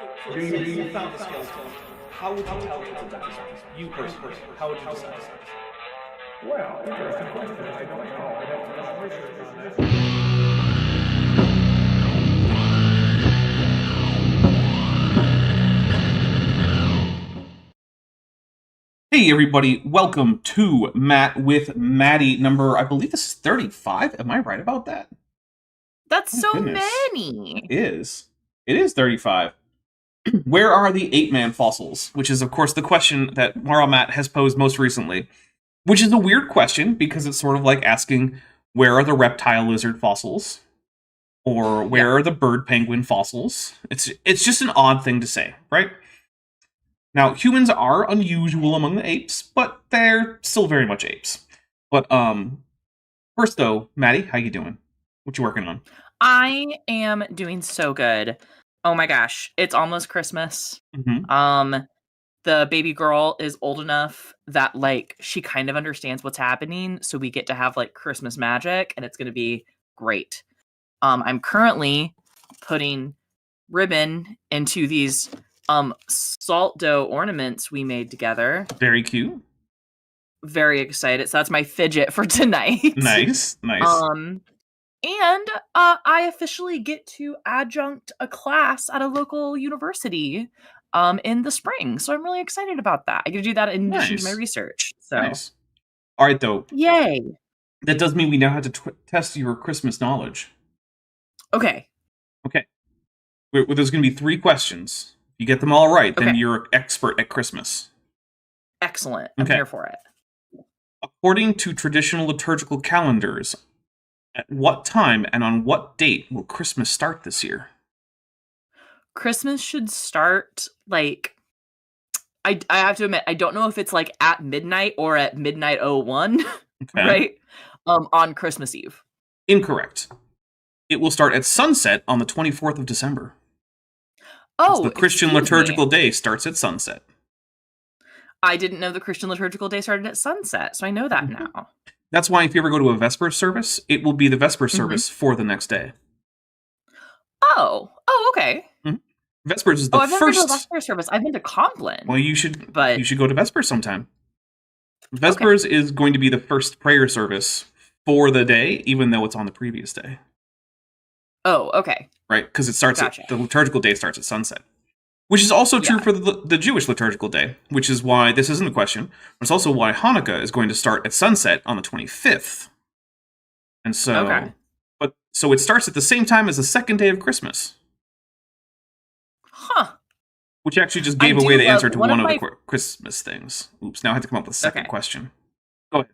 So let's say you found a skeleton. How would you tell it's a dinosaur? You personally, how would you decide? Well, interesting question. I don't know. I'd have to do some research on that. Hey everybody, welcome to Matt with Maddie number, I believe this is 35. Am I right about that? That's so Goodness. many. It is 35. Where are the Ape-Man fossils? Which is, of course, the question that Mara Matt has posed most recently. Which is a weird question, because it's sort of like asking, where are the reptile lizard fossils? Or where are the bird penguin fossils? It's just an odd thing to say, right? Now, humans are unusual among the apes, but they're still very much apes. But first though, Maddie, how you doing? What you working on? I am doing so good. Oh my gosh, it's almost Christmas. Mm-hmm. The baby girl is old enough that like she kind of understands what's happening, so we get to have like Christmas magic, and it's going to be great. I'm currently putting ribbon into these salt dough ornaments we made together. Very cute. Very excited. So that's my fidget for tonight. Nice. And I officially get to adjunct a class at a local university in the spring. So I'm really excited about that. I get to do that in addition to my research. So nice. All right, though. Yay. That does mean we now have to test your Christmas knowledge. Okay. There's going to be 3 questions. If you get them all right, then Okay. you're an expert at Christmas. Excellent. I'm Okay. here for it. According to traditional liturgical calendars, at what time and on what date will Christmas start this year? Christmas should start like I have to admit, I don't know if it's like at midnight or at midnight 01, Okay. right? On Christmas Eve. Incorrect. It will start at sunset on the 24th of December. Oh, The Christian excuse liturgical me. day starts at sunset. I didn't know the Christian liturgical day started at sunset, so I know that Mhm. now. That's why if you ever go to a Vesper service, it will be the Vesper service for the next day. Oh, okay. Vespers is the I've never been to a first. Vesper service. I've been to Compline. Well, you should but go to Vespers sometime. Vespers is going to be the first prayer service for the day, even though it's on the previous day. Oh, okay. Right? Because it starts Gotcha. the liturgical day starts at sunset. Which is also true for the Jewish liturgical day, which is why this isn't a question. But it's also why Hanukkah is going to start at sunset on the 25th. And so, so it starts at the same time as the second day of Christmas. Huh. Which actually just gave away the answer to one of the Christmas things. Oops, now I have to come up with a second question. Go ahead.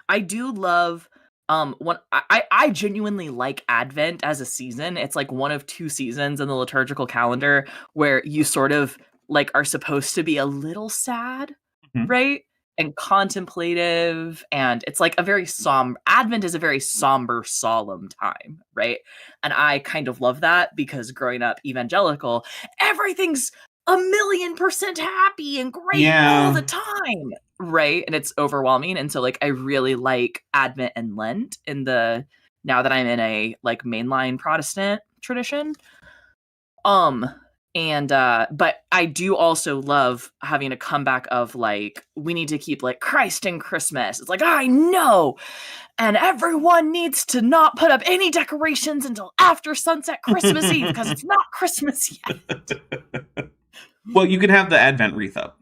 I do love I genuinely like Advent as a season. It's like one of 2 seasons in the liturgical calendar where you sort of like are supposed to be a little sad, right? And contemplative, and it's like a very Advent is a very somber, solemn time, right? And I kind of love that because growing up evangelical, everything's 1,000,000% happy and great all the time, right? And it's overwhelming. And so like I really like Advent and Lent now that I'm in a like mainline Protestant tradition. But I do also love having a comeback of like, we need to keep like Christ in Christmas. It's like, I know. And everyone needs to not put up any decorations until after sunset Christmas Eve because it's not Christmas yet. Well, you can have the Advent wreath up.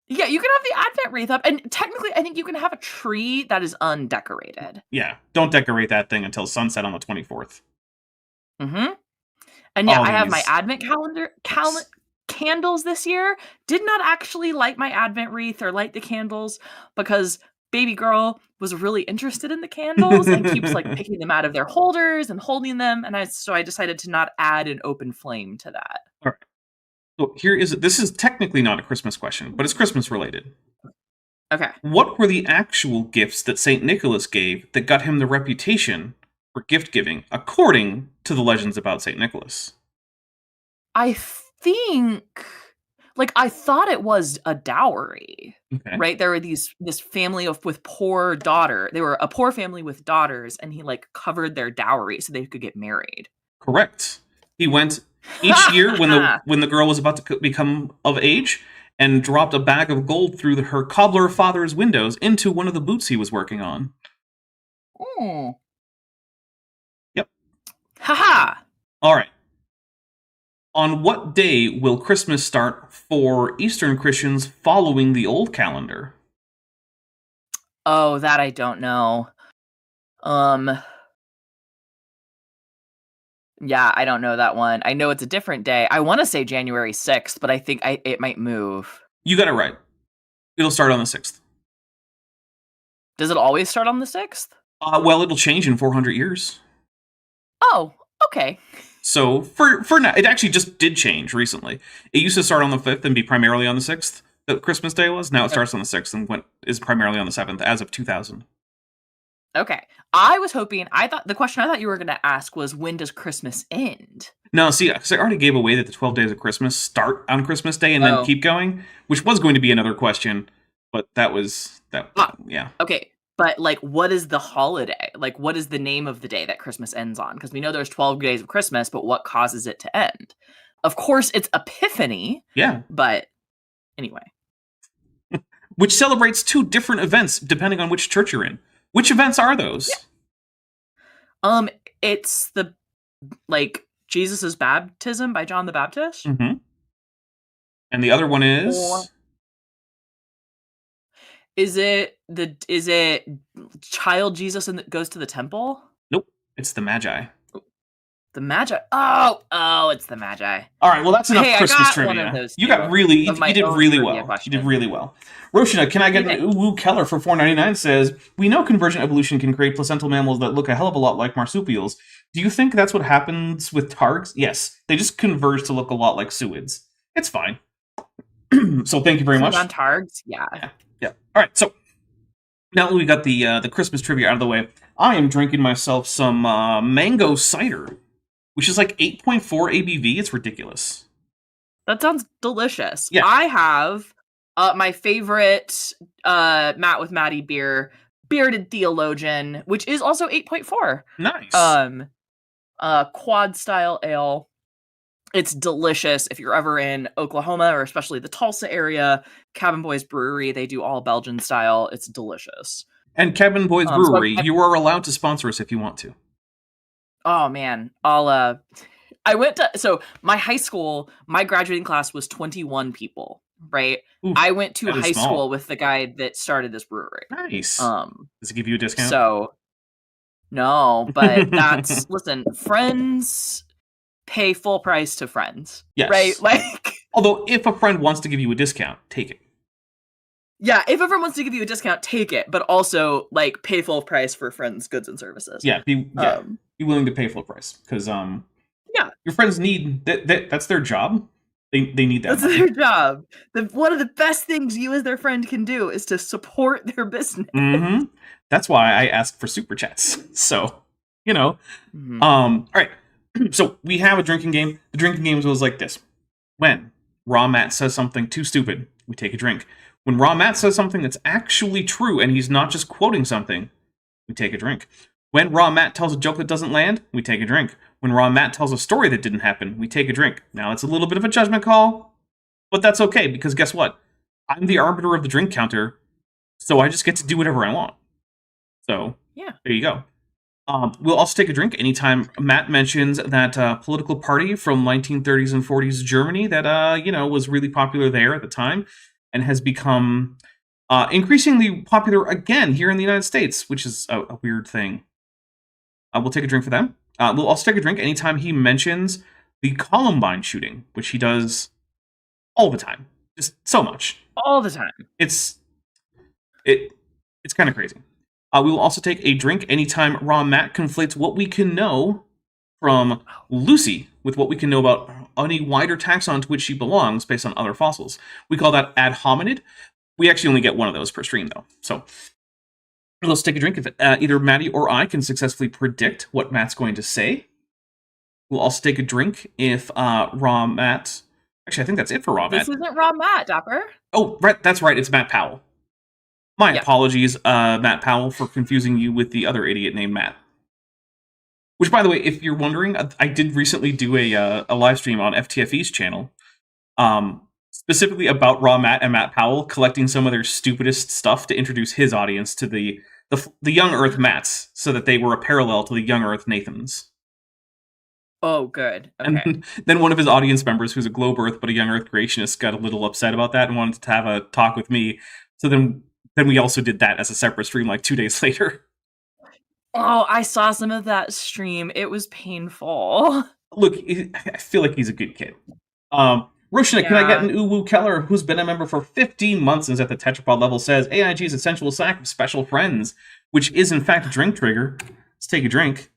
Yeah, you can have the Advent wreath up. And technically, I think you can have a tree that is undecorated. Yeah, don't decorate that thing until sunset on the 24th. And yeah, I have my Advent candles this year. Did not actually light my Advent wreath or light the candles because baby girl was really interested in the candles and keeps like picking them out of their holders and holding them. And so I decided to not add an open flame to that. All right. So this is technically not a Christmas question, but it's Christmas related. Okay. What were the actual gifts that St. Nicholas gave that got him the reputation for gift giving, according to the legends about St. Nicholas? I think, like, I thought it was a dowry, right? There were this family with poor daughter. They were a poor family with daughters, and he like covered their dowry so they could get married. Correct. He went Each year, when the girl was about to become of age, and dropped a bag of gold through her cobbler father's windows into one of the boots he was working on. Mm. Yep. Haha. All right. On what day will Christmas start for Eastern Christians following the old calendar? Oh, that I don't know. Yeah, I don't know that one. I know it's a different day. I want to say January 6th, but I think it might move. You got it right. It'll start on the 6th. Does it always start on the 6th? Well, it'll change in 400 years. Oh, okay. So for now, it actually just did change recently. It used to start on the 5th and be primarily on the 6th. That Christmas Day was. Now it starts on the 6th and is primarily on the 7th as of 2000. Okay. The question I thought you were going to ask was, when does Christmas end? No, see, because I already gave away that the 12 days of Christmas start on Christmas Day and then keep going, which was going to be another question, but yeah. Okay, but like, what is the holiday? Like, what is the name of the day that Christmas ends on? Because we know there's 12 days of Christmas, but what causes it to end? Of course, it's Epiphany. Yeah. But anyway. Which celebrates two different events depending on which church you're in. Which events are those? Yeah. It's the Jesus' baptism by John the Baptist. Mm-hmm. And the other one is it child Jesus and goes to the temple? Nope, it's the Magi. The Magi. Oh, it's the Magi. All right, well that's enough Christmas trivia. One of those you did really well. Questions. You did really well. Roshina, can I get an Uwu Keller for $4.99 says, we know convergent evolution can create placental mammals that look a hell of a lot like marsupials. Do you think that's what happens with targs? Yes, they just converge to look a lot like suids. It's fine. So thank you very much. On targs? Yeah. All right, so now that we got the Christmas trivia out of the way, I am drinking myself some mango cider, which is like 8.4 ABV. It's ridiculous. That sounds delicious. Yeah. I have my favorite Matt with Maddie beer, Bearded Theologian, which is also 8.4. Nice. Quad style ale. It's delicious. If you're ever in Oklahoma or especially the Tulsa area, Cabin Boys Brewery, they do all Belgian style. It's delicious. And Cabin Boys Brewery, you are allowed to sponsor us if you want to. Oh man, so my high school, my graduating class was 21 people, right? Oof, I went to high small. School with the guy that started this brewery. Nice. Does it give you a discount? So, no, but that's, listen, friends pay full price to friends. Yes. Right? Like, although, if a friend wants to give you a discount, take it. Yeah, if everyone wants to give you a discount, take it, but also, like, pay full price for friends' goods and services. Yeah, be willing to pay full price, because your friends need that's their job. They need that. That's money. Their job. One of the best things you as their friend can do is to support their business. Mm-hmm. That's why I ask for super chats. So, Mm-hmm. All right. So we have a drinking game. The drinking game was like this: when Raw Matt says something too stupid, we take a drink. When Raw Matt says something that's actually true and he's not just quoting something, we take a drink. When Raw Matt tells a joke that doesn't land, we take a drink. When Raw Matt tells a story that didn't happen, we take a drink. Now, it's a little bit of a judgment call, but that's okay, because guess what? I'm the arbiter of the drink counter, so I just get to do whatever I want. So, yeah, there you go. We'll also take a drink anytime Matt mentions that political party from 1930s and 40s Germany that, was really popular there at the time and has become increasingly popular again here in the United States, which is a weird thing. We'll take a drink for them. We'll also take a drink anytime he mentions the Columbine shooting, which he does all the time. Just so much. All the time. It's kind of crazy. We will also take a drink anytime Raw Matt conflates what we can know from Lucy with what we can know about any wider taxon to which she belongs based on other fossils. We call that ad hominid. We actually only get one of those per stream, though. So let's take a drink if either Maddie or I can successfully predict what Matt's going to say. We'll also take a drink if Raw Matt... Actually, I think that's it for Raw Matt. This isn't Raw Matt, Dapper. Oh, right, that's right. It's Matt Powell. My apologies, Matt Powell, for confusing you with the other idiot named Matt. Which, by the way, if you're wondering, I did recently do a live stream on FTFE's channel, specifically about Raw Matt and Matt Powell collecting some of their stupidest stuff to introduce his audience to the Young Earth Matts, so that they were a parallel to the Young Earth Nathans. Oh, good. Okay. And then one of his audience members, who's a Globe Earth but a Young Earth creationist, got a little upset about that and wanted to have a talk with me. So then we also did that as a separate stream like 2 days later. Oh, I saw some of that stream. It was painful. Look, I feel like he's a good kid. Roshina, can I get an Uwu Keller, who's been a member for 15 months and is at the Tetrapod level, says AIG's essential sack of special friends, which is in fact a drink trigger. Let's take a drink.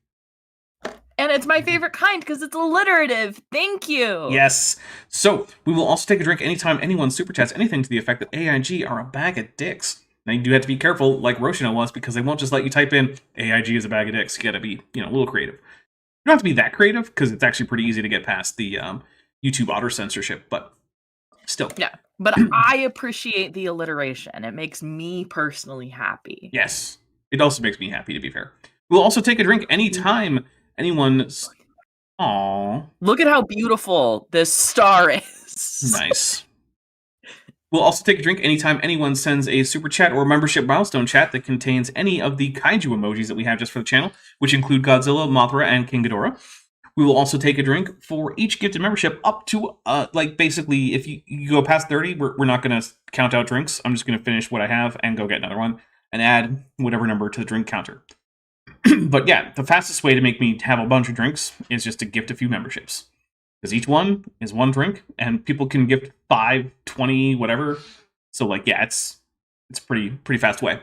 And it's my favorite kind because it's alliterative. Thank you. Yes. So, we will also take a drink anytime anyone super chats anything to the effect that AIG are a bag of dicks. Now, you do have to be careful, like Roshina was, because they won't just let you type in AIG is a bag of dicks. You gotta be, a little creative. You don't have to be that creative, because it's actually pretty easy to get past the YouTube auto censorship, but still. Yeah, but I appreciate the alliteration. It makes me personally happy. Yes. It also makes me happy, to be fair. We'll also take a drink anytime anyone's... Aww. Look at how beautiful this star is. Nice. We'll also take a drink anytime anyone sends a super chat or membership milestone chat that contains any of the kaiju emojis that we have just for the channel, which include Godzilla, Mothra, and King Ghidorah. We will also take a drink for each gifted membership up to, basically, if you go past 30, we're not going to count out drinks. I'm just going to finish what I have and go get another one and add whatever number to the drink counter. But yeah, the fastest way to make me have a bunch of drinks is just to gift a few memberships. Because each one is one drink, and people can gift 5, 20, whatever. So, it's pretty fast way.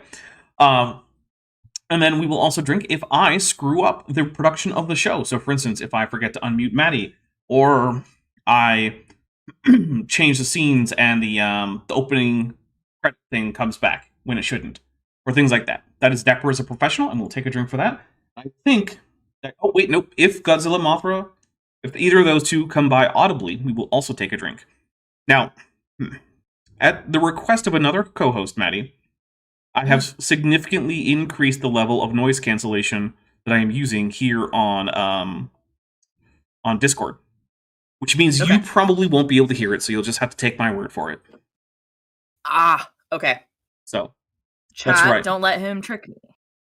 And then we will also drink if I screw up the production of the show. So, for instance, if I forget to unmute Maddie, or I change the scenes and the opening credit thing comes back when it shouldn't, or things like that. That is Dapper as a professional, and we'll take a drink for that. I think that, oh wait, nope. If Godzilla, Mothra, if either of those two come by audibly, we will also take a drink. Now, at the request of another co-host, Maddie, I have significantly increased the level of noise cancellation that I am using here on Discord, which means you probably won't be able to hear it, so you'll just have to take my word for it. Ah, okay. So, Chat, that's right. Don't let him trick me.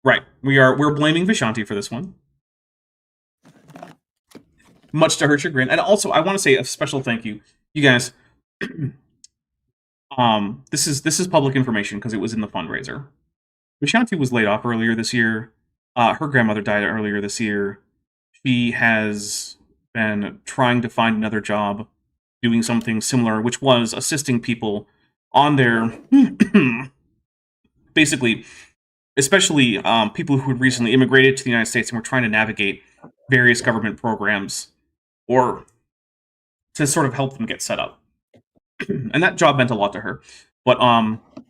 Right. We're blaming Vishanti for this one. Much to her chagrin. And also, I want to say a special thank you. You guys, this is public information because it was in the fundraiser. Vishanti was laid off earlier this year. Her grandmother died earlier this year. She has been trying to find another job, doing something similar, which was assisting people on their... basically, especially people who had recently immigrated to the United States and were trying to navigate various government programs or to sort of help them get set up. And that job meant a lot to her. But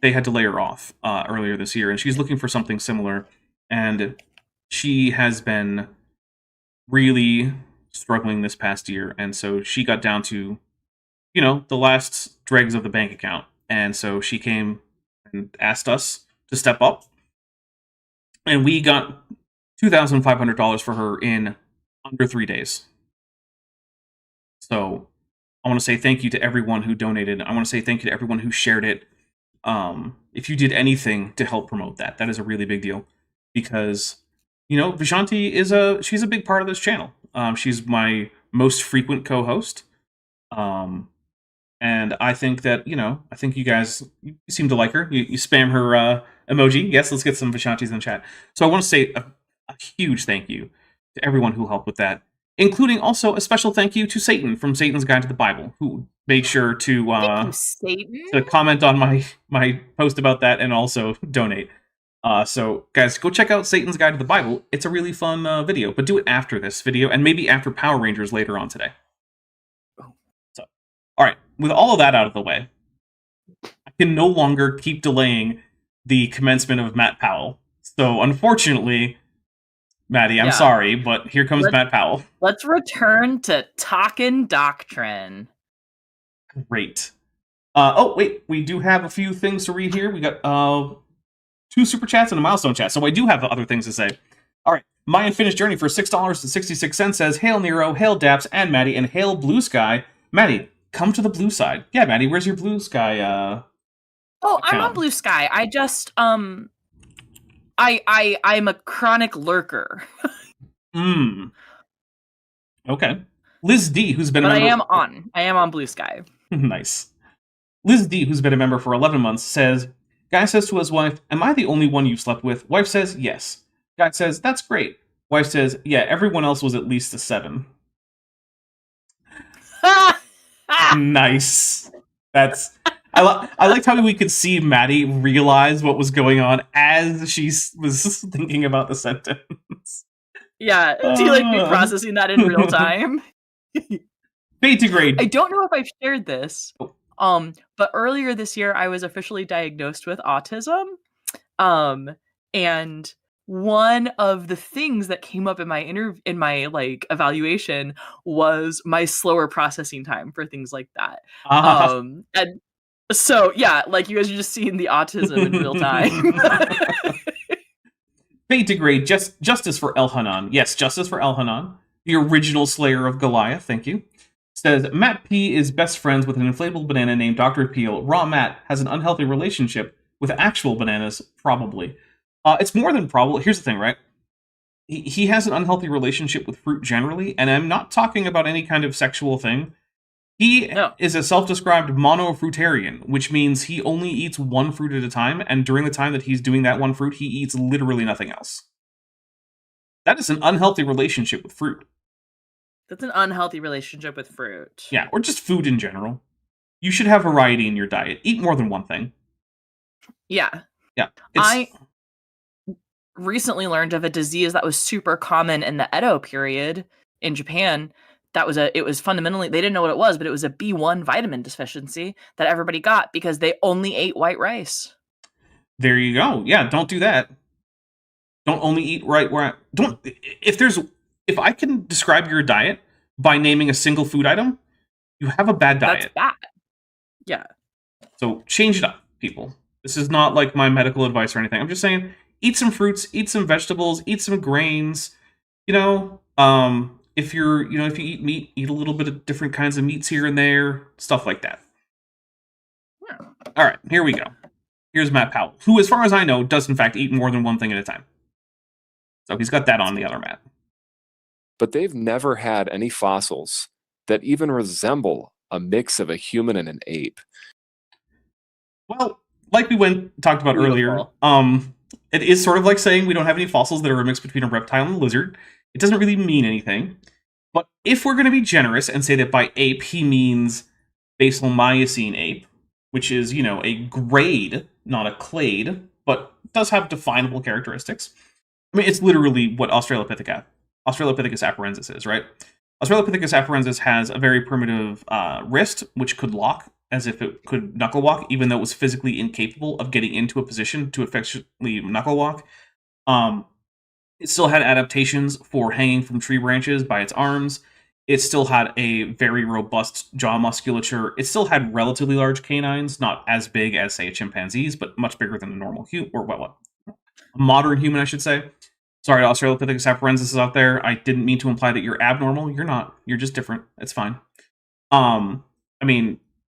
they had to lay her off earlier this year, and she's looking for something similar. And she has been really struggling this past year, and so she got down to, the last dregs of the bank account. And so she came and asked us to step up. And we got $2,500 for her in under 3 days. So I want to say thank you to everyone who donated. I want to say thank you to everyone who shared it. If you did anything to help promote that, that is a really big deal. Because, Vishanti she's a big part of this channel. She's my most frequent co-host. And I think that, I think you guys you seem to like her. You spam her emoji. Yes, let's get some Vishantis in the chat. So I want to say a huge thank you to everyone who helped with that, including also a special thank you to Satan from Satan's Guide to the Bible, who made sure to comment on my post about that and also donate. So guys, go check out Satan's Guide to the Bible. It's a really fun video, but do it after this video and maybe after Power Rangers later on today. So, all right, with all of that out of the way, I can no longer keep delaying the commencement of Matt Powell. So unfortunately, Maddie, I'm sorry, but here comes Matt Powell. Let's return to talking doctrine. Great. Oh, wait, we do have a few things to read here. We got 2 super chats and a milestone chat, so I do have other things to say. All right. My Unfinished Journey for $6.66 says, Hail Nero, hail Daps and Maddie, and hail Blue Sky. Maddie, come to the blue side. Yeah, Maddie, where's your Blue Sky I'm account? on Blue Sky. I just I'm a chronic lurker. Okay. Liz D, who's been a But member... I am on Blue Sky. Nice. Liz D, who's been a member for 11 months, says, Guy says to his wife, am I the only one you've slept with? Wife says, yes. Guy says, that's great. Wife says, yeah, everyone else was at least a 7. Nice. That's... I liked how we could see Maddie realize what was going on as she was thinking about the sentence. Yeah, do you like me processing that in real time? Fade to grade. I don't know if I've shared this. But earlier this year I was officially diagnosed with autism. And one of the things that came up in my like evaluation was my slower processing time for things like that. And so yeah, like you guys are just seeing the autism in real time. Fade to grade. Justice for Elhanan. Yes, justice for Elhanan, the original slayer of Goliath. Thank you. Says, Matt P is best friends with an inflatable banana named Dr. Peel. Raw Matt has an unhealthy relationship with actual bananas, probably. It's more than probable. Here's the thing, right? He has an unhealthy relationship with fruit generally, and I'm not talking about any kind of sexual thing. He is a self-described monofruitarian, which means he only eats one fruit at a time, and during the time that he's doing that one fruit, he eats literally nothing else. That is an unhealthy relationship with fruit. That's an unhealthy relationship with fruit. Yeah, or just food in general. You should have variety in your diet. Eat more than one thing. Yeah. Yeah. I recently learned of a disease that was super common in the Edo period in Japan. It was fundamentally, they didn't know what it was, but it was a B1 vitamin deficiency that everybody got because they only ate white rice. There you go. Yeah, don't do that. Don't only eat if I can describe your diet by naming a single food item, you have a bad diet. That's bad. Yeah. So change it up, people. This is not like my medical advice or anything. I'm just saying, eat some fruits, eat some vegetables, eat some grains. If you eat meat, eat a little bit of different kinds of meats here and there, stuff like that. Yeah. All right, here we go. Here's Matt Powell, who, as far as I know, does in fact eat more than one thing at a time. So he's got that on the other Matt. But they've never had any fossils that even resemble a mix of a human and an ape. Well, like we talked about earlier, it is sort of like saying we don't have any fossils that are a mix between a reptile and a lizard. It doesn't really mean anything. But if we're going to be generous and say that by ape he means basal Miocene ape, which is, a grade, not a clade, but does have definable characteristics. I mean, it's literally what Australopithecus afarensis is, right? Australopithecus afarensis has a very primitive wrist, which could lock as if it could knuckle walk, even though it was physically incapable of getting into a position to effectively knuckle walk. It still had adaptations for hanging from tree branches by its arms. It still had a very robust jaw musculature. It still had relatively large canines, not as big as, say, a chimpanzee's, but much bigger than a normal human, or a modern human, I should say. Sorry, Australopithecus afarensis is out there. I didn't mean to imply that you're abnormal. You're not. You're just different. It's fine.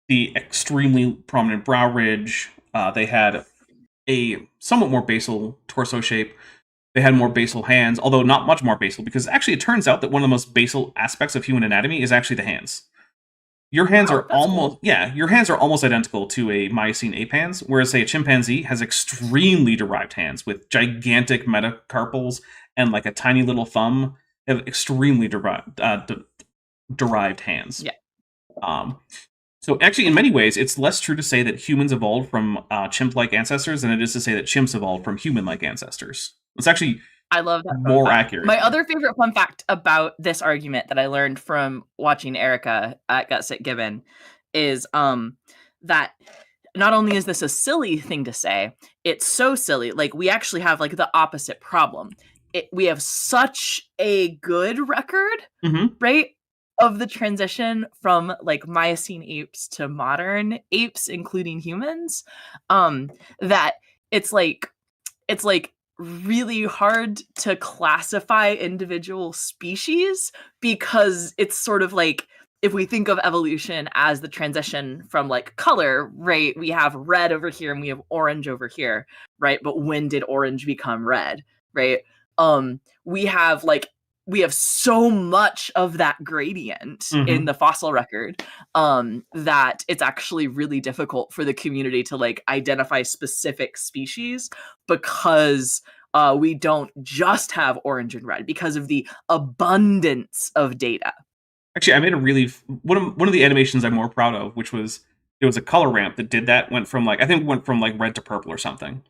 The extremely prominent brow ridge. They had a somewhat more basal torso shape. They had more basal hands, although not much more basal, because actually it turns out that one of the most basal aspects of human anatomy is actually the hands. Your hands are almost your hands are almost identical to a Miocene ape hands, whereas, say, a chimpanzee has extremely derived hands with gigantic metacarpals and like a tiny little thumb. They have extremely derived hands. Yeah. So actually, in many ways, it's less true to say that humans evolved from chimp-like ancestors than it is to say that chimps evolved from human-like ancestors. It's actually I love that more accurate. My other favorite fun fact about this argument that I learned from watching Erica at Got Sick Given is that not only is this a silly thing to say, it's so silly. Like, we actually have like the opposite problem. We have such a good record, right, of the transition from like Miocene apes to modern apes, including humans, that it's like really hard to classify individual species because it's sort of like, if we think of evolution as the transition from like color, right? We have red over here and we have orange over here, right? But when did orange become red, right? We have so much of that gradient in the fossil record that it's actually really difficult for the community to like identify specific species because we don't just have orange and red because of the abundance of data. Actually, I made a really one of the animations I'm more proud of, which was it was a color ramp that did that. Went from like red to purple or something.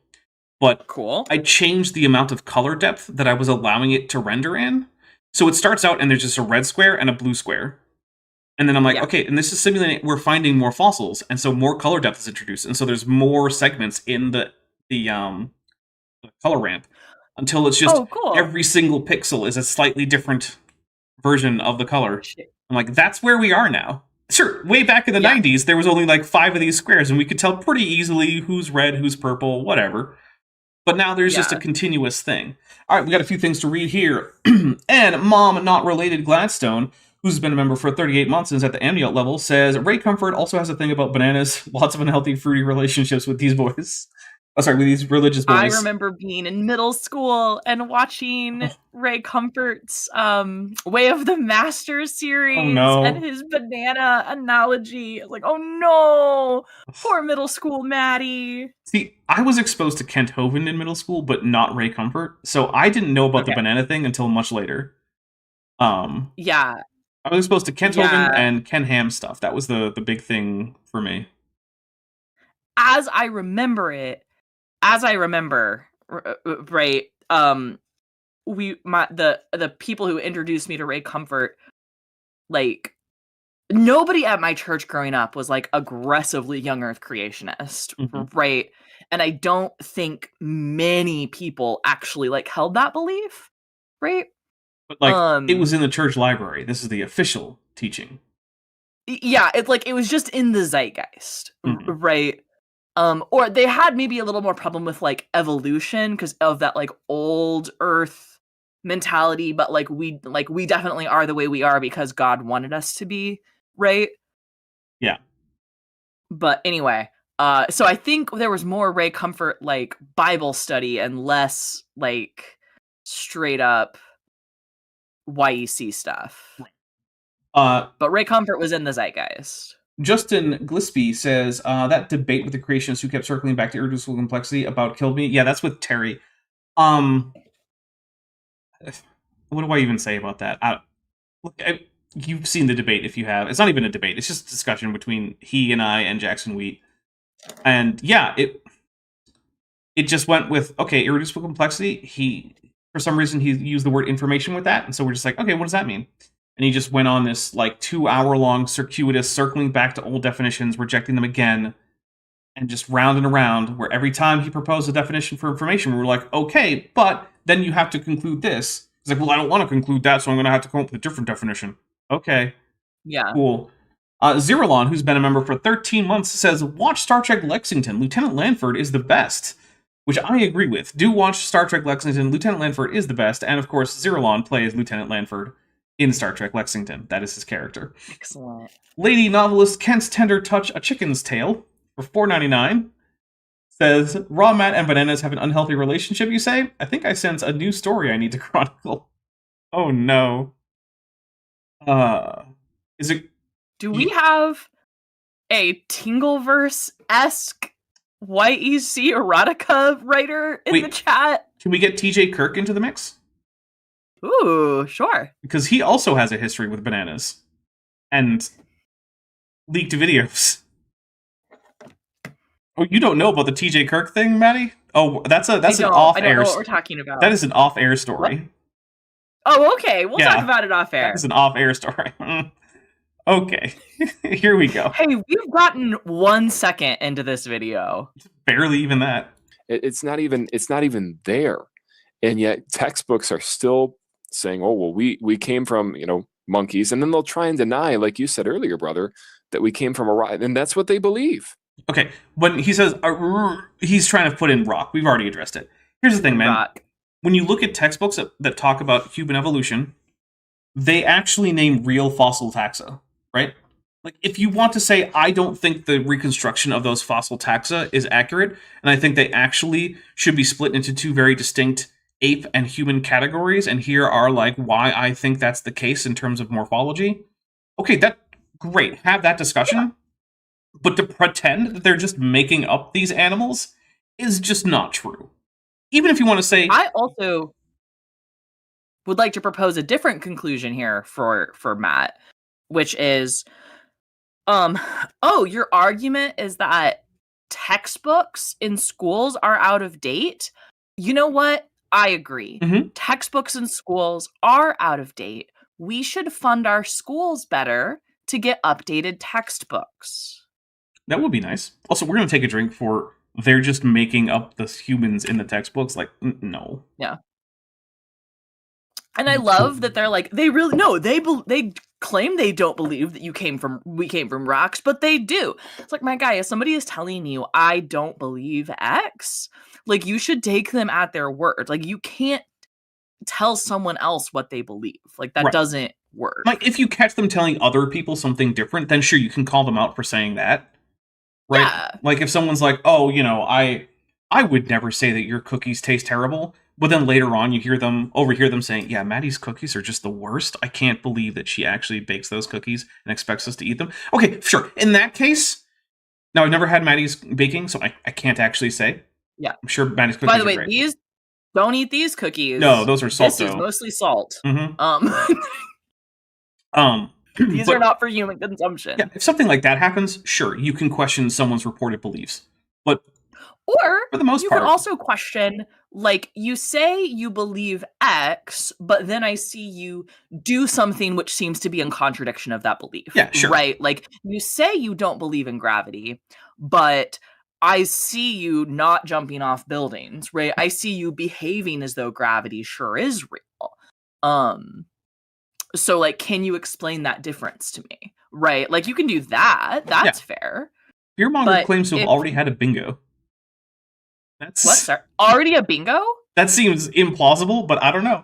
But cool. I changed the amount of color depth that I was allowing it to render in. So it starts out and there's just a red square and a blue square. And then I'm like, okay, and this is simulating, we're finding more fossils, and so more color depth is introduced. And so there's more segments in the color ramp until it's just every single pixel is a slightly different version of the color. I'm like, that's where we are now. Sure, way back in the 90s, there was only like 5 of these squares, and we could tell pretty easily who's red, who's purple, whatever. But now there's just a continuous thing. All right, we got a few things to read here. And Mom Not Related Gladstone, who's been a member for 38 months and is at the amniote level, says, Ray Comfort also has a thing about bananas. Lots of unhealthy, fruity relationships with these boys. Oh, sorry, with these religious boys. I remember being in middle school and watching Ray Comfort's Way of the Master series and his banana analogy. I was like, oh no, poor middle school Maddie. See, I was exposed to Kent Hovind in middle school, but not Ray Comfort, so I didn't know about the banana thing until much later. I was exposed to Kent Hovind and Ken Ham stuff. That was the big thing for me. As I remember, right, the people who introduced me to Ray Comfort, like, nobody at my church growing up was like aggressively young earth creationist, right? And I don't think many people actually like held that belief, right? But like, it was in the church library. This is the official teaching. Yeah, it's like it was just in the zeitgeist, right? Or they had maybe a little more problem with like evolution because of that like old earth mentality, but like we definitely are the way we are because God wanted us to be, right? Yeah. But anyway, so I think there was more Ray Comfort like Bible study and less like straight up YEC stuff. But Ray Comfort was in the zeitgeist. Justin Glispie says, that debate with the creationists who kept circling back to irreducible complexity about killed me. Yeah, that's with Terry. What do I even say about that? You've seen the debate if you have. It's not even a debate. It's just a discussion between he and I and Jackson Wheat. And yeah, it just went with, okay, irreducible complexity. For some reason, he used the word information with that. And so we're just like, okay, what does that mean? And he just went on this like 2-hour-long circuitous circling back to old definitions, rejecting them again, and just round and around, where every time he proposed a definition for information, we were like, okay, but then you have to conclude this. He's like, well, I don't want to conclude that, so I'm going to have to come up with a different definition. Okay. Yeah. Cool. Zeralon, who's been a member for 13 months, says, watch Star Trek Lexington. Lieutenant Lanford is the best. Which I agree with. Do watch Star Trek Lexington. Lieutenant Lanford is the best. And of course, Zeralon plays Lieutenant Lanford in Star Trek Lexington. That is his character. Excellent. Lady novelist Kent's Tender Touch A Chicken's Tale for $4.99 says, Raw Matt and bananas have an unhealthy relationship, you say? I think I sense a new story I need to chronicle. Oh no. Is it... Do we have a Tingleverse-esque YEC erotica writer in the chat? Can we get TJ Kirk into the mix? Ooh, sure. Because he also has a history with bananas. And leaked videos. Oh, you don't know about the TJ Kirk thing, Maddie? Oh, that's an off-air... I don't know what we're talking about. That is an off-air story. What? Oh, okay. We'll talk about it off-air. That is an off-air story. Okay. Here we go. Hey, we've gotten 1 second into this video. Barely even that. It's not even there. And yet textbooks are still saying, oh, well, we came from, monkeys. And then they'll try and deny, like you said earlier, brother, that we came from a rock. And that's what they believe. Okay. When he says, he's trying to put in rock. We've already addressed it. Here's the thing, man. Rock. When you look at textbooks that talk about human evolution, they actually name real fossil taxa, right? Like, if you want to say, I don't think the reconstruction of those fossil taxa is accurate, and I think they actually should be split into two very distinct ape and human categories, and here are, like, why I think that's the case in terms of morphology. Okay, great. Have that discussion. Yeah. But to pretend that they're just making up these animals is just not true. Even if you want to say... I also would like to propose a different conclusion here for Matt, which is, your argument is that textbooks in schools are out of date. You know what? I agree. Mm-hmm. Textbooks in schools are out of date. We should fund our schools better to get updated textbooks. That would be nice. Also, we're going to take a drink for they're just making up the humans in the textbooks. Like, no. Yeah. And I love that they're like, they really, no, they claim they don't believe that we came from rocks, but they do. It's like, my guy, if somebody is telling you, I don't believe X, like, you should take them at their word. Like, you can't tell someone else what they believe. Like, that doesn't work. Like, if you catch them telling other people something different, then sure, you can call them out for saying that. Right? Yeah. Like, if someone's like, oh, I would never say that your cookies taste terrible, but then later on you overhear them saying, yeah, Maddie's cookies are just the worst. I can't believe that she actually bakes those cookies and expects us to eat them. Okay, sure. In that case, now I've never had Maddie's baking, so I can't actually say. Yeah. I'm sure Maddie's cookies are great. By the way, don't eat these cookies. No, those are salt. This is mostly salt. Mm-hmm. These are not for human consumption. Yeah, if something like that happens, sure, you can question someone's reported beliefs. But or for the most part, you can also question, like, you say you believe X, but then I see you do something which seems to be in contradiction of that belief. Yeah, sure. Right? Like, you say you don't believe in gravity, but I see you not jumping off buildings, right? I see you behaving as though gravity sure is real. So, like, can you explain that difference to me? Right? Like, you can do that. That's fair. Fearmonger claims to have already had a bingo. What, sir? Already a bingo? That seems implausible, but I don't know.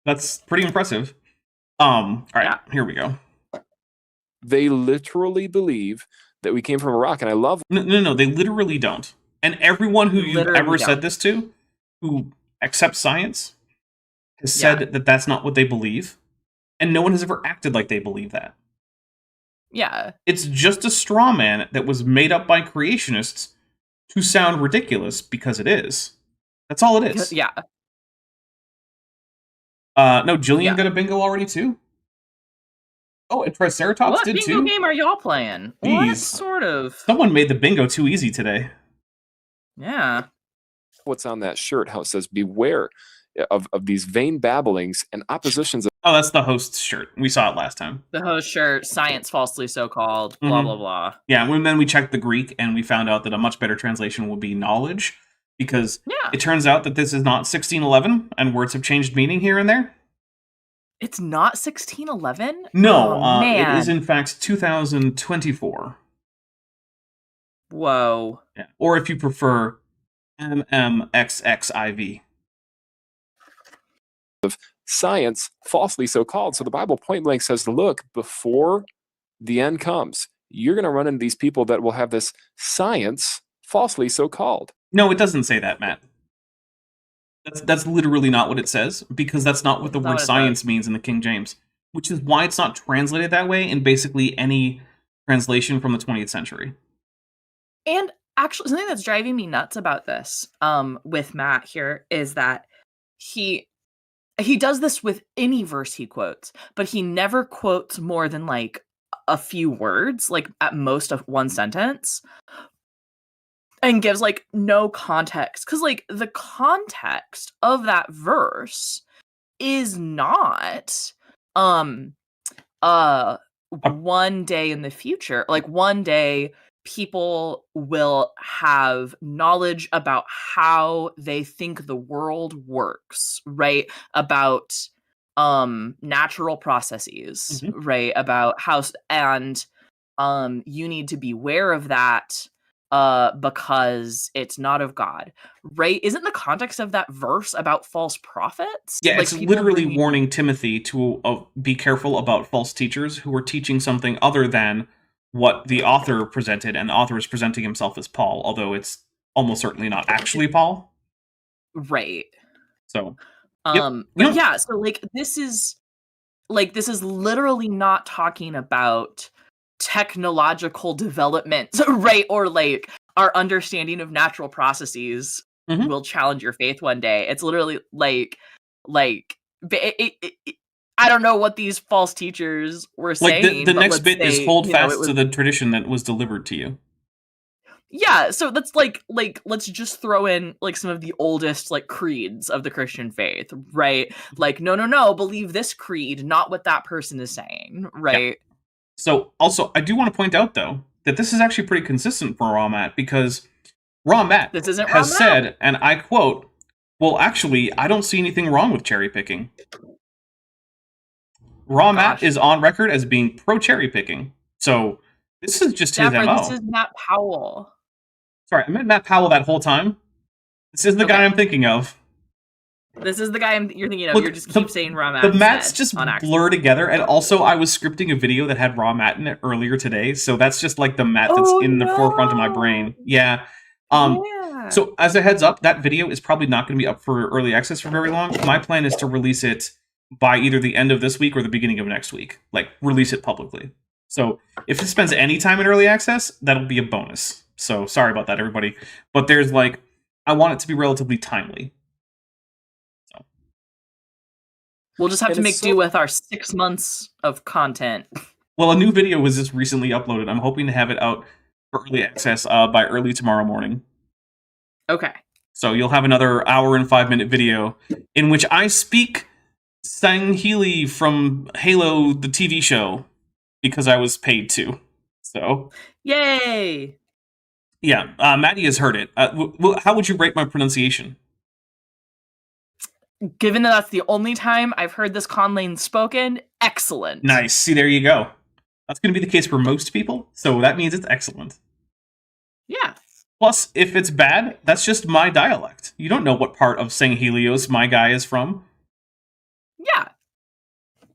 That's pretty impressive. All right, Here we go. They literally believe that we came from a rock, and I love... No, they literally don't. And everyone who you've ever said this to, who accepts science, has said that that's not what they believe, and no one has ever acted like they believe that. Yeah. It's just a straw man that was made up by creationists to sound ridiculous because it is. That's all it is. Yeah. No, Jillian got a bingo already too. Oh, and Triceratops did too. What bingo game are y'all playing? What sort of? Someone made the bingo too easy today. Yeah. What's on that shirt? How it says, beware of these vain babblings and oppositions. Oh, that's the host's shirt. We saw it last time. The host shirt, science falsely so-called, blah, blah, blah. Yeah, and then we checked the Greek, and we found out that a much better translation would be knowledge, because it turns out that this is not 1611, and words have changed meaning here and there. It's not 1611? No, man. It is in fact 2024. Whoa. Yeah. Or if you prefer, MMXXIV. Of science falsely so called. So the Bible point blank says, look, before the end comes, you're going to run into these people that will have this science falsely so called. No, it doesn't say that, Matt. That's literally not what it says, because that's not what the word science means in the King James, which is why it's not translated that way in basically any translation from the 20th century. And actually, something that's driving me nuts about this with Matt here is that he does this with any verse he quotes, but he never quotes more than like a few words, like at most of one sentence, and gives like no context. Because like the context of that verse is not one day in the future, like one day people will have knowledge about how they think the world works, right? About natural processes, right? About how, and you need to be aware of that because it's not of God, right? Isn't the context of that verse about false prophets? Yeah, Like, it's people literally bringing- warning Timothy to be careful about false teachers who are teaching something other than what the author presented, and the author is presenting himself as Paul, although it's almost certainly not actually Paul. Right. So, But You know- yeah, so this is literally not talking about technological development, right? Or our understanding of natural processes Mhm. will challenge your faith one day. It's literally I don't know what these false teachers were like saying. the but next let's bit is say, hold you know, fast it was, to the tradition that was delivered to you. yeah, so that's let's just throw in some of the oldest creeds of the Christian faith, right? No, believe this creed, not what that person is saying, right? So, also, I do want to point out, though, that this is actually pretty consistent for Raw Matt, because Raw Matt This isn't has Raw Matt. said, and I quote, "Well, actually, I don't see anything wrong with cherry picking." Raw Matt Gosh. is on record as being pro cherry picking. So, this is just his Dapper, MO. this is Matt Powell. Sorry, I meant Matt Powell that whole time. This is the guy Okay. I'm thinking of. This is the guy you're thinking of. Look, You just keep saying Raw Matt. The Matts instead, just on accident. blur together, and also I was scripting a video that had Raw Matt in it earlier today, so that's just the Matt that's in the forefront of my brain. Yeah. Yeah. So as a heads up, that video is probably not going to be up for early access for very long. My plan is to release it by either the end of this week or the beginning of next week. Release it publicly. So if it spends any time in early access, that'll be a bonus. So sorry about that, everybody. But there's I want it to be relatively timely. We'll just have And to it's make do with our 6 months of content. Well, a new video was just recently uploaded. I'm hoping to have it out for early access by early tomorrow morning. Okay. So you'll have another hour and 5-minute video in which I speak Sang Healy from Halo, the TV show, because I was paid to. So, Yay! yeah, Maddie has heard it. How would you rate my pronunciation? Given that that's the only time I've heard this con lane spoken, excellent. Nice. See, there you go. That's going to be the case for most people, so that means it's excellent. Yeah. Plus, if it's bad, that's just my dialect. You don't know what part of Sang Helios my guy is from. Yeah.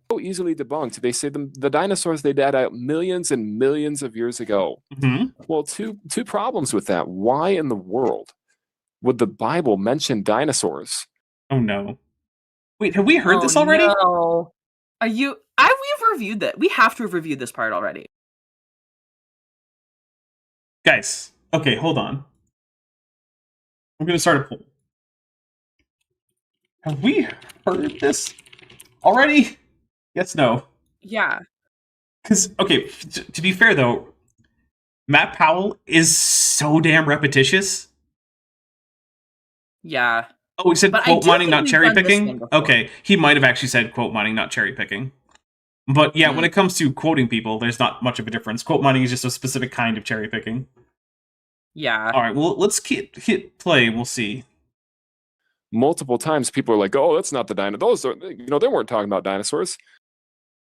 So easily debunked. They say the dinosaurs, they died out millions and millions of years ago. Mm-hmm. Well, two problems with that. Why in the world would the Bible mention dinosaurs? Oh no. Wait, have we heard this already? No. We've reviewed that. We have to have reviewed this part already. Guys, okay, hold on. I'm going to start a poll. Have we heard this already? Yes, no. Yeah. Because, okay, to be fair though, Matt Powell is so damn repetitious. Yeah. Oh, he said But I quote do mining, think not we've cherry done this picking? one before. Okay, he might have actually said quote mining, not cherry picking. But yeah, when it comes to quoting people, there's not much of a difference. Quote mining is just a specific kind of cherry picking. Yeah. All right, well, let's hit play. We'll see. Multiple times, people are like, "Oh, that's not the dinosaurs. Those are, they weren't talking about dinosaurs."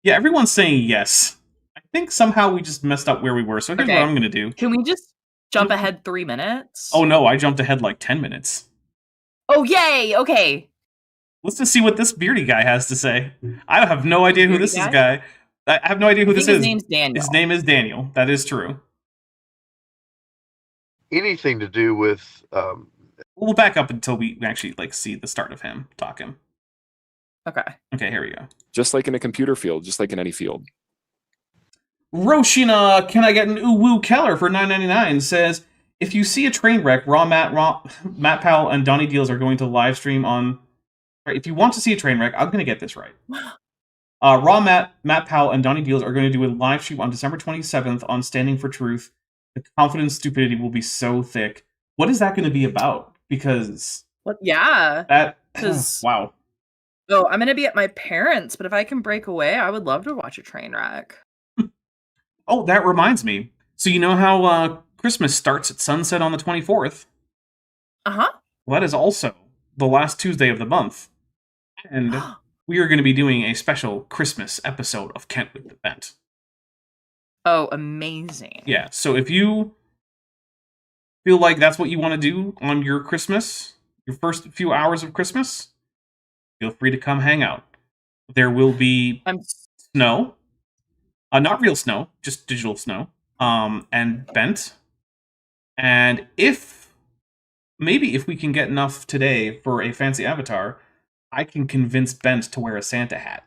Yeah, everyone's saying yes. I think somehow we just messed up where we were. So here's Okay. what I'm going to do. Can we just jump ahead 3 minutes? Oh no, I jumped ahead 10 minutes. Oh, yay! Okay. Let's just see what this beardy guy has to say. I have no idea who this guy. I have no idea who this is. His name's Daniel. His name is Daniel. That is true. Anything to do with We'll back up until we actually see the start of him talking. Okay. Okay, here we go. Just like in a computer field, just like in any field. Roshina, can I get an Uwu Keller for $9.99? Says, if you see a train wreck, Matt Powell and Donnie Deals are going to live stream on. Right, if you want to see a train wreck, I'm going to get this right. Matt Powell and Donnie Deals are going to do a live stream on December 27th on Standing for Truth. The confidence stupidity will be so thick. What is that going to be about? Because What? Yeah. that 'Cause- wow. Oh, I'm gonna be at my parents', but if I can break away, I would love to watch a train wreck. Oh, that reminds me. So you know how Christmas starts at sunset on the 24th? Uh-huh. Well, that is also the last Tuesday of the month. And we are going to be doing a special Christmas episode of Kent with the Vent. Oh, amazing. Yeah, so if you feel like that's what you want to do on your Christmas, your first few hours of Christmas, feel free to come hang out. There will be I'm snow, not real snow, just digital snow, and bent. And if we can get enough today for a fancy avatar, I can convince Bent to wear a Santa hat.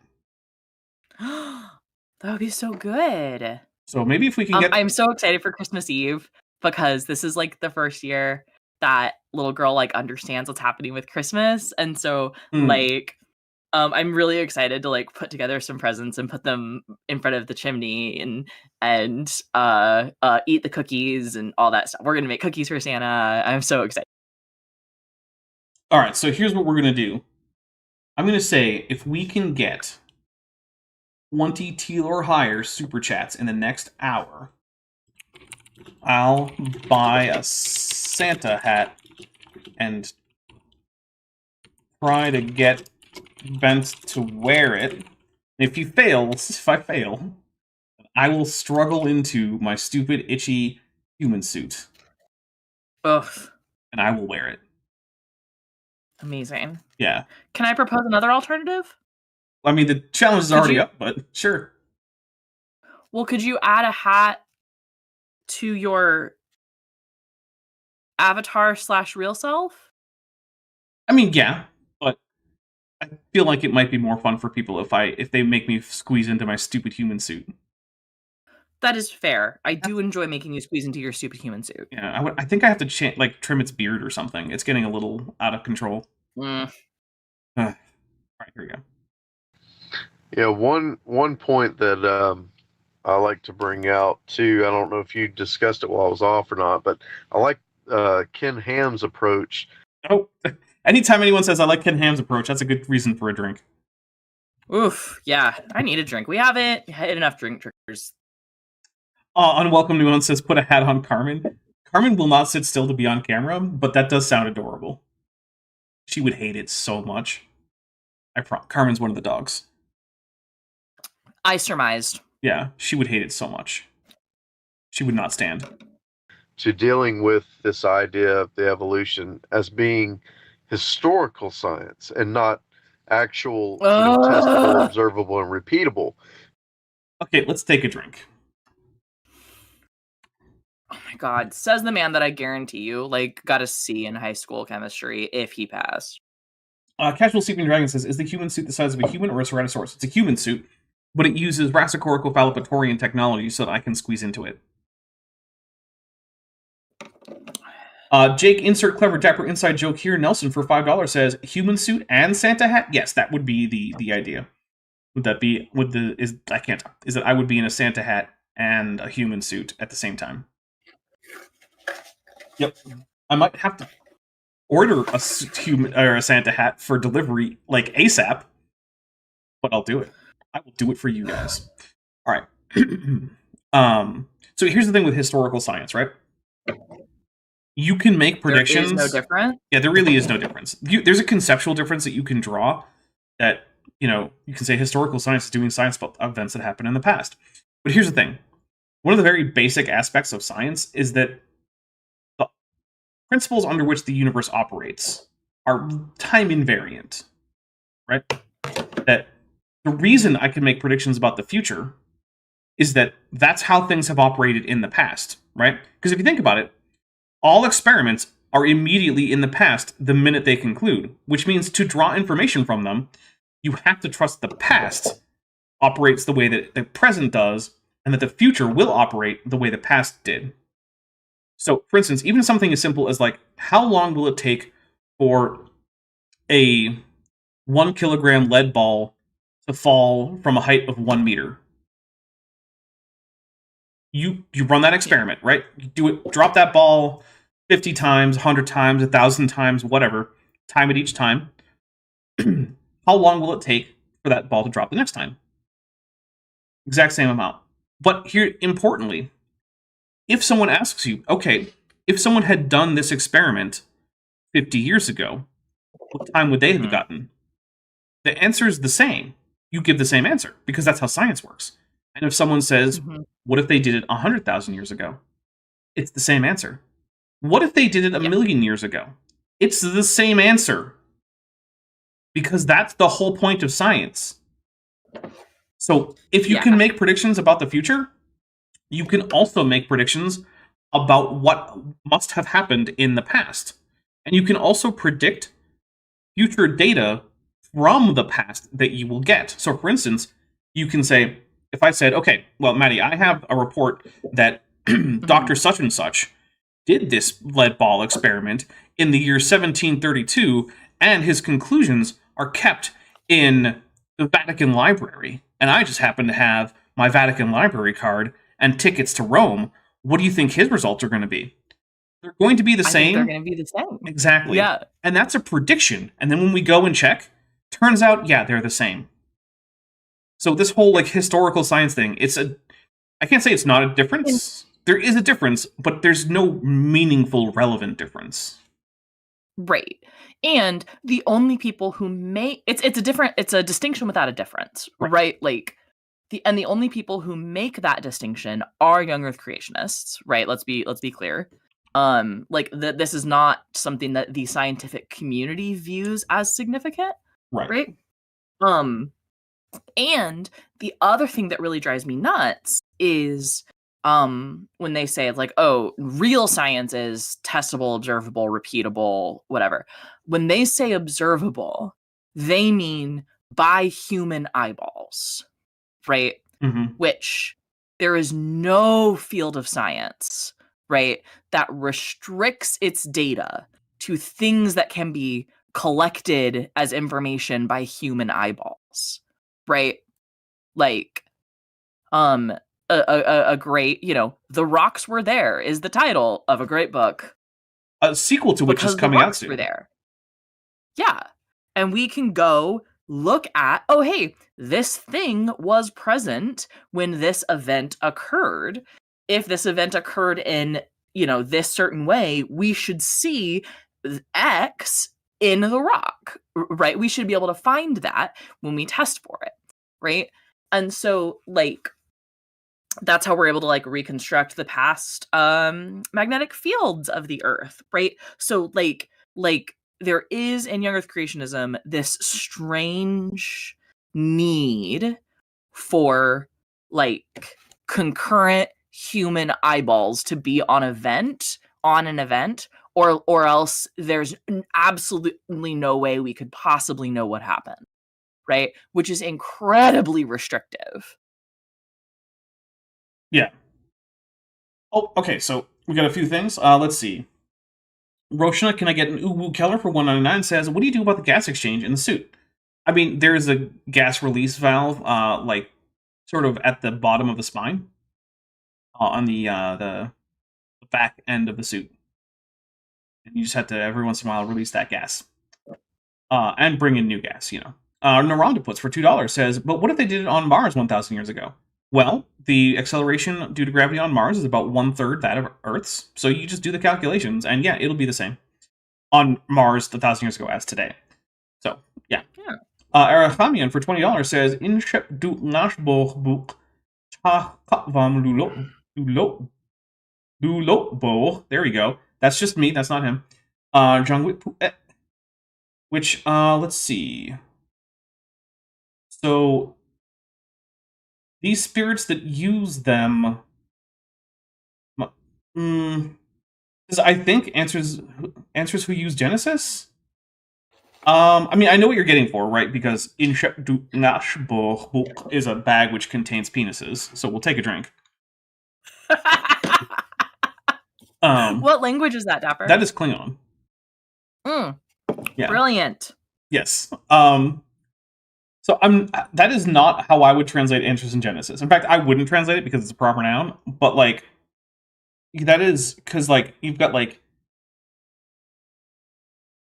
that would be so good. So maybe if we can get... I'm so excited for Christmas Eve because this is like the first year that little girl like understands what's happening with Christmas, and so like I'm really excited to like put together some presents and put them in front of the chimney and eat the cookies and all that stuff. We're gonna make cookies for Santa. I'm so excited. All right, so here's what we're gonna do. I'm gonna say if we can get 20 teal or higher super chats in the next hour, I'll buy a Santa hat and try to get Bent to wear it. If I fail, I will struggle into my stupid, itchy human suit. Ugh. And I will wear it. Amazing. Yeah. Can I propose another alternative? I mean, the challenge is already up, but sure. Well, could you add a hat to your avatar / real self? I mean, yeah, but I feel like it might be more fun for people if they make me squeeze into my stupid human suit. That is fair. I do enjoy making you squeeze into your stupid human suit. Yeah, I think I have to trim its beard or something. It's getting a little out of control. All right, here we go. Yeah, one point that I like to bring out too. I don't know if you discussed it while I was off or not, but I like Ken Ham's approach. Oh, anytime anyone says I like Ken Ham's approach, that's a good reason for a drink. Oof, yeah, I need a drink. We haven't had enough drink triggers. Unwelcome Nuance says put a hat on Carmen. Carmen will not sit still to be on camera, but that does sound adorable. She would hate it so much. Carmen's one of the dogs. I surmised. Yeah, she would hate it so much. She would not stand. To dealing with this idea of the evolution as being historical science and not actual testable, observable, and repeatable. Okay, let's take a drink. Oh my god, says the man that I guarantee you, like, got a C in high school chemistry if he passed. Casual Sleeping Dragon says, is the human suit the size of a human or a Ceratosaurus? It's a human suit, but it uses Rassicorical-Fallopatorian technology so that I can squeeze into it. Jake, insert clever dapper inside joke here. Nelson for $5 says, human suit and Santa hat? Yes, that would be the idea. Would that be, I can't talk. Is that I would be in a Santa hat and a human suit at the same time. Yep. I might have to order a Santa hat for delivery, like ASAP, but I'll do it. I will do it for you guys. All right. So here's the thing with historical science, right? You can make predictions. There is no difference? Yeah, there really is no difference. There's a conceptual difference that you can draw that, you can say historical science is doing science about events that happened in the past. But here's the thing. One of the very basic aspects of science is that the principles under which the universe operates are time invariant, right? That the reason I can make predictions about the future is that that's how things have operated in the past, right? Because if you think about it, all experiments are immediately in the past the minute they conclude, which means to draw information from them, you have to trust the past operates the way that the present does, and that the future will operate the way the past did. So, for instance, even something as simple as, like, how long will it take for a 1 kilogram lead ball to fall from a height of 1 meter? You run that experiment, right? You do it, drop that ball 50 times, 100 times, 1,000 times, whatever. Time it each time. How long will it take for that ball to drop the next time? Exact same amount. But here, importantly, if someone asks you, okay, if someone had done this experiment 50 years ago, what time would they have gotten? The answer is the same. You give the same answer, because that's how science works. And if someone says, what if they did it 100,000 years ago? It's the same answer. What if they did it a Yeah. million years ago? It's the same answer. Because that's the whole point of science. So if you can make predictions about the future, you can also make predictions about what must have happened in the past. And you can also predict future data from the past that you will get. So for instance, you can say, if I said, okay, well, Maddie, I have a report that Dr. Such and Such did this lead ball experiment in the year 1732, and his conclusions are kept in the Vatican Library, and I just happen to have my Vatican Library card and tickets to Rome. What do you think his results are going to be? They're going to be the same. They're going to be the same. Exactly. Yeah. And that's a prediction. And then when we go and check, turns out, yeah, they're the same. So this whole like historical science thing, I can't say it's not a difference. There is a difference, but there's no meaningful, relevant difference. Right. And the only people who it's a distinction without a difference, right? Like the only people who make that distinction are young earth creationists, right? Let's be clear. This is not something that the scientific community views as significant, right? And the other thing that really drives me nuts is when they say it's like, oh, real science is testable, observable, repeatable, whatever. When they say observable, they mean by human eyeballs, right? Which there is no field of science, right, that restricts its data to things that can be collected as information by human eyeballs, right? Like, a great, The Rocks Were There is the title of a great book. A sequel to which is coming out soon. Were there. Yeah. And we can go look at, oh, hey, this thing was present when this event occurred. If this event occurred in, this certain way, we should see X in the rock, right? We should be able to find that when we test for it, right? And so, that's how we're able to reconstruct the past magnetic fields of the earth, right? So there is in young earth creationism this strange need for concurrent human eyeballs to be on an event, or else there's absolutely no way we could possibly know what happened, right? Which is incredibly restrictive. Yeah. Oh, okay, so we got a few things. Let's see. Roshna, can I get an Uwu Keller for $1.99? Says, what do you do about the gas exchange in the suit? I mean, there's a gas release valve, sort of at the bottom of the spine, on the back end of the suit, and you just have to every once in a while release that gas, and bring in new gas. Naranda puts for $2 says, but what if they did it on Mars 1,000 years ago? Well, the acceleration due to gravity on Mars is about 1/3 that of Earth's, so you just do the calculations, and yeah, it'll be the same on Mars 1,000 years ago as today. So, yeah. Arachamian for $20 says, Inshep du Nashboch cha katvam lulo. There we go. That's just me, that's not him. Which, let's see. So, these spirits that use them, I think answers who use Genesis. I mean, I know what you're getting for, right? Because Inshep du Nashboch is a bag which contains penises, so we'll take a drink. What language is that, Dapper? That is Klingon. Yeah. Brilliant. Yes. So that is not how I would translate answers in Genesis. In fact, I wouldn't translate it because it's a proper noun, but that is because you've got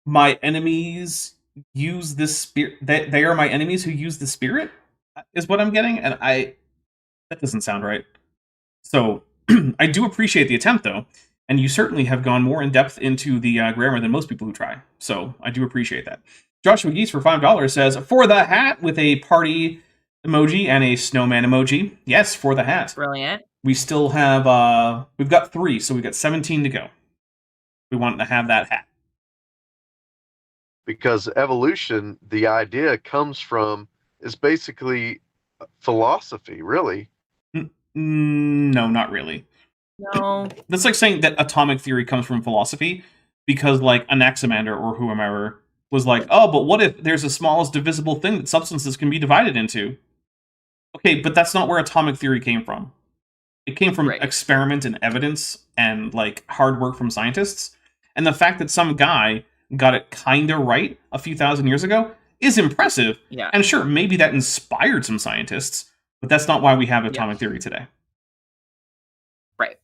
my enemies use this spirit. They are my enemies who use the spirit, is what I'm getting, and that doesn't sound right. So I do appreciate the attempt though, and you certainly have gone more in depth into the grammar than most people who try. So I do appreciate that. Joshua Geese for $5 says, for the hat, with a party emoji and a snowman emoji. Yes, for the hat. Brilliant. We still have, we've got 3, so we've got 17 to go. We want to have that hat. Because evolution, the idea comes from, is basically philosophy, really. No, not really. No. That's like saying that atomic theory comes from philosophy, because like Anaximander or whomever was like, oh, but what if there's the smallest divisible thing that substances can be divided into? Okay, but that's not where atomic theory came from. It came from Right. experiment and evidence and like hard work from scientists. And the fact that some guy got it kinda right a few thousand years ago is impressive. Yeah. And sure, maybe that inspired some scientists, but that's not why we have atomic theory today. Right.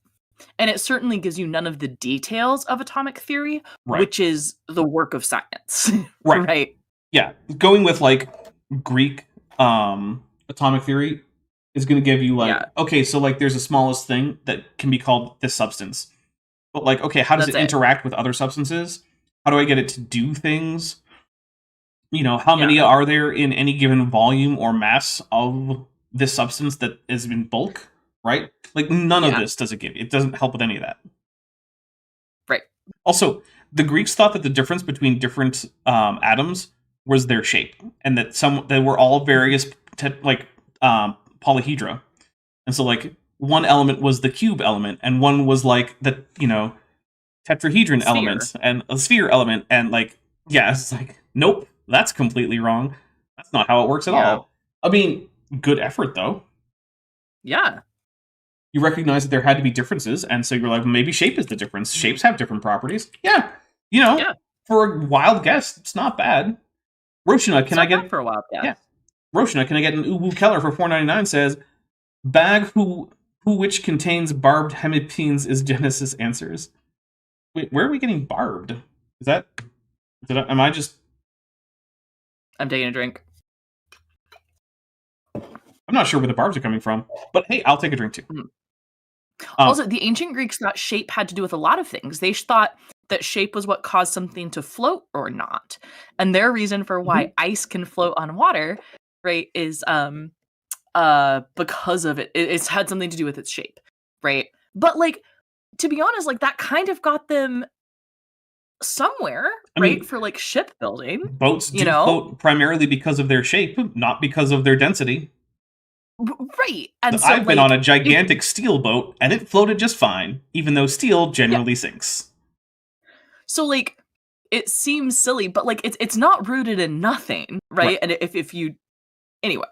And it certainly gives you none of the details of atomic theory, Right. which is the work of science. Right. Right. Yeah. Going with like Greek atomic theory is going to give you like, okay, so like there's the smallest thing that can be called this substance. But like, okay, how does it interact with other substances? How do I get it to do things? You know, how many are there in any given volume or mass of this substance that is in bulk, right? Like, none of this does it give you. It doesn't help with any of that. Right. Also, the Greeks thought that the difference between different atoms was their shape, and that they were all various polyhedra. And so, like, one element was the cube element, and one was like the, tetrahedron element, and a sphere element, and like, it's like, nope, that's completely wrong. That's not how it works at all. I mean, good effort, though. Yeah. You recognize that there had to be differences, and so you're like, maybe shape is the difference. Shapes have different properties. Yeah. For a wild guess, it's not bad. Roshina, can I get for a wild guess? Yeah. Roshina, can I get an Uwu Keller for $4.99 says, bag which contains barbed hemipenes is Genesis answers. Wait, where are we getting barbed? Am I just... I'm taking a drink. I'm not sure where the barbs are coming from, but hey, I'll take a drink too. Also, the ancient Greeks thought shape had to do with a lot of things. They thought that shape was what caused something to float or not. And their reason for why ice can float on water, right, is because of it. It's had something to do with its shape, right? But like, to be honest, like that kind of got them somewhere, right? For like shipbuilding. Boats do float primarily because of their shape, not because of their density. Right. And so, I've been on a gigantic steel boat, and it floated just fine, even though steel generally sinks. So, like, it seems silly, but like, it's not rooted in nothing, right? And if you, anyway.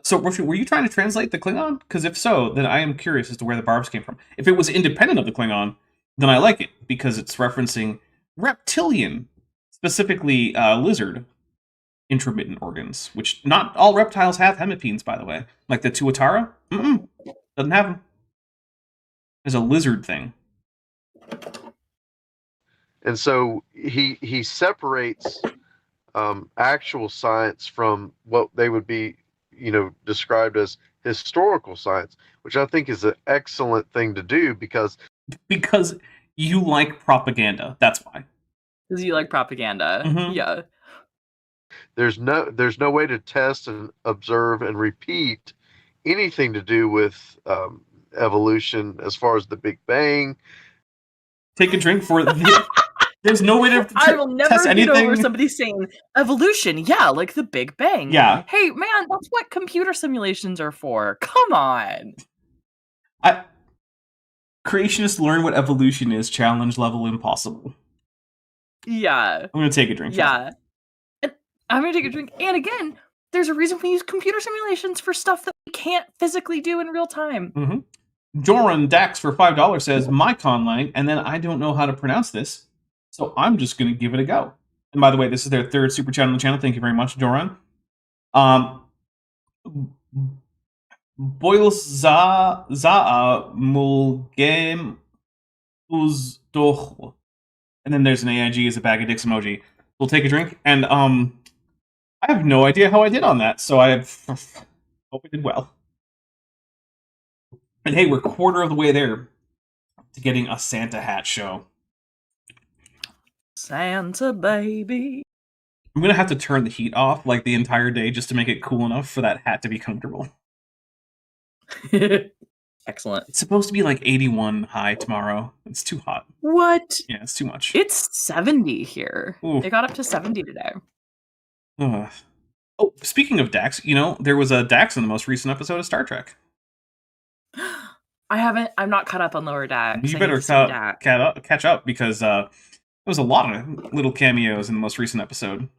So, Roshi, were you trying to translate the Klingon? Because if so, then I am curious as to where the barbs came from. If it was independent of the Klingon, then I like it because it's referencing reptilian, specifically lizard intromittent organs, which not all reptiles have hemipenes, by the way. Like the Tuatara, doesn't have them. There's a lizard thing. And so he separates actual science from what they would be, described as historical science, which I think is an excellent thing to do because you like propaganda. That's why. Because you like propaganda. Yeah. There's no way to test and observe and repeat anything to do with evolution as far as the Big Bang. Take a drink for there's no way to I will never test anything. Get over somebody saying evolution. Yeah, like the Big Bang. Yeah. Hey, man, that's what computer simulations are for. Come on. Creationists learn what evolution is. Challenge level impossible. Yeah. I'm gonna take a drink. Yeah. I'm going to take a drink. And again, there's a reason we use computer simulations for stuff that we can't physically do in real time. Joran Dax for $5 says, my conlang, and then I don't know how to pronounce this, so I'm just going to give it a go. And by the way, this is their third super chat on the channel. Thank you very much, Joran. Boilza mulgem uzdoch. And then there's an AIG as a bag of dicks emoji. We'll take a drink, and I have no idea how I did on that, so I hope I did well. And hey, we're quarter of the way there to getting a Santa hat show. Santa baby. I'm gonna have to turn the heat off like the entire day just to make it cool enough for that hat to be comfortable. Excellent. It's supposed to be like 81 high tomorrow. It's too hot. What? Yeah, it's too much. It's 70 here. Ooh. It got up to 70 today. Ugh. Oh, speaking of Dax, there was a Dax in the most recent episode of Star Trek. I'm not caught up on Lower Decks. You I better need to see Dax. catch up because there was a lot of little cameos in the most recent episode.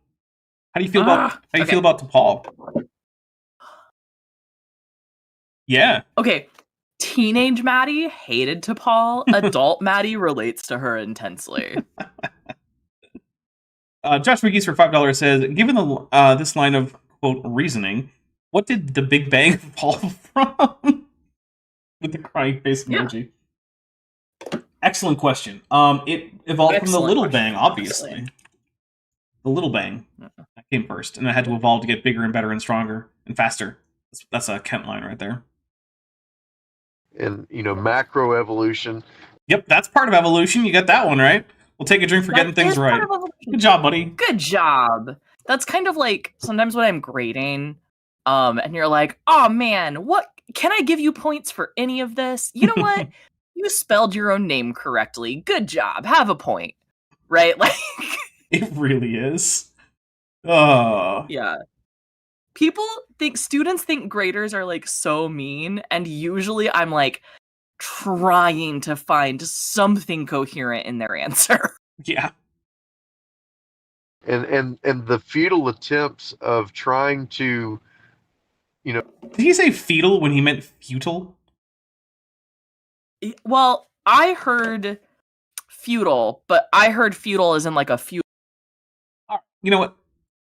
How do you feel about T'Pol? Yeah. Okay. Teenage Maddie hated T'Pol. Adult Maddie relates to her intensely. Josh McGee's for $5 says, given this line of quote reasoning, what did the Big Bang fall from? With the crying face emoji. Excellent question. It evolved from the Little Bang, obviously. Excellent. The Little Bang that came first, and it had to evolve to get bigger and better and stronger and faster. That's a Kent line right there. And macro evolution. Yep, that's part of evolution. You got that one right. We'll take a drink for getting things right. Good job, buddy. Good job. That's kind of like sometimes when I'm grading, and you're like, oh man, what can I give you points for any of this? You know what? You spelled your own name correctly. Good job. Have a point. Right? Like it really is. Oh. Yeah. Students think graders are like so mean, and usually I'm like trying to find something coherent in their answer. Yeah. And the futile attempts of trying to, Did he say fetal when he meant futile? Well, I heard futile, but I heard futile as in like a futile. You know what?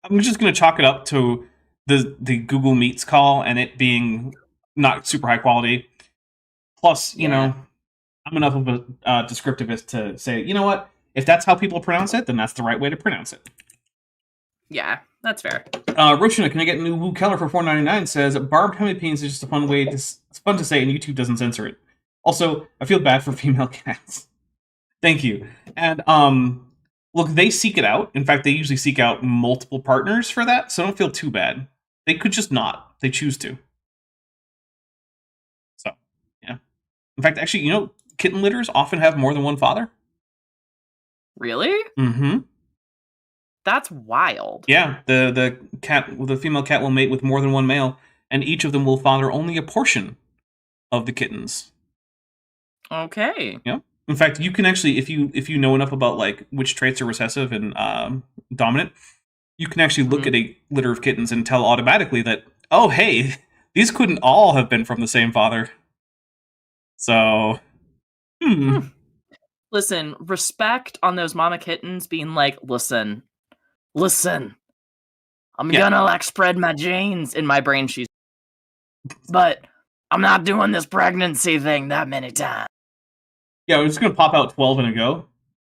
I'm just going to chalk it up to the Google Meets call and it being not super high quality. Plus, you know, I'm enough of a descriptivist to say, you know what? If that's how people pronounce it, then that's the right way to pronounce it. Yeah, that's fair. Roshina, can I get a new Woo Keller for $4.99? Says barbed hemipenes is just a fun way it's fun to say, and YouTube doesn't censor it. Also, I feel bad for female cats. Thank you. And look, they seek it out. In fact, they usually seek out multiple partners for that, so don't feel too bad. They could just not. They choose to. So, yeah. In fact, actually, kitten litters often have more than one father. Really? Mm-hmm. That's wild. Yeah, the female cat will mate with more than one male, and each of them will father only a portion of the kittens. Okay. Yeah. In fact, you can actually, if you know enough about like which traits are recessive and dominant, you can actually look at a litter of kittens and tell automatically that, oh hey, these couldn't all have been from the same father. So, Listen, respect on those mama kittens being like, listen, I'm gonna like spread my genes. In my brain, but I'm not doing this pregnancy thing that many times. Yeah, we're just gonna pop out 12 in a go.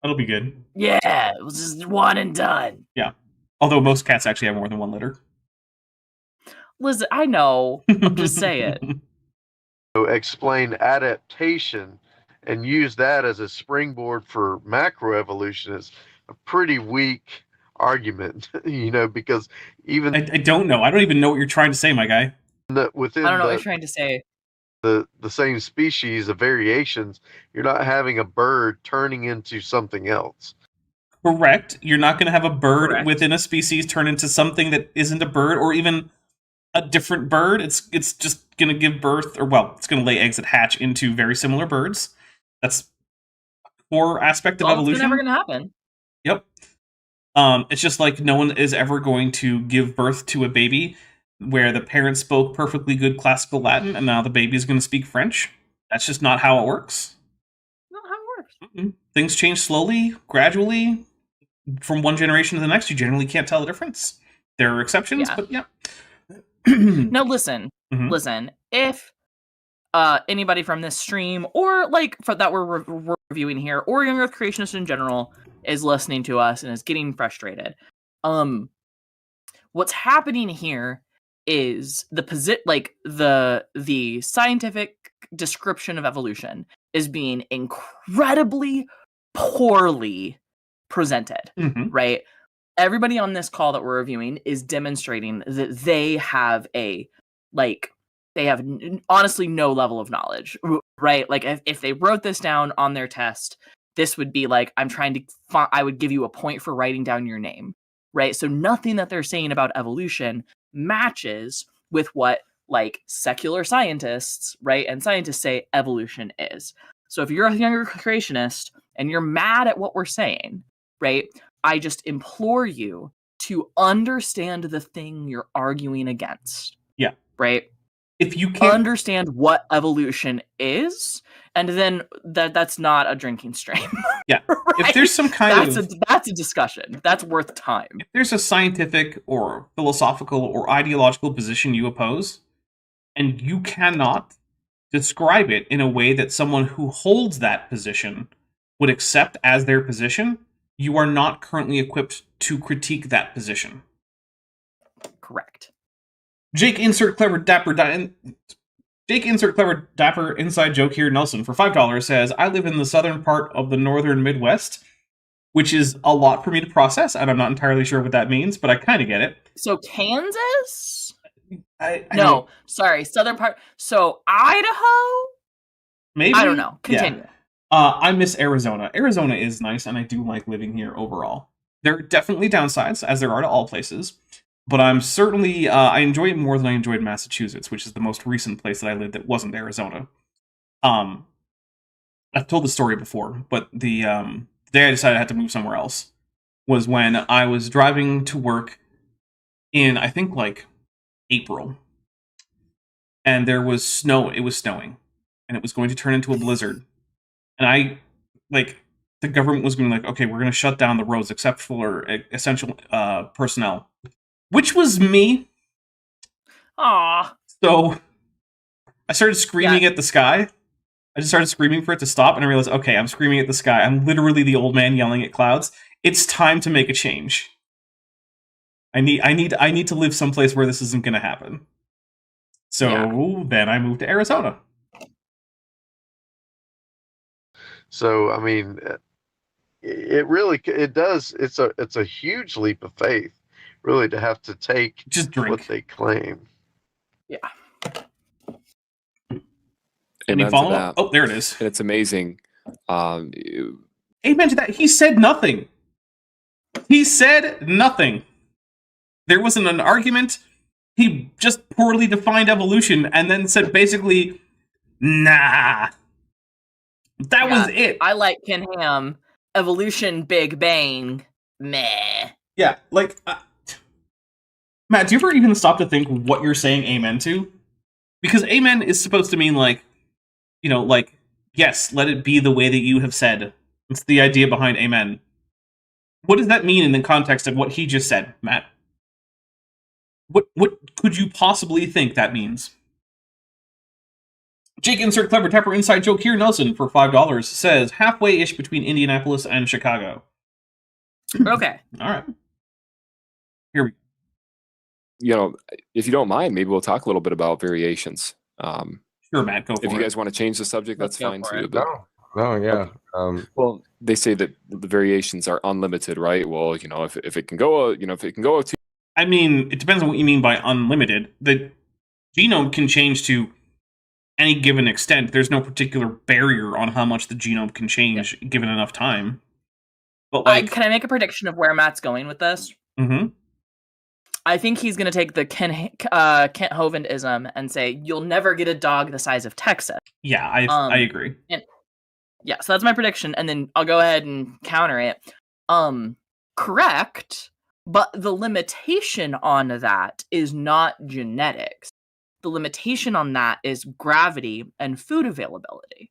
That'll be good. Yeah, it was just one and done. Yeah. Although most cats actually have more than one litter. Listen, I know. I'm just saying. So explain adaptation and use that as a springboard for macroevolution is a pretty weak argument, because even I don't know. I don't even know what you're trying to say, my guy. Within I don't know what you're trying to say. The same species of variations, you're not having a bird turning into something else. Correct. You're not going to have a bird within a species turn into something that isn't a bird or even a different bird. It's just going to give birth, it's going to lay eggs that hatch into very similar birds. That's a core aspect of evolution. It's never going to happen. Yep. It's just like no one is ever going to give birth to a baby where the parents spoke perfectly good classical Latin and now the baby is going to speak French. That's just not how it works. Not how it works. Mm-mm. Things change slowly, gradually. From one generation to the next, you generally can't tell the difference. There are exceptions, but yeah. Now listen. If anybody from this stream or that we're reviewing here, or Young Earth creationists in general, is listening to us and is getting frustrated, what's happening here is the scientific description of evolution is being incredibly poorly presented, right? Everybody on this call that we're reviewing is demonstrating that they have a they have honestly no level of knowledge, right? Like if they wrote this down on their test, this would be like, I would give you a point for writing down your name, right? So nothing that they're saying about evolution matches with what like secular scientists, right? And scientists say evolution is. So if you're a younger creationist and you're mad at what we're saying, right? I just implore you to understand the thing you're arguing against. Yeah. Right? If you can't understand what evolution is, and then that's not a drinking stream. Yeah. Right? If there's some kind that's a discussion. That's worth time. If there's a scientific or philosophical or ideological position you oppose, and you cannot describe it in a way that someone who holds that position would accept as their position, you are not currently equipped to critique that position. Correct. Jake insert clever dapper inside joke here Nelson for $5 says, I live in the southern part of the northern Midwest, which is a lot for me to process, and I'm not entirely sure what that means, but I kind of get it. So Kansas? No, sorry, southern part. So Idaho? Maybe? I don't know. Continue. Yeah. I miss Arizona. Arizona is nice, and I do like living here overall. There are definitely downsides, as there are to all places. But I'm certainly, I enjoy it more than I enjoyed Massachusetts, which is the most recent place that I lived that wasn't Arizona. I've told the story before, but the day I decided I had to move somewhere else was when I was driving to work in, I think, like, April. And there was snow, it was snowing. And it was going to turn into a blizzard. And the government was going to okay, we're going to shut down the roads except for essential personnel. Which was me. Aww. So I started screaming at the sky. I just started screaming for it to stop, and I realized, okay, I'm screaming at the sky. I'm literally the old man yelling at clouds. It's time to make a change. I need to live someplace where this isn't going to happen. So then I moved to Arizona. So I mean, it does. It's a huge leap of faith, really, to have to take just drink what they claim. Yeah. Any follow-up? Oh, there it is. And it's amazing. Amen to that. He said nothing. He said nothing. There wasn't an argument. He just poorly defined evolution and then said basically, nah. That was it. I like Ken Ham. Evolution, Big Bang, meh. Yeah, like, Matt, do you ever even stop to think what you're saying amen to? Because amen is supposed to mean, like, yes, let it be the way that you have said. It's the idea behind amen. What does that mean in the context of what he just said, Matt? What could you possibly think that means? Jake insert clever tapper inside joke here Nelson for $5 says halfway-ish between Indianapolis and Chicago. Okay. All right. Here we go. If you don't mind, maybe we'll talk a little bit about variations. Sure, Matt, go for it. If you guys want to change the subject, that's fine too. But... No, yeah. Well, they say that the variations are unlimited, right? Well, if it can go, if it can go to. I mean, it depends on what you mean by unlimited. The genome can change to any given extent. There's no particular barrier on how much the genome can change given enough time. But can I make a prediction of where Matt's going with this? Mm-hmm. I think he's going to take the Kent Hovind-ism and say, you'll never get a dog the size of Texas. Yeah, I agree. So that's my prediction, and then I'll go ahead and counter it. Correct, but the limitation on that is not genetics. The limitation on that is gravity and food availability,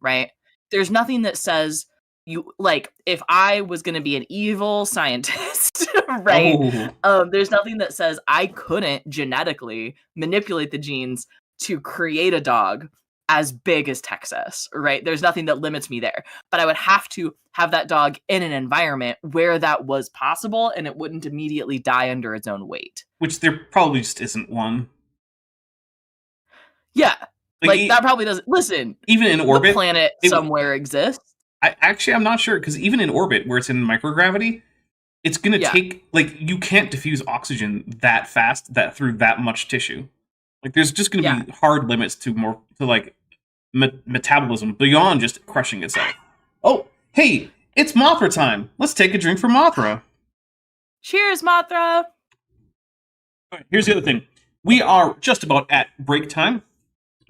right? There's nothing that says if I was going to be an evil scientist, right? There's nothing that says I couldn't genetically manipulate the genes to create a dog as big as Texas, right? There's nothing that limits me there, but I would have to have that dog in an environment where that was possible and it wouldn't immediately die under its own weight. Which there probably just isn't one. Yeah, that probably doesn't. Listen, even in orbit, the planet somewhere exists. I'm not sure, because even in orbit, where it's in microgravity, it's going to take, you can't diffuse oxygen that fast through that much tissue. Like, there's just going to be hard limits to metabolism beyond just crushing itself. Oh, hey, it's Mothra time. Let's take a drink for Mothra. Cheers, Mothra. All right, here's the other thing. We are just about at break time.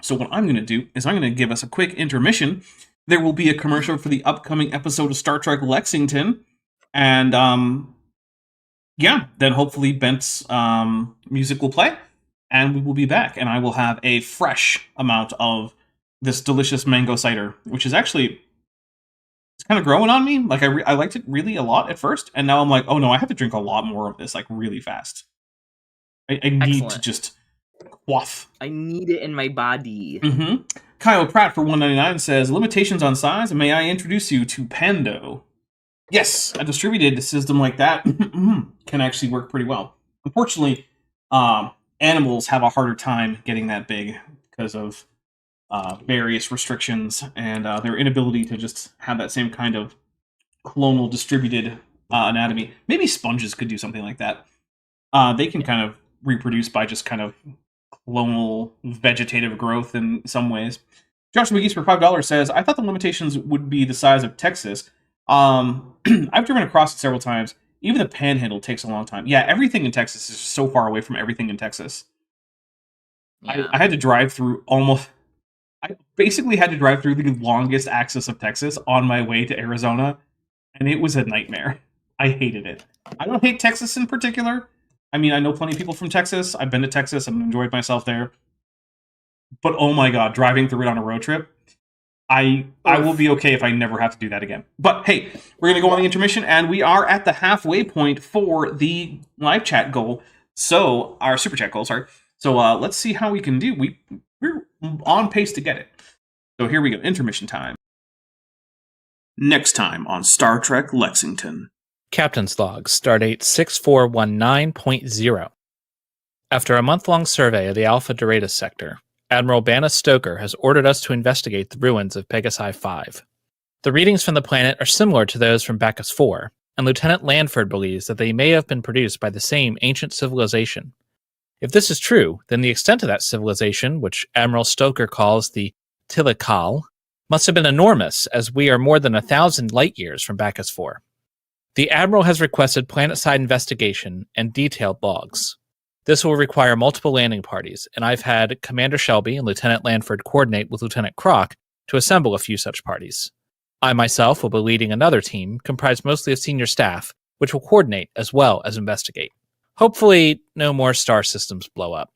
So what I'm going to do is I'm going to give us a quick intermission. There will be a commercial for the upcoming episode of Star Trek Lexington. And, then hopefully Bent's music will play. And we will be back. And I will have a fresh amount of this delicious mango cider, which is actually... it's kind of growing on me. Like, I liked it really a lot at first. And now I'm like, oh no, I have to drink a lot more of this, like, really fast. I need to just... quaff. I need it in my body. Mm-hmm. Kyle Pratt for $1.99 says, limitations on size, may I introduce you to Pando? Yes, a distributed system like that can actually work pretty well. Unfortunately, animals have a harder time getting that big because of various restrictions and their inability to just have that same kind of clonal distributed anatomy. Maybe sponges could do something like that. They can kind of reproduce by just kind of clonal vegetative growth in some ways. Josh McGee's for $5 says, I thought the limitations would be the size of Texas. I've driven across it several times. Even the panhandle takes a long time. Yeah, everything in Texas is so far away from everything in Texas. Yeah. I had to drive through I basically had to drive through the longest axis of Texas on my way to Arizona, and it was a nightmare. I hated it. I don't hate Texas in particular. I mean, I know plenty of people from Texas. I've been to Texas and enjoyed myself there. But oh my god, driving through it on a road trip, I will be okay if I never have to do that again. But hey, we're going to go on the intermission, and we are at the halfway point for the live chat goal. So, our super chat goal, sorry. So let's see how we can do. We're on pace to get it. So here we go, intermission time. Next time on Star Trek Lexington. Captain's Log, Stardate 6419.0. After a month-long survey of the Alpha Doradus sector, Admiral Banna Stoker has ordered us to investigate the ruins of Pegasi 5. The readings from the planet are similar to those from Bacchus 4, and Lieutenant Landford believes that they may have been produced by the same ancient civilization. If this is true, then the extent of that civilization, which Admiral Stoker calls the Tilikal, must have been enormous, as we are more than 1,000 light-years from Bacchus 4. The Admiral has requested planet-side investigation and detailed logs. This will require multiple landing parties, and I've had Commander Shelby and Lieutenant Landford coordinate with Lieutenant Croc to assemble a few such parties. I myself will be leading another team, comprised mostly of senior staff, which will coordinate as well as investigate. Hopefully, no more star systems blow up.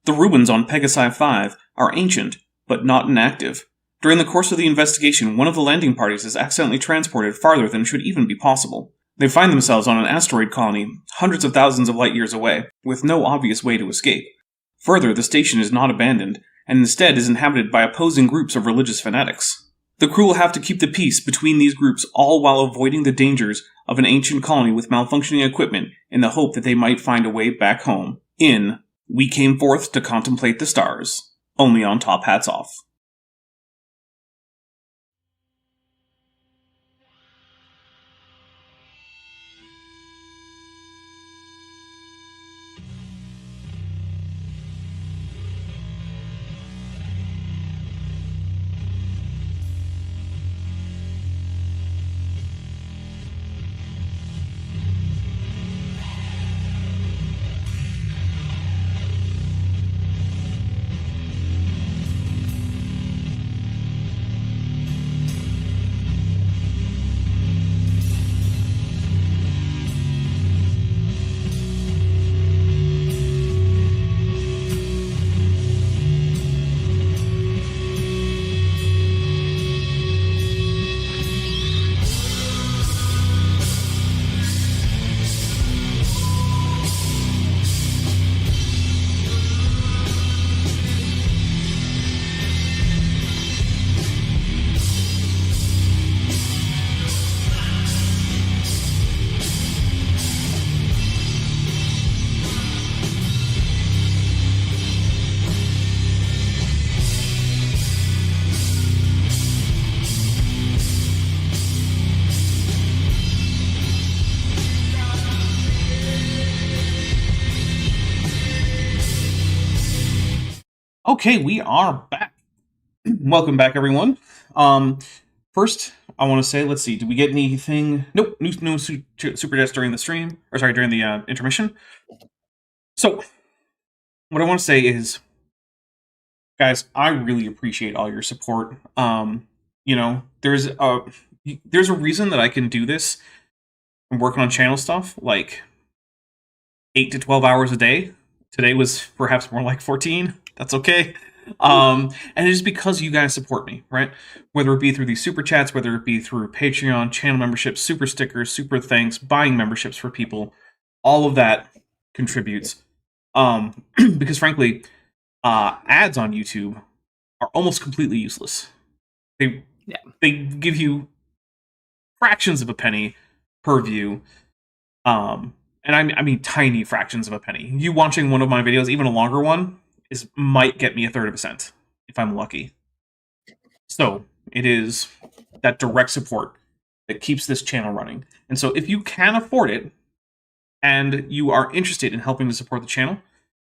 The ruins on Pegasi 5 are ancient, but not inactive. During the course of the investigation, one of the landing parties is accidentally transported farther than should even be possible. They find themselves on an asteroid colony, hundreds of thousands of light years away, with no obvious way to escape. Further, the station is not abandoned, and instead is inhabited by opposing groups of religious fanatics. The crew will have to keep the peace between these groups, all while avoiding the dangers of an ancient colony with malfunctioning equipment in the hope that they might find a way back home. In We Came Forth to Contemplate the Stars, only on Top Hats Off. Okay, we are back. Welcome back, everyone. First, I want to say, let's see, did we get anything? Nope, no super chats during the stream, or sorry, during the intermission. So, what I want to say is, guys, I really appreciate all your support. You know, there's a reason that I can do this and work on channel stuff like 8 to 12 hours a day. Today was perhaps more like 14. That's okay. And it is because you guys support me, right? Whether it be through these super chats, whether it be through Patreon, channel memberships, super stickers, super thanks, buying memberships for people, all of that contributes. Because frankly, ads on YouTube are almost completely useless. They give you fractions of a penny per view. And I mean tiny fractions of a penny. You watching one of my videos, even a longer one, might get me 1/3 of a cent if I'm lucky. So it is that direct support that keeps this channel running. And so if you can afford it and you are interested in helping to support the channel,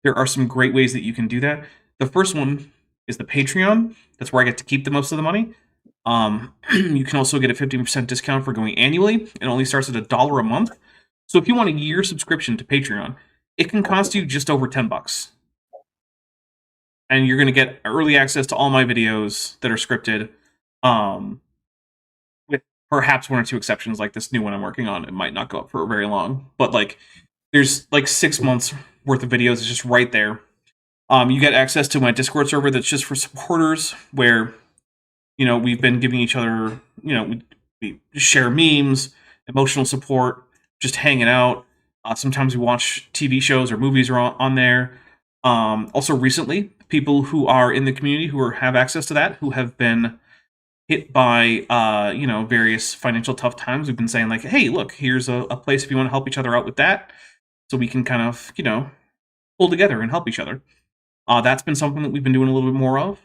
there are some great ways that you can do that. The first one is the Patreon. That's where I get to keep the most of the money. You can also get a 15% discount for going annually. It only starts at $1 a month. So if you want a year subscription to Patreon, it can cost you just over $10. And you're going to get early access to all my videos that are scripted, with perhaps 1 or 2 exceptions, like this new one I'm working on. It might not go up for very long, but like there's like 6 months worth of videos. It's just right there. You get access to my Discord server that's just for supporters, where we've been giving each other, we share memes, emotional support, just hanging out. Sometimes we watch TV shows or movies are on there. Also recently, people who are in the community who have access to that, who have been hit by various financial tough times, we've been saying like, hey, look, here's a place if you want to help each other out with that, so we can kind of pull together and help each other. That's been something that we've been doing a little bit more of.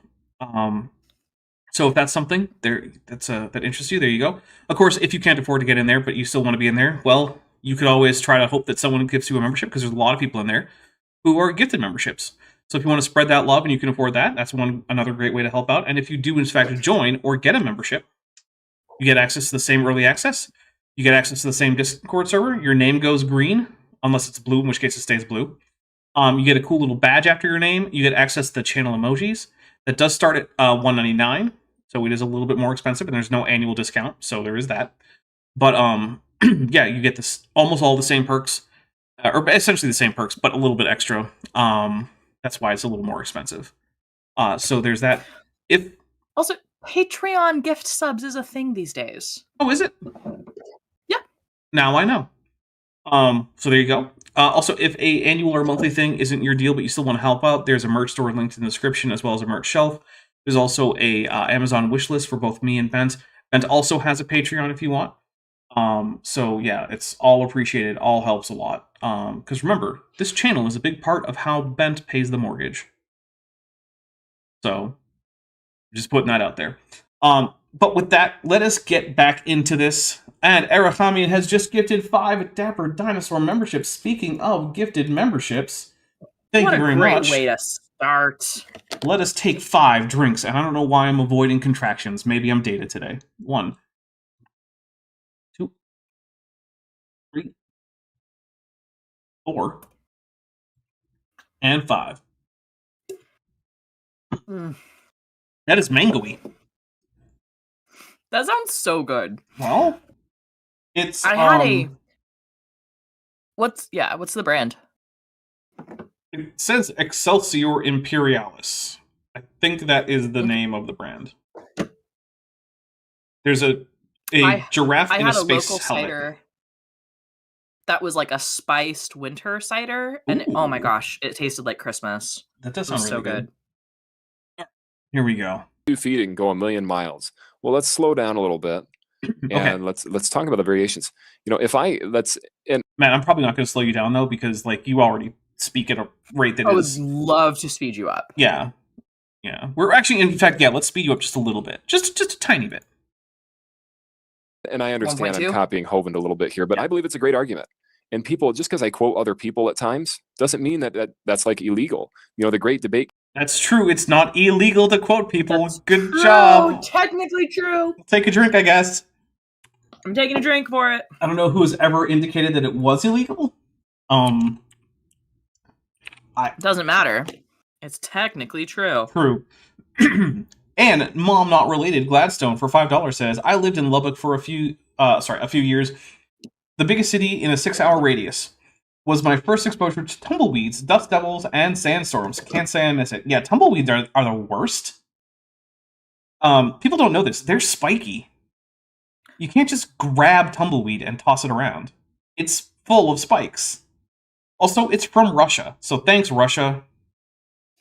So if that's something that interests you, there you go. Of course, if you can't afford to get in there but you still want to be in there, well, you could always try to hope that someone gives you a membership, because there's a lot of people in there who are gifted memberships. So if you want to spread that love and you can afford that, that's another great way to help out. And if you do in fact join or get a membership, you get access to the same early access. You get access to the same Discord server. Your name goes green, unless it's blue, in which case it stays blue. You get a cool little badge after your name. You get access to the channel emojis. That does start at $1.99, so it is a little bit more expensive, and there's no annual discount, so there is that. But yeah, you get this almost all the same perks, or essentially the same perks, but a little bit extra. That's why it's a little more expensive. So there's that. Also, Patreon gift subs is a thing these days. Oh, is it? Yeah. Now I know. So there you go. Also, if a annual or monthly thing isn't your deal, but you still want to help out, there's a merch store linked in the description, as well as a merch shelf. There's also a Amazon wish list for both me and Bent. Bent also has a Patreon if you want. So yeah, it's all appreciated. All helps a lot. Because remember, this channel is a big part of how Bent pays the mortgage. So, just putting that out there. But with that, let us get back into this. And Arachamian has just gifted 5 Dapper Dinosaur memberships. Speaking of gifted memberships, thank you very much. What a great way to start. Let us take 5 drinks. And I don't know why I'm avoiding contractions. Maybe I'm dated today. 1, 2, 3, 4, and 5. That is mango-y. That sounds so good. Well, it's I had a what's the brand? It says Excelsior Imperialis. I think that is the name of the brand. There's a giraffe in a space helmet. Cider that was like a spiced winter cider, and oh my gosh, it tasted like Christmas. That does sound really so good. Here we go. 2 feet and go 1,000,000 miles. Well, let's slow down a little bit, and let's talk about the variations. Matt, I'm probably not going to slow you down though, because like you already speak at a rate that I would love to speed you up. Yeah. We're actually, in fact, let's speed you up just a little bit, just a tiny bit. And I understand 1.2? I'm copying Hovind a little bit here, but I believe it's a great argument. And people, just because I quote other people at times, doesn't mean that that's like illegal. The great debate That's true. It's not illegal to quote people. That's Good true, job. technically true. Take a drink, I guess. I'm taking a drink for it. I don't know who has ever indicated that it was illegal. Doesn't matter. It's technically true. True. And Mom Not Related Gladstone for $5 says, I lived in Lubbock for a few years. The biggest city in a 6-hour radius. Was my first exposure to tumbleweeds, dust devils, and sandstorms. Can't say I miss it. Yeah, tumbleweeds are the worst. People don't know this. They're spiky. You can't just grab tumbleweed and toss it around. It's full of spikes. Also, it's from Russia, so thanks, Russia.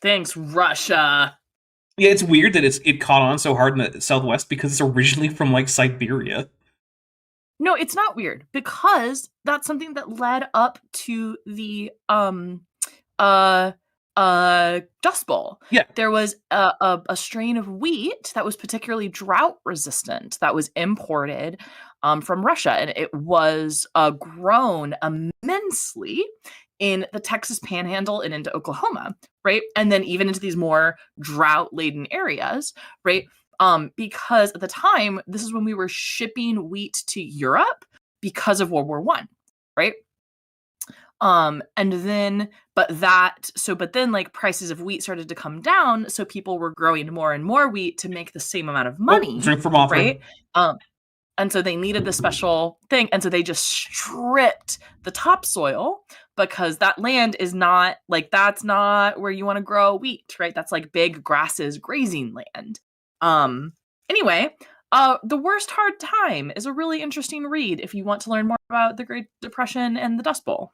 Thanks, Russia. Yeah, it's weird that it caught on so hard in the Southwest because it's originally from, like, Siberia. No, it's not weird because that's something that led up to the Dust Bowl. Yeah. There was a strain of wheat that was particularly drought resistant that was imported from Russia, and it was grown immensely in the Texas Panhandle and into Oklahoma, right? And then even into these more drought-laden areas, right? Because at the time, this is when we were shipping wheat to Europe because of World War I, right? But then like prices of wheat started to come down, so people were growing more and more wheat to make the same amount of money, Drink from offer. right? And so they needed the special thing, and so they just stripped the topsoil because that land is not like, that's not where you want to grow wheat, right? That's like big grasses grazing land. Anyway, The Worst Hard Time is a really interesting read if you want to learn more about the Great Depression and the Dust Bowl.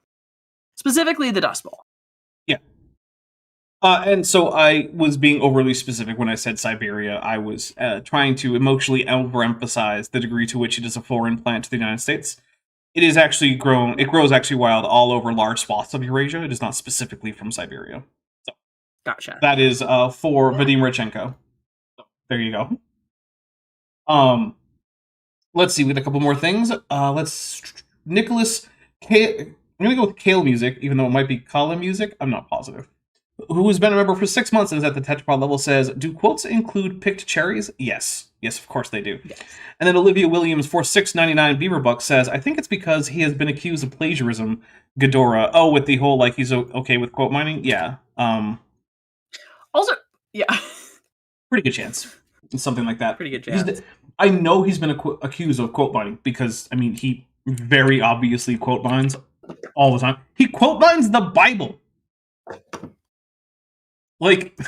Specifically the Dust Bowl. Yeah. And so I was being overly specific when I said Siberia. I was trying to emotionally overemphasize the degree to which it is a foreign plant to the United States. It is actually it grows actually wild all over large swaths of Eurasia. It is not specifically from Siberia. So Gotcha. that is for Vadim Radchenko. So there you go. Let's see, we got a couple more things. Nicholas K. I'm gonna go with Kale Music, even though it might be Kala Music. I'm not positive. Who has been a member for 6 months and is at the Tetrapod level, says, do quotes include picked cherries? Yes. Yes, of course they do. Yes. And then Olivia Williams for $6.99 Beaverbuck says, I think it's because he has been accused of plagiarism. Ghidorah. Oh, with the whole, like, he's okay with quote mining? Yeah. Also, yeah. Pretty good chance. Something like that. Pretty good chance. I know he's been accused of quote mining because, I mean, he very obviously quote mines all the time. He quote mines the Bible. Like,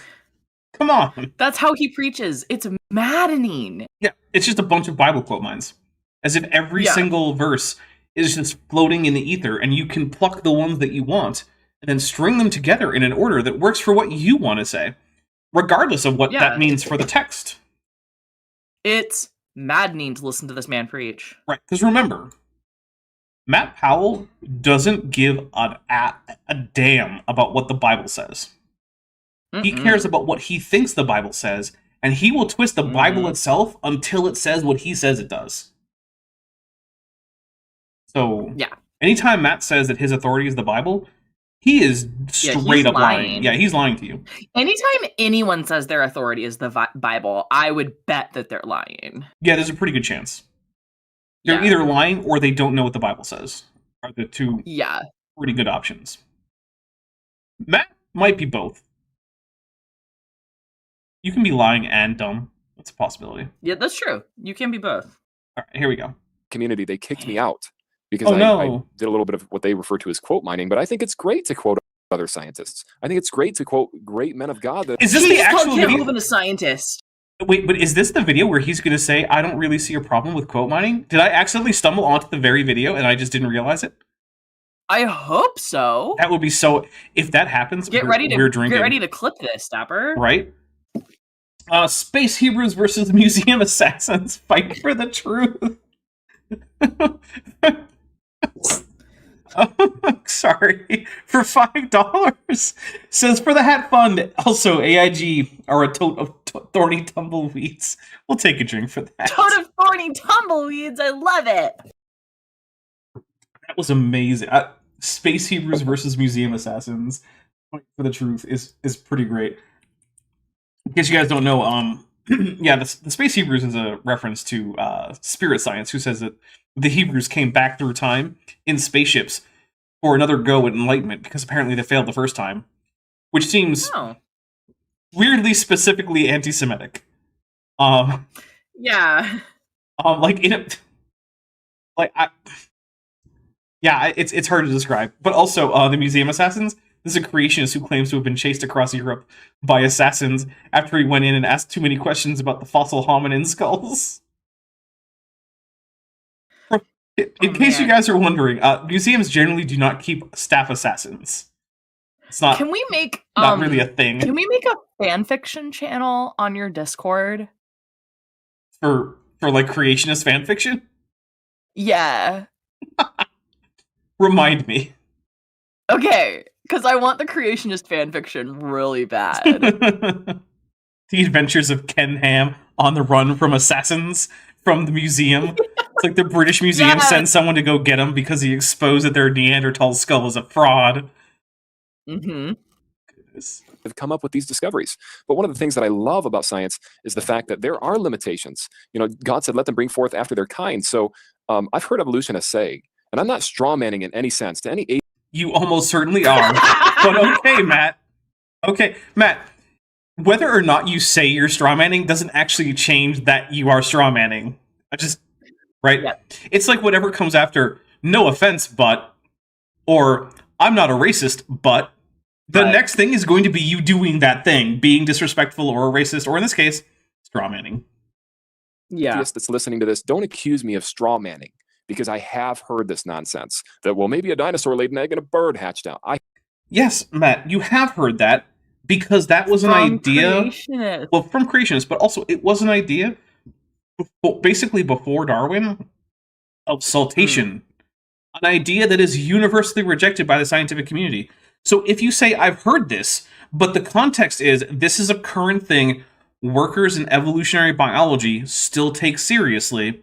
come on. That's how he preaches. It's maddening. Yeah, it's just a bunch of Bible quote mines. As if every single verse is just floating in the ether, and you can pluck the ones that you want, and then string them together in an order that works for what you want to say, regardless of what that means for the text. It's maddening to listen to this man preach. Right, because remember, Matt Powell doesn't give a damn about what the Bible says. He cares about what he thinks the Bible says, and he will twist the Bible itself until it says what he says it does. So, anytime Matt says that his authority is the Bible, he is straight up lying. Yeah, he's lying to you. Anytime anyone says their authority is the Bible, I would bet that they're lying. Yeah, there's a pretty good chance. They're either lying or they don't know what the Bible says. Are the two pretty good options. Matt might be both. You can be lying and dumb. That's a possibility. Yeah, that's true. You can be both. All right, here we go. Community, they kicked me out because I did a little bit of what they refer to as quote mining, but I think it's great to quote other scientists. I think it's great to quote great men of God. Is this the actual video? Even a scientist. Wait, but is this the video where he's going to say, I don't really see a problem with quote mining? Did I accidentally stumble onto the very video and I just didn't realize it? I hope so. That would be so... If that happens, we're drinking. Get ready to clip this, Dapper. Right? Space Hebrews versus Museum Assassins. Fight for the truth. Sorry. For $5. Says for the Hat Fund. Also, AIG are a tote of thorny tumbleweeds. We'll take a drink for that. Tote of thorny tumbleweeds. I love it. That was amazing. Space Hebrews versus Museum Assassins. Fight for the truth is pretty great. in case you guys don't know, yeah, the Space Hebrews is a reference to spirit science, who says that the Hebrews came back through time in spaceships for another go at enlightenment because apparently they failed the first time, which seems Oh. weirdly specifically anti-Semitic. Yeah. Like in a, like I, yeah, it's hard to describe. But also, the museum assassins. This is a creationist who claims to have been chased across Europe by assassins after he went in and asked too many questions about the fossil hominin skulls. In case you man. guys are wondering, museums generally do not keep staff assassins. It's not Can we make not really a thing Can we make a fan fiction channel on your Discord? for like creationist fan fiction. Yeah. Remind me. Okay, because I want the creationist fan fiction really bad. The Adventures of Ken Ham on the run from assassins from the museum. It's like the British Museum Yes. sends someone to go get him because he exposed that their Neanderthal skull is a fraud. Mm-hmm. Have come up with these discoveries. But one of the things that I love about science is the fact that there are limitations. You know, God said, let them bring forth after their kind. So I've heard evolutionists say, and I'm not strawmanning in any sense to any You almost certainly are. But okay, Matt. Okay, Matt. Whether or not you say you're strawmanning doesn't actually change that you are strawmanning. Right? Yeah. It's like whatever comes after, no offense, but, or I'm not a racist, but, the Right. next thing is going to be you doing that thing, being disrespectful or a racist, or in this case, strawmanning. Yeah. atheist that's listening to this, don't accuse me of strawmanning, because I have heard this nonsense that, well, maybe a dinosaur laid an egg and a bird hatched out. Yes, Matt, you have heard that, because that was an From idea. creationists. Well, from creationists, but also it was an idea, basically before Darwin, of saltation. An idea that is universally rejected by the scientific community. So if you say, I've heard this, but the context is, this is a current thing workers in evolutionary biology still take seriously,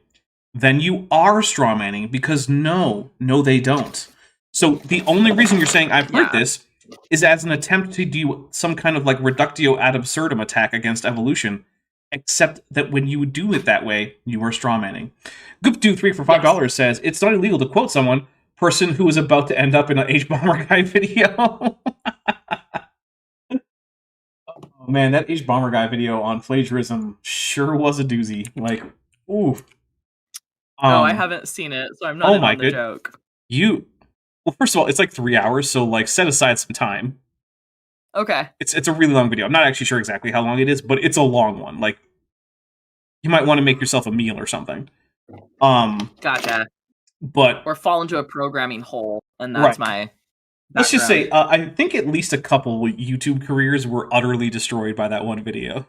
then you are strawmanning, because no, they don't. So the only reason you're saying, I've heard Yeah. this, is as an attempt to do some kind of like reductio ad absurdum attack against evolution, except that when you do it that way, you are strawmanning. Goop23 for $5 says, it's not illegal to quote someone, person who is about to end up in an H-Bomber Guy video. Oh man, that H-Bomber Guy video on plagiarism sure was a doozy. Like, ooh. No, I haven't seen it, so I'm not in on the joke. Well, first of all, it's like 3 hours, so like set aside some time. Okay. It's a really long video. I'm not actually sure exactly how long it is, but it's a long one. Like, you might want to make yourself a meal or something. Gotcha. But Or fall into a programming hole, and that's my let's just say, background. I think at least a couple YouTube careers were utterly destroyed by that one video.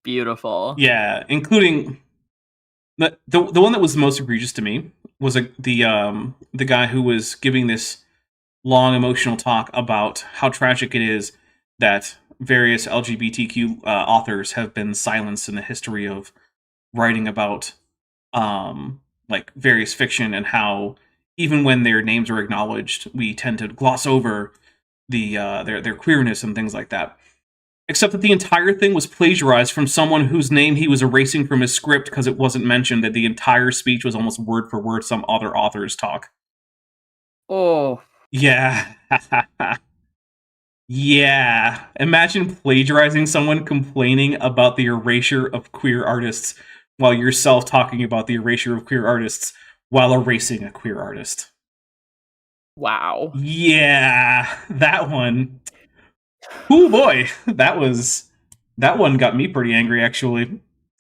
Beautiful. Yeah, including the one that was the most egregious to me was the guy who was giving this long emotional talk about how tragic it is that various LGBTQ authors have been silenced in the history of writing about like various fiction, and how even when their names are acknowledged, we tend to gloss over the their queerness and things like that. Except that the entire thing was plagiarized from someone whose name he was erasing from his script because it wasn't mentioned, that the entire speech was almost word for word some other author's talk. Oh. Yeah. Yeah. Imagine plagiarizing someone complaining about the erasure of queer artists while yourself talking about the erasure of queer artists while erasing a queer artist. Wow. Yeah. That one. Oh boy. That one got me pretty angry, actually.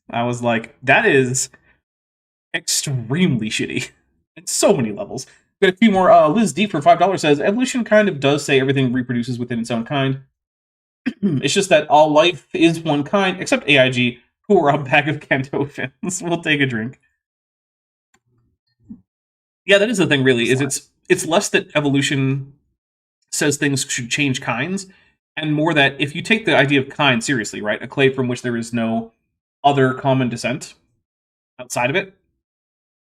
I was like, that is extremely shitty. At so many levels. Got a few more. Liz D for $5 says, evolution kind of does say everything reproduces within its own kind. It's just that all life is one kind, except AIG, who are a bag of Kanto fins. We'll take a drink. Yeah, that is the thing, really, is it's less that evolution says things should change kinds, and more that if you take the idea of kind seriously, right, a clade from which there is no other common descent outside of it,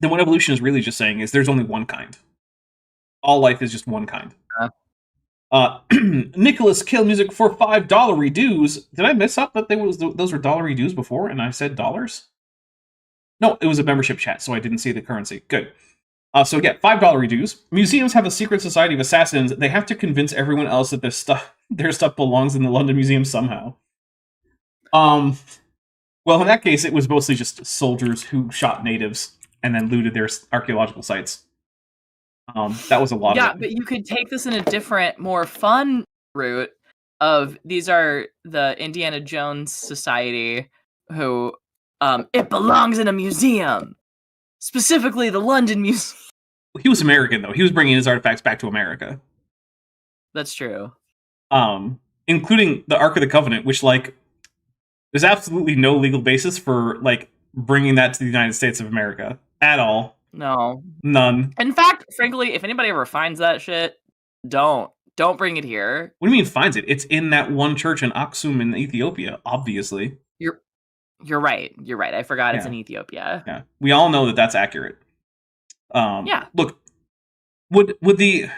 then what evolution is really just saying is there's only one kind. All life is just one kind. Nicholas Kill Music for $5 dues. Did I mess up that those were $1 dues before and I said dollars? No, it was a membership chat, so I didn't see the currency. Good. So yeah, $5 dues. Museums have a secret society of assassins. They have to convince everyone else that their stuff belongs in the London Museum somehow. Well, in that case, it was mostly just soldiers who shot natives and then looted their archaeological sites. That was a lot of it. Yeah, but you could take this in a different, more fun route of these are the Indiana Jones Society who it belongs in a museum. Specifically the London Museum. He was American, though. He was bringing his artifacts back to America. That's true. Including the Ark of the Covenant, which, like, there's absolutely no legal basis for, like, bringing that to the United States of America. At all. No. None. In fact, frankly, if anybody ever finds that shit, don't bring it here. What do you mean finds it? It's in that one church in Aksum in Ethiopia, obviously. You're right. You're right. I forgot it's Yeah. in Ethiopia. Yeah. We all know that that's accurate. Yeah. Look, would the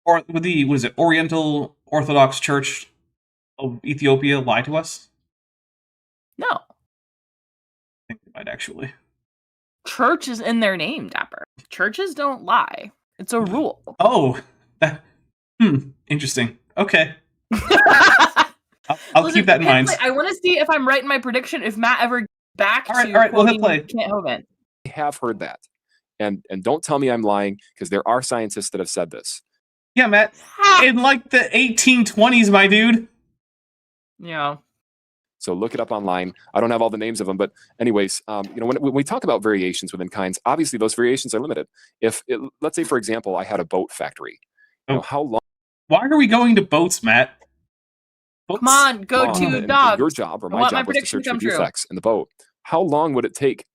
what is it, Oriental Orthodox Church of Ethiopia lie to us? No. I think they might actually. Church is in their name, Dapper. Churches don't lie. It's a rule. Oh, interesting. Okay. I'll Listen, keep that in mind. I want to see if I'm right in my prediction. If Matt ever back All right, to all right, we'll hit quoting play. Kent Hovind. I have heard that. And don't tell me I'm lying, because there are scientists that have said this. Yeah, Matt. In like the 1820s, my dude. Yeah. So look it up online. I don't have all the names of them, but anyways, when we talk about variations within kinds, obviously those variations are limited. Let's say, for example, I had a boat factory. How long? Why are we going to boats, Matt? Boats? Come on, go long- to and dogs. Your job or I my want my job was to prediction search to for come true. defects in the boat. How long would it take?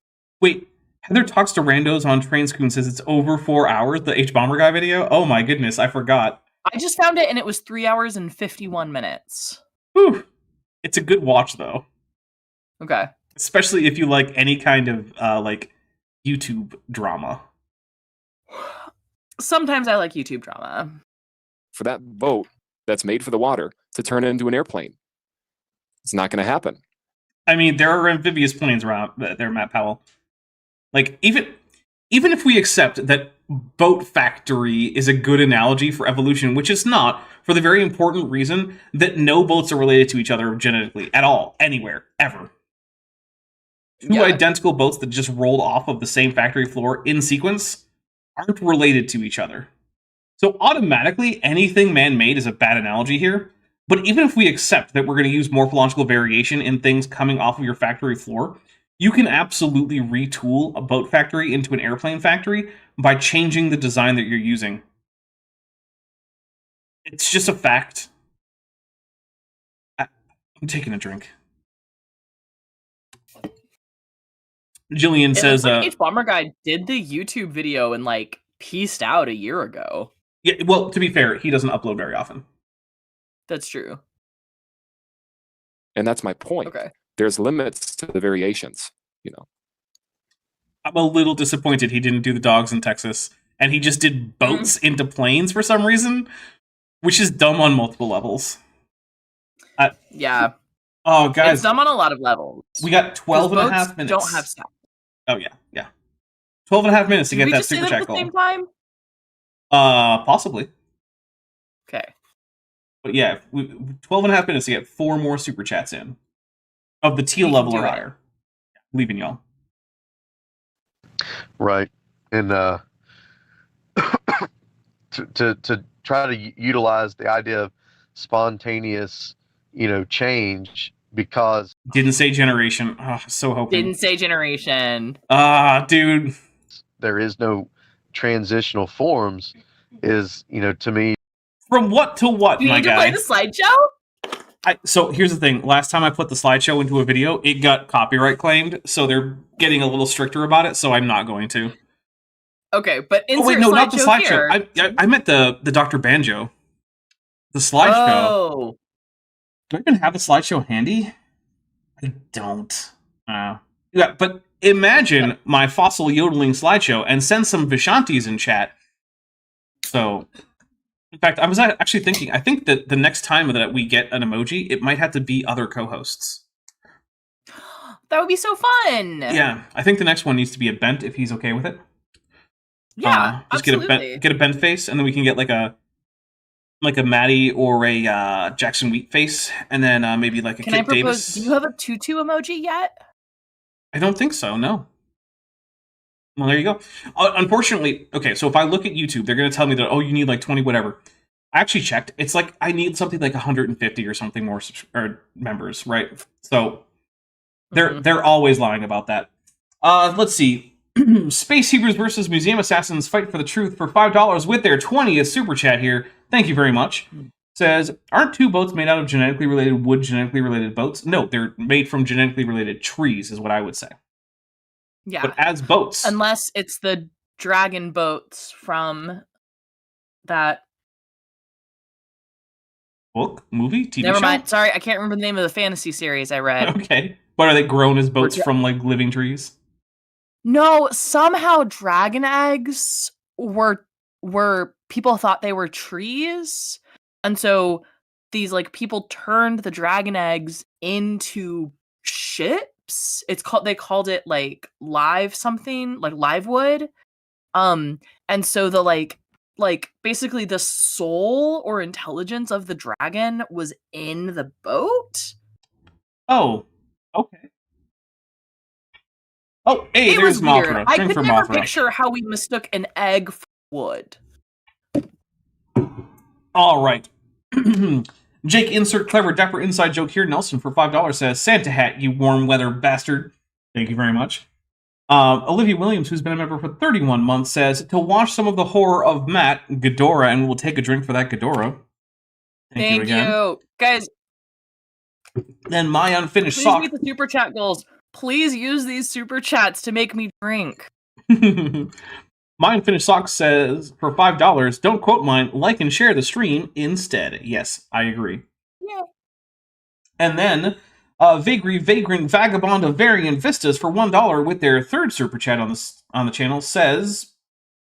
Wait, Heather talks to randos on train school and says it's over 4 hours, the H Bomber Guy video? Oh my goodness, I forgot. I just found it and it was 3 hours and 51 minutes. Whew. It's a good watch, though. Okay. Especially if you like any kind of, like, YouTube drama. Sometimes I like YouTube drama. For that boat that's made for the water to turn it into an airplane. It's not going to happen. I mean, there are amphibious planes around there, Matt Powell. Like, even if we accept that boat factory is a good analogy for evolution, which it's not, for the very important reason that no boats are related to each other genetically at all, anywhere, ever. Two identical boats that just rolled off of the same factory floor in sequence aren't related to each other. So automatically, anything man-made is a bad analogy here. But even if we accept that we're going to use morphological variation in things coming off of your factory floor, you can absolutely retool a boat factory into an airplane factory by changing the design that you're using. It's just a fact. I'm taking a drink. Jillian says... H Bomber Guy did the YouTube video and, like, pieced out a year ago. Yeah, well, to be fair, he doesn't upload very often. That's true. And that's my point. Okay. There's limits to the variations, I'm a little disappointed he didn't do the dogs in Texas, and he just did boats into planes for some reason, which is dumb on multiple levels. Yeah. Oh, guys. It's dumb on a lot of levels. We got 12 and a half minutes. Don't have stats. Oh, yeah. 12 and a half minutes to get that super chat at the going. same time? Possibly. Okay. But yeah, 12 and a half minutes to get 4 more super chats in. Of the teal level or higher. Leaving y'all. Right. And to try to utilize the idea of spontaneous, change, because didn't say generation. Oh, so hoping. Didn't say generation. Dude. There is no transitional forms is, to me. From what to what, Do you my need to guy? play the slideshow? So here's the thing. Last time I put the slideshow into a video, it got copyright claimed, so they're getting a little stricter about it, so I'm not going to. Okay, but insert not the slideshow. Here. I meant the Dr. Banjo. The slideshow. Oh. Do I even have the slideshow handy? I don't. Yeah, but imagine my fossil yodeling slideshow and send some Vishantis in chat. So, In fact, I was actually thinking, I think that the next time that we get an emoji, it might have to be other co-hosts. That would be so fun. Yeah, I think the next one needs to be a bent if he's okay with it. Yeah, just absolutely. get a bent face, and then we can get like a Maddie or a Jackson Wheat face, and then maybe like a Can Kit I propose? Davis. Do you have a tutu emoji yet? I don't think so. No. Well, there you go. Unfortunately, okay. So if I look at YouTube, they're going to tell me that you need like 20 whatever. I actually checked. It's like I need something like 150 or something more members, right? So they're always lying about that. Let's see. Space Hebrews versus Museum Assassins fight for the truth for $5 with their 20th super chat here. Thank you very much. Says, aren't two boats made out of genetically related wood, genetically related boats? No, they're made from genetically related trees, is what I would say. Yeah. But as boats. Unless it's the dragon boats from that book, movie, TV Never show? mind. Sorry, I can't remember the name of the fantasy series I read. Okay. But are they grown as boats from like living trees? No, somehow dragon eggs were people thought they were trees. And so these like people turned the dragon eggs into ships. They called it like live something, like live wood. And so the like basically the soul or intelligence of the dragon was in the boat. Oh, okay. Oh, hey, It there's was weird. Mothra. I Drink could for never Mothra. picture how we mistook an egg for wood. All right. Jake, insert clever dapper inside joke here. Nelson for $5 says, Santa hat, you warm weather bastard. Thank you very much. Olivia Williams, who's been a member for 31 months, says, to watch some of the horror of Matt, Ghidorah, and we'll take a drink for that Ghidorah. Thank you again. Guys. Then my unfinished please sock. meet the super chat goals. Please use these super chats to make me drink. My unfinished sock says, for $5, don't quote mine, like and share the stream instead. Yes, I agree. Yeah. And then, Vagrant Vagabond of Variant Vistas for $1 with their third super chat on the channel says,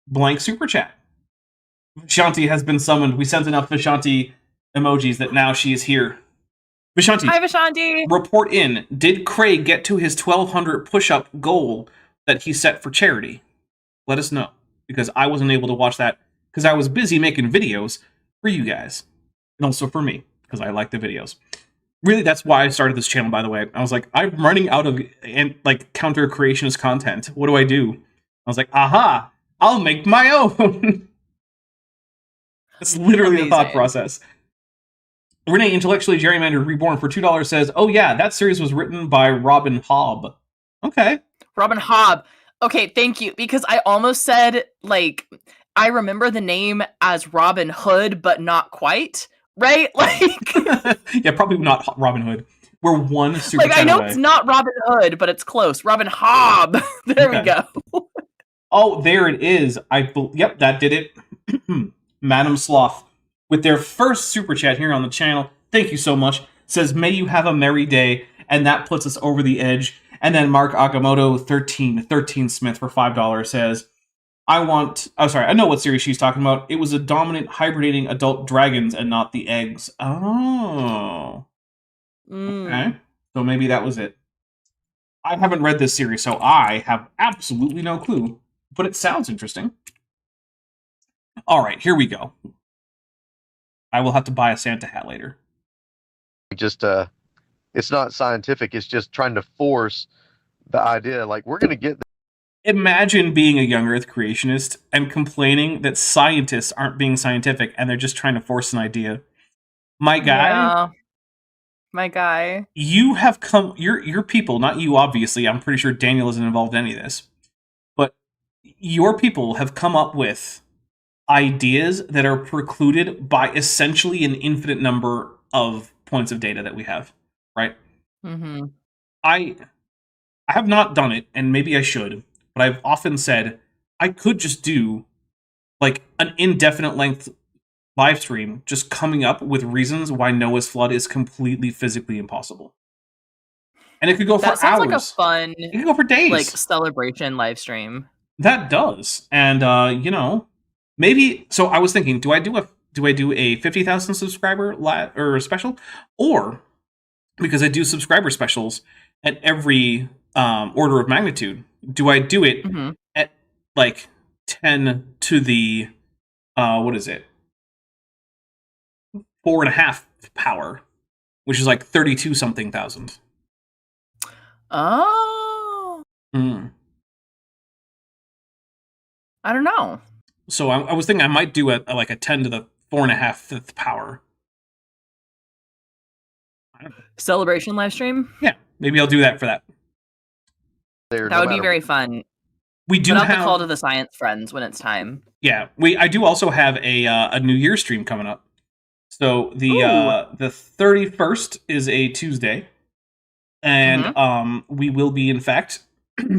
blank super chat. Vishanti has been summoned. We sent enough Vishanti emojis that now she is here. Vishanti. Hi, Vishanti. Report in. Did Craig get to his 1,200 push-up goal that he set for charity? Let us know, because I wasn't able to watch that because I was busy making videos for you guys, and also for me, because I like the videos. Really, that's why I started this channel, by the way. I was like, I'm running out of counter creationist content. What do I do? I was like, aha, I'll make my own. That's literally the thought process. Renee, Intellectually Gerrymandered Reborn for $2 says, oh yeah, that series was written by Robin Hobb. Okay. Robin Hobb. Okay, thank you. Because I almost said, like, I remember the name as Robin Hood, but not quite. Right? Like, yeah, probably not Robin Hood. We're one super like, I know away. it's not Robin Hood, but it's close. Robin Hobb. There we go. Oh, there it is. Yep, that did it. Madam Sloth, with their first super chat here on the channel. Thank you so much. Says, may you have a merry day. And that puts us over the edge. And then Mark Agamotto 13 Smith for $5 says, I know what series she's talking about. It was a dominant hibernating adult dragons and not the eggs. Oh. Okay. So maybe that was it. I haven't read this series, so I have absolutely no clue. But it sounds interesting. All right, here we go. I will have to buy a Santa hat later. Just, it's not scientific. It's just trying to force the idea. Like, we're going to get... Imagine being a young Earth creationist and complaining that scientists aren't being scientific and they're just trying to force an idea. My guy... Yeah. My guy. You have come... Your people, not you, obviously. I'm pretty sure Daniel isn't involved in any of this. But your people have come up with ideas that are precluded by essentially an infinite number of points of data that we have, right? Mm-hmm. I have not done it, and maybe I should, but I've often said I could just do like an indefinite length live stream just coming up with reasons why Noah's flood is completely physically impossible. And it could go for hours. That sounds like a fun, it could go for days. Like celebration live stream. That does. And maybe, so I was thinking, do I do do I do a 50,000 subscriber or special, or because I do subscriber specials at every order of magnitude, do I do it at like 10 to the what is it, 4.5 power, which is like 32 something thousand. Oh, I don't know. So I was thinking I might do like a 10 to the 4.5 power. Celebration live stream? Yeah, maybe I'll do that for that. That would be very fun. We do Put out have the call to the science friends when it's time. Yeah, I do also have a New Year's stream coming up. So the 31st is a Tuesday, and we will be in fact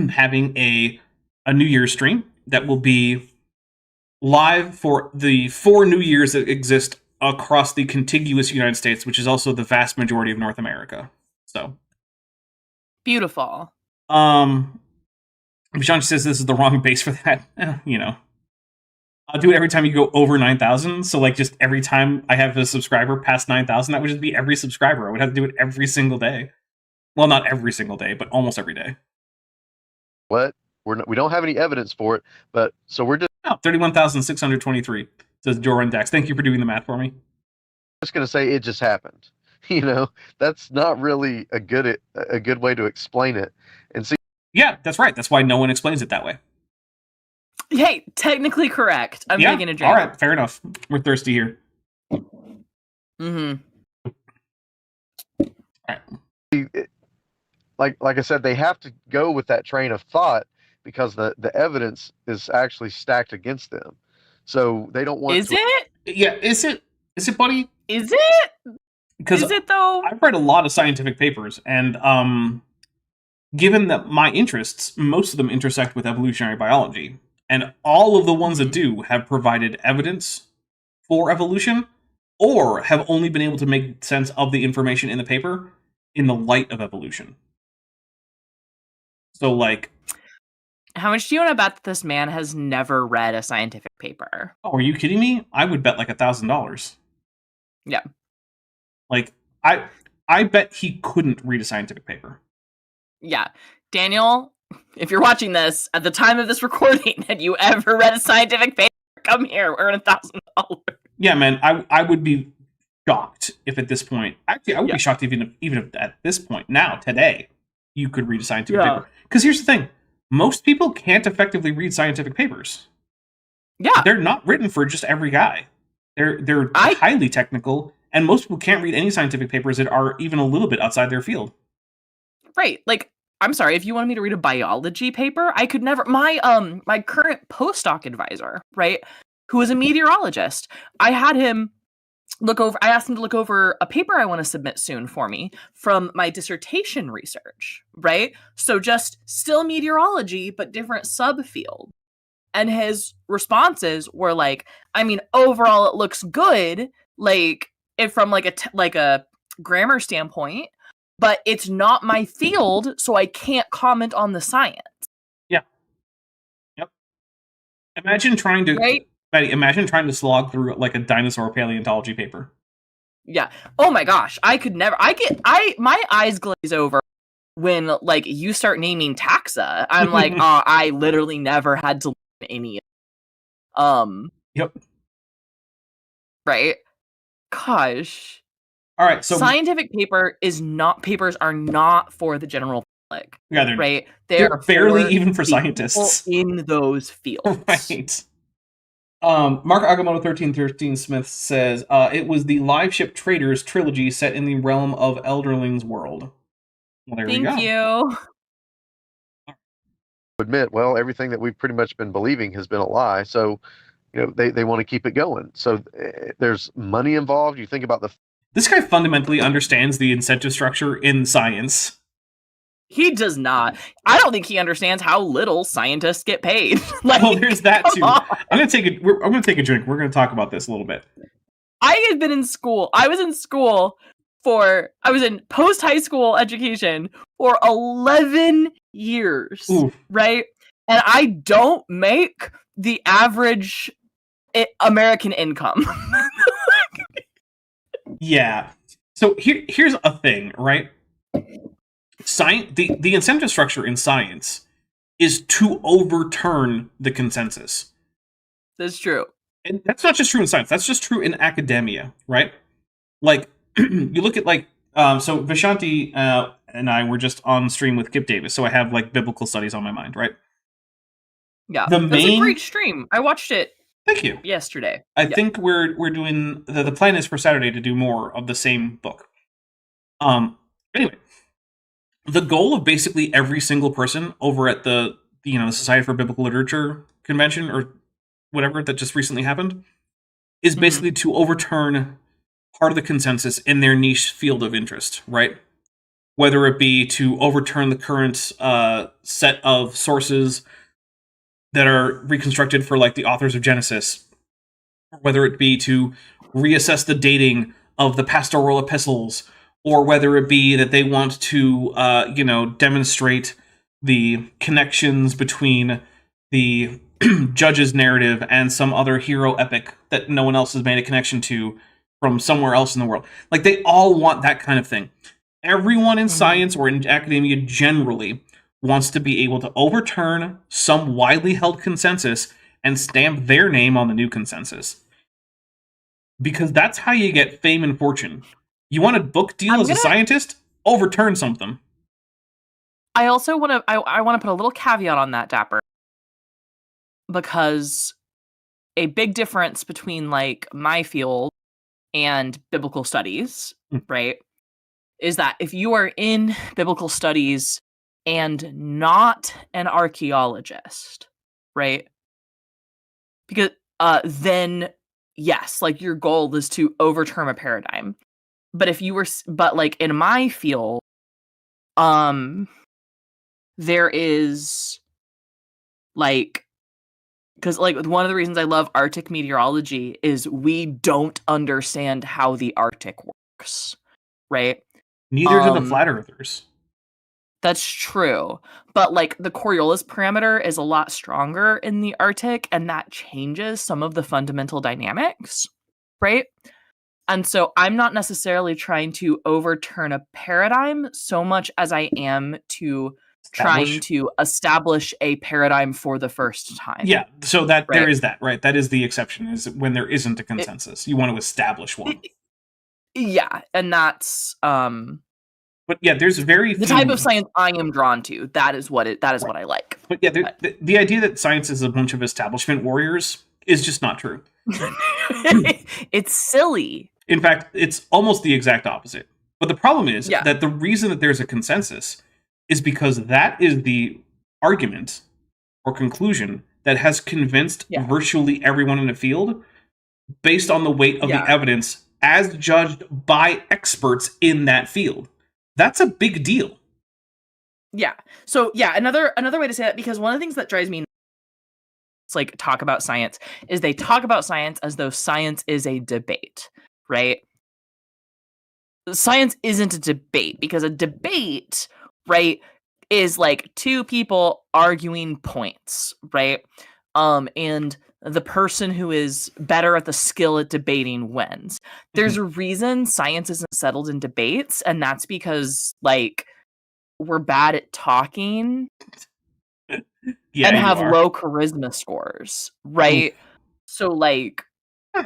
having a New Year's stream that will be live for the 4 New Years that exist across the contiguous United States, which is also the vast majority of North America. So beautiful. John says this is the wrong base for that. I'll do it every time you go over 9,000. So like just every time I have a subscriber past 9,000, that would just be every subscriber. I would have to do it every single day. Well, not every single day, but almost every day. What? We don't have any evidence for it, but so we're just 31,623 says Joran Dax. Thank you for doing the math for me. going to say it just happened. That's not really a good way to explain it. And see, yeah, that's right. That's why no one explains it that way. Hey, technically correct. I'm taking a drink. All right, fair enough. We're thirsty here. All right. Like I said, they have to go with that train of thought because the evidence is actually stacked against them. So they don't want. Is it? Yeah. Is it, buddy? Is it? Because is it though? I've read a lot of scientific papers, and given that my interests, most of them intersect with evolutionary biology, and all of the ones that do have provided evidence for evolution, or have only been able to make sense of the information in the paper in the light of evolution. So, like, how much do you want to bet that this man has never read a scientific paper? Oh, are you kidding me? I would bet like $1,000. Yeah. Like, I bet he couldn't read a scientific paper. Yeah. Daniel, if you're watching this at the time of this recording and you ever read a scientific paper, come here, earn $1,000. Yeah, man, I would be shocked if at this point, actually, I would be shocked even if at this point, now, today, you could read a scientific paper. Because here's the thing, most people can't effectively read scientific papers. Yeah. They're not written for just every guy. They're highly technical, and most people can't read any scientific papers that are even a little bit outside their field. Right. Like, I'm sorry, if you wanted me to read a biology paper, I could never. My current postdoc advisor, right, who is a meteorologist, I asked him to look over a paper I want to submit soon for me from my dissertation research, right? So just still meteorology, but different subfield. And his responses were like, I mean, overall it looks good, like from like a grammar standpoint, but it's not my field, so I can't comment on the science. Yeah. Yep. Imagine trying to Maddie, imagine trying to slog through like a dinosaur paleontology paper. Yeah. Oh my gosh. I could never. My eyes glaze over when like you start naming taxa. I'm like, oh, I literally never had to learn any. Yep. Right. Gosh. All right. So scientific papers are not for the general public. Yeah, they're right. They're barely even for scientists in those fields. Right. Mark Agamotto 1313 Smith says it was the Live Ship Traders trilogy set in the realm of Elderling's world. Well, there we go. Thank you. Admit, well, everything that we've pretty much been believing has been a lie. So, they want to keep it going. So there's money involved. You think about this guy fundamentally understands the incentive structure in science. He does not. I don't think he understands how little scientists get paid. Well, there's that too. I'm gonna take a drink. We're gonna talk about this a little bit. I had been in school. I was in post-high school education for 11 years, right? And I don't make the average American income. Yeah. So here's a thing, right? The incentive structure in science is to overturn the consensus. That's true. And that's not just true in science, that's just true in academia, right? Like, you look at, like, so Vishanti and I were just on stream with Kip Davis, so I have, like, biblical studies on my mind, right? Yeah. The That's main- a great stream. I watched it Thank you. yesterday. I think we're doing, the plan is for Saturday to do more of the same book. Anyway, the goal of basically every single person over at the Society for Biblical Literature convention or whatever that just recently happened is basically to overturn part of the consensus in their niche field of interest, right? Whether it be to overturn the current set of sources that are reconstructed for, like, the authors of Genesis, or whether it be to reassess the dating of the pastoral epistles, or whether it be that they want to, demonstrate the connections between the Judge's narrative and some other hero epic that no one else has made a connection to from somewhere else in the world. Like, they all want that kind of thing. Everyone in science or in academia generally wants to be able to overturn some widely held consensus and stamp their name on the new consensus. Because that's how you get fame and fortune. You want a book deal as a scientist? Overturn something. I also want to I want to put a little caveat on that, Dapper. Because a big difference between, like, my field and biblical studies, right, is that if you are in biblical studies and not an archaeologist, right, because then yes, like, your goal is to overturn a paradigm. But if you were, but, like, in my field, there is, like, because, like, one of the reasons I love Arctic meteorology is we don't understand how the Arctic works, right? Neither do the flat earthers. That's true. But, like, the Coriolis parameter is a lot stronger in the Arctic, and that changes some of the fundamental dynamics, right? And so I'm not necessarily trying to overturn a paradigm so much as I am to trying to establish a paradigm for the first time. Yeah, so that there is that, right? That is the exception, is when there isn't a consensus. You want to establish one. Yeah, and that's but yeah, there's very the type of science I am drawn to. That is what what I like. But yeah, the idea that science is a bunch of establishment warriors is just not true. It's silly. In fact, it's almost the exact opposite. But the problem is that the reason that there's a consensus is because that is the argument or conclusion that has convinced virtually everyone in the field based on the weight of the evidence as judged by experts in that field. That's a big deal. Yeah. So yeah, another way to say that, because one of the things that drives me nuts, like, talk about science, is they talk about science as though science is a debate, right? Science isn't a debate, because a debate, right, is like two people arguing points, right? And the person who is better at the skill at debating wins. There's a reason science isn't settled in debates, and that's because, like, we're bad at talking and have low charisma scores, right? So, like, I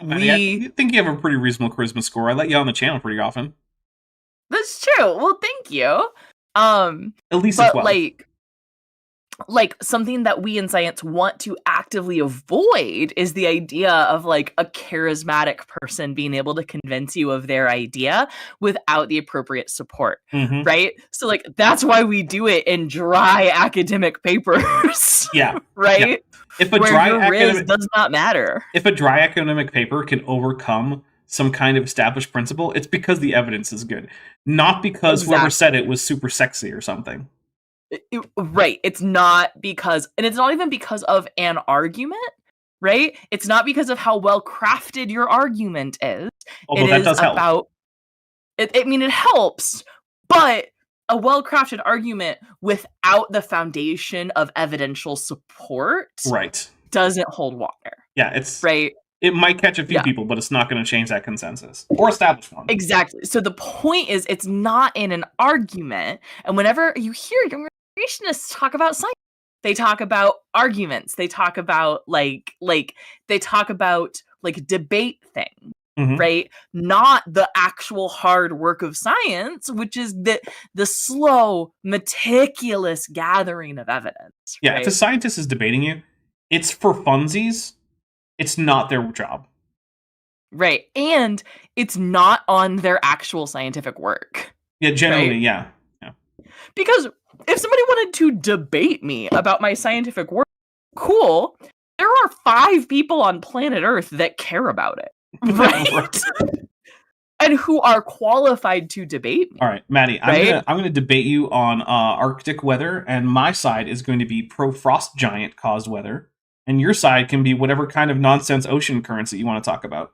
think you have a pretty reasonable charisma score. I let you on the channel pretty often. That's true. Well, thank you. At least but as well. Like something that we in science want to actively avoid is the idea of, like, a charismatic person being able to convince you of their idea without the appropriate support, right? So, like, that's why we do it in dry academic papers. Yeah. Right? Yeah. If a dry academic does not matter. If a dry academic paper can overcome some kind of established principle, it's because the evidence is good, not because whoever said it was super sexy or something. Right. It's not because, and it's not even because of an argument, right? It's not because of how well crafted your argument is. Although that does help. I mean, it helps, but a well-crafted argument without the foundation of evidential support right. doesn't hold water. Yeah, it's right. It might catch a few Yeah. people, but it's not going to change that consensus or establish one. Exactly. So the point is, it's not in an argument. And whenever you hear young creationists talk about science, they talk about arguments. They talk about like debate things, Mhm. right? Not the actual hard work of science, which is the slow, meticulous gathering of evidence. Yeah, right? if a scientist is debating you, it's for funsies. It's not their job. Right. And it's not on their actual scientific work. Yeah, generally, Right. yeah. Because if somebody wanted to debate me about my scientific work, cool. There are 5 people on planet Earth that care about it. Right? And who are qualified to debate me. All right, Maddie, Right? I'm gonna debate you on Arctic weather, and my side is going to be pro frost giant caused weather, and your side can be whatever kind of nonsense ocean currents that you want to talk about.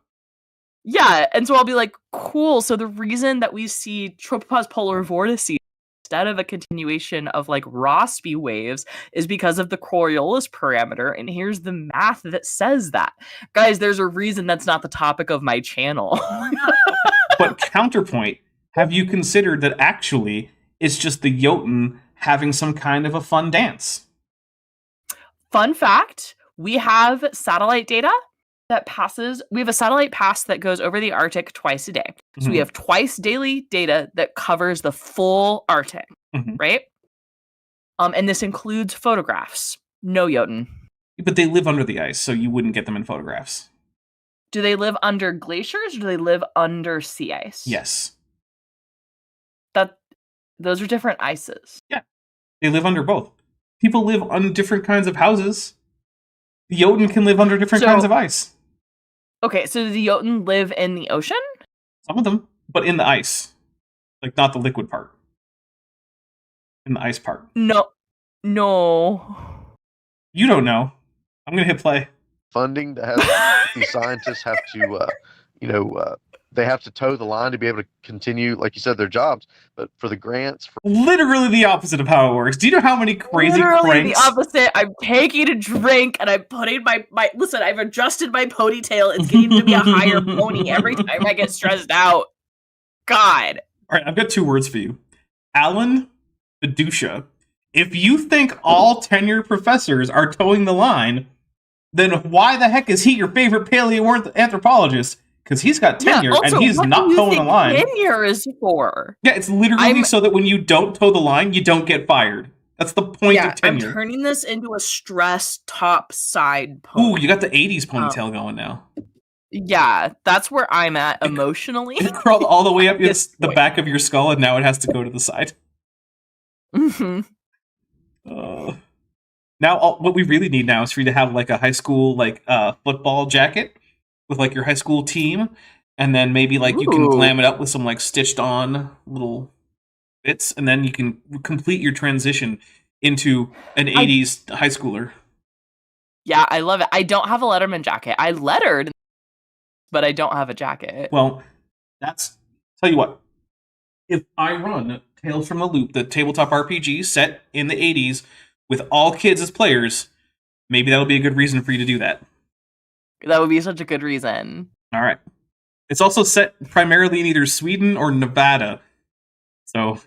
Yeah, and so I'll be like, cool. So the reason that we see tropopause polar vortices instead of a continuation of like Rossby waves is because of the Coriolis parameter, and here's the math that says that. Guys, there's a reason that's not the topic of my channel. But counterpoint, have you considered that actually it's just the Jotun having some kind of a fun dance? Fun fact, we have satellite data that passes. We have a satellite pass that goes over the Arctic twice a day. So we Mhm. have twice daily data that covers the full Arctic, Mhm. right? And this includes photographs. No Jotun. But they live under the ice, so you wouldn't get them in photographs. Do they live under glaciers or do they live under sea ice? Yes. Those are different ices. They live under both. People live on different kinds of houses. The Jotun can live under different So- kinds of ice. Okay, so do the Jotun live in the ocean? Some of them, but in the ice. Like, not the liquid part. In the ice part. No. You don't know. I'm gonna hit play. Funding to have these scientists have to, they have to toe the line to be able to continue, like you said, their jobs. But for the grants, for Literally the opposite of how it works. Do you know how many crazy Literally cranks? the opposite. I'm taking a drink and I'm putting my listen, I've adjusted my ponytail. It's getting to be a higher pony every time I get stressed out. God. All right, I've got 2 words for you. Alan Fiducia. If you think all tenured professors are towing the line, then why the heck is he your favorite paleoanthropologist? Because he's got tenure also, and he's what not do you towing the think line. tenure is for? Yeah, it's literally so that when you don't toe the line, you don't get fired. That's the point of I'm tenure. turning this into a stress top side pony. Ooh, you got the 80s ponytail going now. Yeah, that's where I'm at emotionally. It crawled all the way up This the point. back of your skull, and now it has to go to the side. hmm Now, what we really need now is for you to have like a high school football jacket with like your high school team, and then maybe like you can Ooh. glam it up with some like stitched on little bits, and then you can complete your transition into an 80s high schooler. Yeah, I love it. I don't have a Letterman jacket. I lettered, but I don't have a jacket. Well, tell you what. If I run Tales from the Loop, the tabletop RPG set in the 80s with all kids as players, maybe that'll be a good reason for you to do that. That would be such a good reason. All right. It's also set primarily in either Sweden or Nevada. So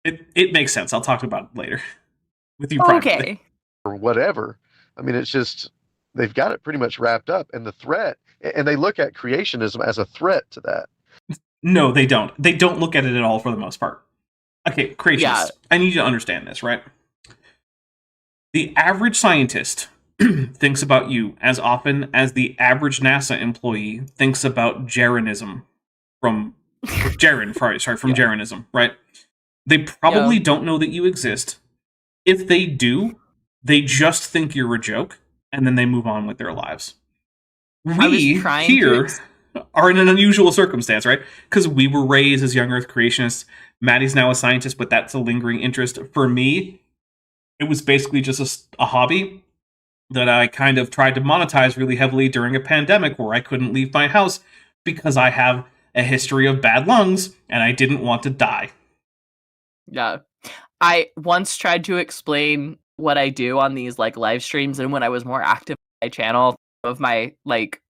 it makes sense. I'll talk about it later with you privately. Okay. or whatever. I mean, it's just they've got it pretty much wrapped up, and the threat, and they look at creationism as a threat to that. No, they don't. They don't look at it at all for the most part. Okay, creationists. Yeah. I need you to understand this, right? The average scientist thinks about you as often as the average NASA employee thinks about Jeranism from Jeranism, right? They probably don't know that you exist. If they do, they just think you're a joke, and then they move on with their lives. We here are in an unusual circumstance, right? Because we were raised as young Earth creationists. Maddie's now a scientist, but that's a lingering interest. For me, it was basically just a hobby that I kind of tried to monetize really heavily during a pandemic where I couldn't leave my house because I have a history of bad lungs and I didn't want to die. Yeah. I once tried to explain what I do on these like live streams and when I was more active on my channel, of my like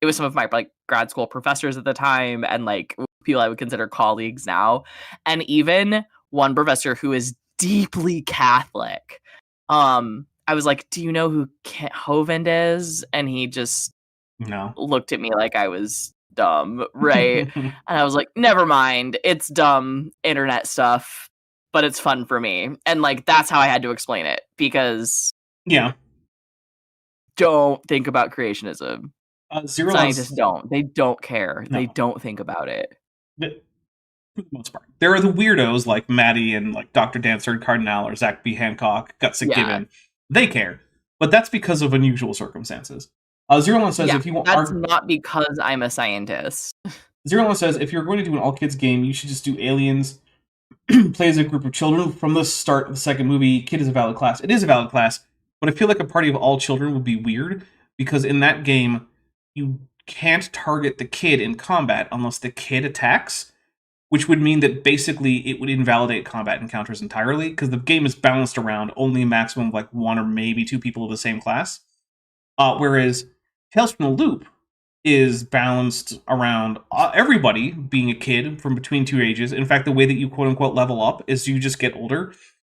grad school professors at the time, and like people I would consider colleagues now, and even one professor who is deeply Catholic. I was like, "Do you know who Hovind is?" And he just No. looked at me like I was dumb, right? And I was like, "Never mind, it's dumb internet stuff, but it's fun for me." And like that's how I had to explain it, because Yeah. don't think about creationism. Zero Scientists don't. They don't care. No. They don't think about it. For the most part, there are the weirdos like Maddie and like Dr. Dancer Cardinal or Zach B. Hancock, Gutsick Yeah. Given. They care, but that's because of unusual circumstances. Zero One says if you want, that's not because I'm a scientist. Zero One says if you're going to do an all kids game, you should just do Aliens. Play as a group of children from the start of the second movie. Kid is a valid class. It is a valid class, but I feel like a party of all children would be weird because in that game you can't target the kid in combat unless the kid attacks, which would mean that basically it would invalidate combat encounters entirely because the game is balanced around only a maximum of like one or maybe two people of the same class. Whereas Tales from the Loop is balanced around everybody being a kid from between two ages. In fact, the way that you quote-unquote level up is you just get older.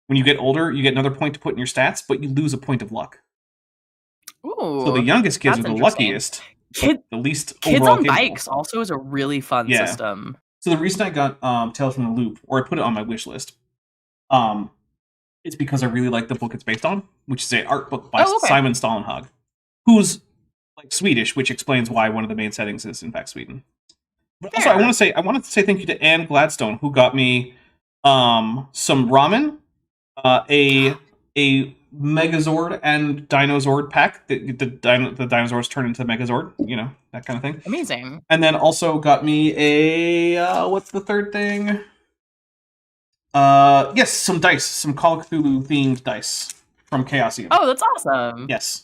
When you get older, you get another point to put in your stats, but you lose a point of luck. Ooh, so the youngest kids are that's the interesting. luckiest. Kid, The least kids overall on capable. bikes also is a really fun Yeah. system. So the reason I got Tales from the Loop, or I put it on my wish list, it's because I really like the book it's based on, which is an art book by Simon Stålenhag, who's like Swedish, which explains why one of the main settings is in fact Sweden. But also, I want to say thank you to Anne Gladstone, who got me some ramen, a Megazord and Dinozord pack. The dinosaurs turn into Megazord, you know, that kind of thing. Amazing. And then also got me a what's the third thing? Yes, some dice, some Call of Cthulhu themed dice from Chaosium. Oh, that's awesome. Yes.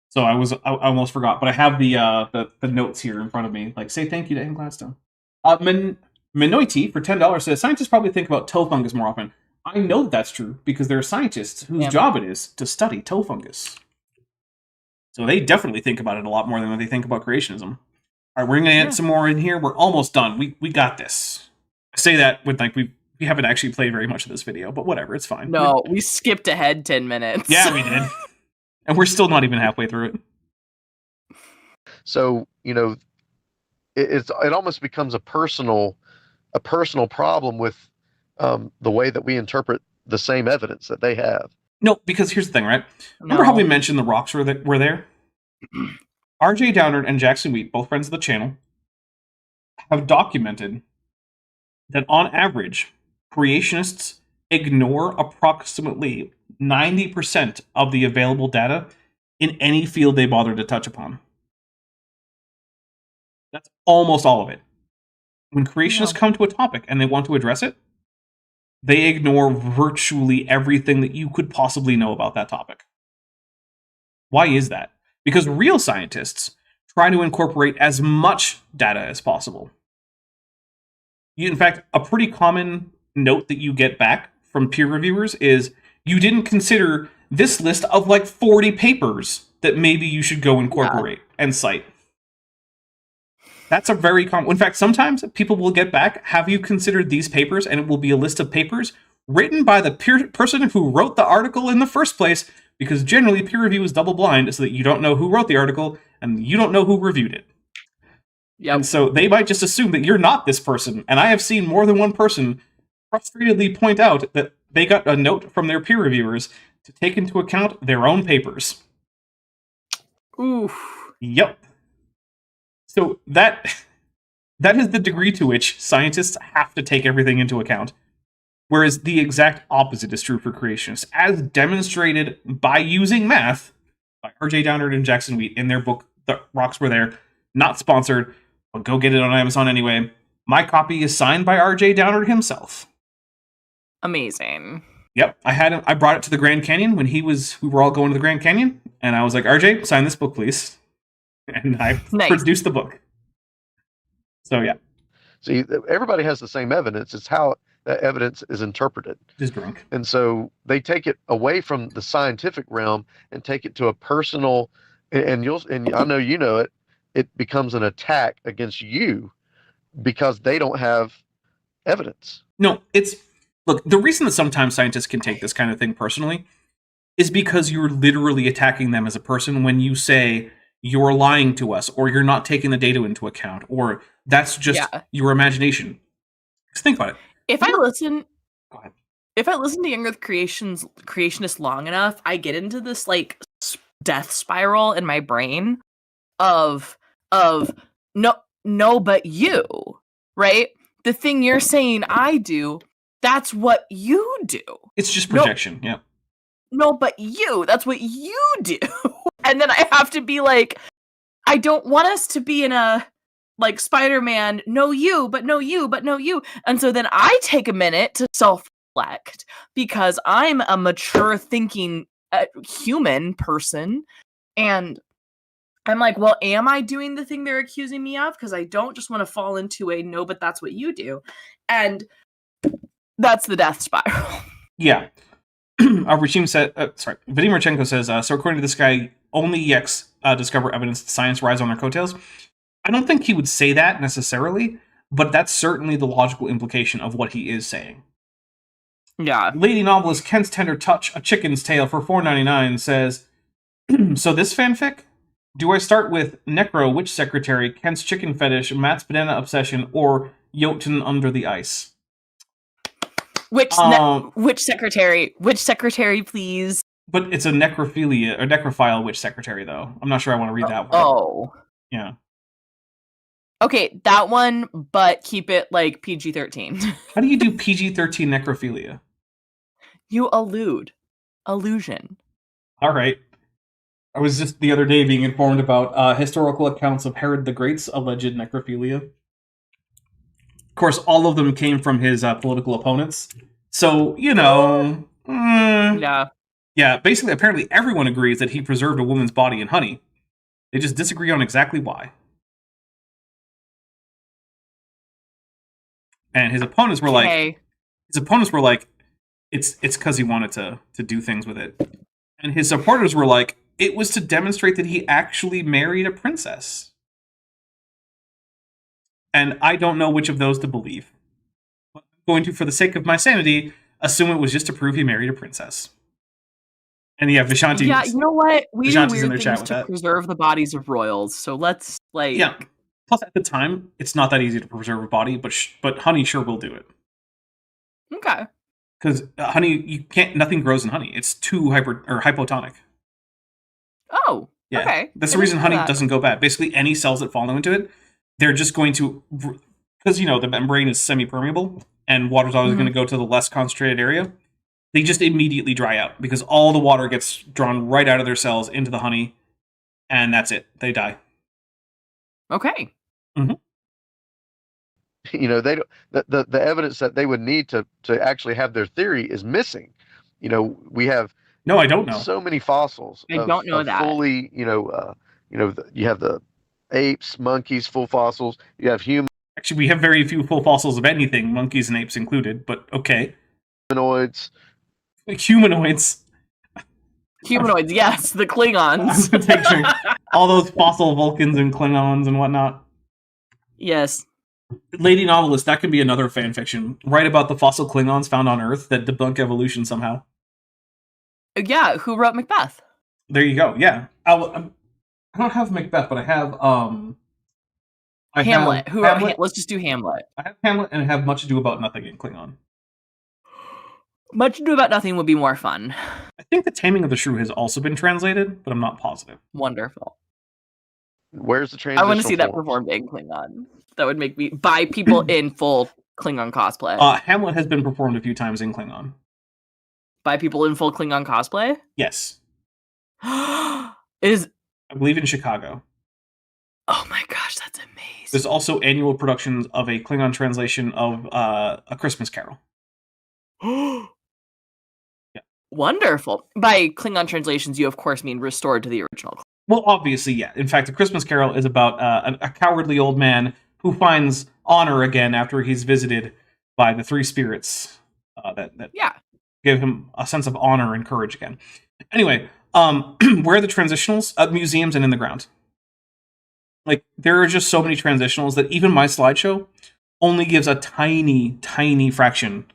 So I almost forgot, but I have the notes here in front of me. Like, say thank you to Anne Gladstone. Minoiti for $10 says scientists probably think about toe fungus more often. I know that's true because there are scientists whose job it is to study toe fungus. So they definitely think about it a lot more than they think about creationism. All right, we're gonna add some more in here. We're almost done. We got this. I say that with like we haven't actually played very much of this video, but whatever, it's fine. No, we skipped ahead 10 minutes. Yeah, we did. And we're still not even halfway through it. So, you know, it almost becomes a personal problem with the way that we interpret the same evidence that they have. No, because here's the thing, right? Remember how we mentioned the rocks were there? RJ Downard and Jackson Wheat, both friends of the channel, have documented that on average, creationists ignore approximately 90% of the available data in any field they bother to touch upon. That's almost all of it. When creationists come to a topic and they want to address it, they ignore virtually everything that you could possibly know about that topic. Why is that? Because real scientists try to incorporate as much data as possible. In fact, a pretty common note that you get back from peer reviewers is, you didn't consider this list of like 40 papers that maybe you should go incorporate and cite. That's a very common... In fact, sometimes people will get back, have you considered these papers? And it will be a list of papers written by the person who wrote the article in the first place, because generally peer review is double blind, so that you don't know who wrote the article and you don't know who reviewed it. Yep. And so they might just assume that you're not this person. And I have seen more than one person frustratedly point out that they got a note from their peer reviewers to take into account their own papers. Oof. Yep. So that is the degree to which scientists have to take everything into account. Whereas the exact opposite is true for creationists, as demonstrated by using math by RJ Downard and Jackson Wheat in their book, The Rocks Were There. Not sponsored, but go get it on Amazon anyway. My copy is signed by RJ Downard himself. Amazing. Yep, I brought it to the Grand Canyon when we were all going to the Grand Canyon, and I was like, RJ, sign this book, please. And I produced the book. So yeah. See, everybody has the same evidence. It's how that evidence is interpreted. Just drunk. And so they take it away from the scientific realm and take it to a personal and I know you know it. It becomes an attack against you because they don't have evidence. No, look, the reason that sometimes scientists can take this kind of thing personally is because you're literally attacking them as a person when you say you're lying to us, or you're not taking the data into account, or that's just your imagination. Just think about it. If I listen Go ahead. If I listen to Young Earth creationists long enough, I get into this like death spiral in my brain of no, but you, right? The thing you're saying I do, that's what you do. It's just projection, yeah. No, but that's what you do. And then I have to be like, I don't want us to be in a like Spider-Man, no you, but no you, but no you. And so then I take a minute to self-reflect because I'm a mature thinking human person. And I'm like, well, am I doing the thing they're accusing me of? Because I don't just want to fall into a no, but that's what you do. And that's the death spiral. Yeah. Regime said, Vadim Marchenko says, so according to this guy, only yeks discover evidence that science rides on their coattails. I don't think he would say that necessarily, but that's certainly the logical implication of what he is saying. Yeah. Lady novelist Ken's Tender Touch, a Chicken's Tale for $4.99 says, so this fanfic? Do I start with Necro, Witch Secretary, Kent's Chicken Fetish, Matt's Banana Obsession, or Jotun Under the Ice? Which secretary? Which secretary, please? But it's a necrophilia or necrophile witch secretary, though. I'm not sure I want to read that one. Oh. Yeah. Okay, that one, but keep it like PG-13. How do you do PG-13 necrophilia? You illusion. All right. I was just the other day being informed about historical accounts of Herod the Great's alleged necrophilia. Of course, all of them came from his political opponents. So, you know... Yeah. Yeah, basically, apparently everyone agrees that he preserved a woman's body in honey. They just disagree on exactly why. And his opponents were like... it's because he wanted to do things with it. And his supporters were like, it was to demonstrate that he actually married a princess. And I don't know which of those to believe. But I'm going to, for the sake of my sanity, assume it was just to prove he married a princess. And yeah, Vishanti... Yeah, you know what? We do Vishanti's in weird their chat things with to that. preserve the bodies of royals, so let's, like... Yeah. Plus, at the time, it's not that easy to preserve a body, but honey sure will do it. Okay. Because honey, nothing grows in honey. It's too hypotonic. Oh, yeah. Okay. That's the reason honey doesn't go bad. Basically, any cells that fall into it, they're just going to... Because, the membrane is semi-permeable, and water's always going to go to the less concentrated area. They just immediately dry out, because all the water gets drawn right out of their cells into the honey, and that's it. They die. Okay. Mm-hmm. They don't, the evidence that they would need to actually have their theory is missing. We have... No, I don't know. So many fossils. I don't know that. Fully, you have the apes, monkeys, full fossils. You have humans. Actually, we have very few full fossils of anything, monkeys and apes included, but okay. Humanoids. Humanoids, yes, the Klingons. All those fossil Vulcans and Klingons and whatnot. Yes. Lady Novelist, that could be another fanfiction. Write about the fossil Klingons found on Earth that debunk evolution somehow. Yeah, who wrote Macbeth? There you go. Yeah, I don't have Macbeth, but I have Hamlet. Who wrote Hamlet? Let's just do Hamlet. I have Hamlet, and I have Much Ado About Nothing in Klingon. Much Ado About Nothing would be more fun. I think The Taming of the Shrew has also been translated, but I'm not positive. Wonderful. Where's the translation? I want to see that performed in Klingon. That would make me by people in full Klingon cosplay. Hamlet has been performed a few times in Klingon. By people in full Klingon cosplay? Yes. I believe in Chicago. Oh my gosh, that's amazing. There's also annual productions of a Klingon translation of A Christmas Carol. Yeah. Wonderful. By Klingon translations, you of course mean restored to the original. Well, obviously, yeah. In fact, A Christmas Carol is about a cowardly old man who finds honor again after he's visited by the three spirits that give him a sense of honor and courage again. Anyway, Where are the transitionals? Museums and in the ground. Like, there are just so many transitionals that even my slideshow only gives a tiny, tiny fraction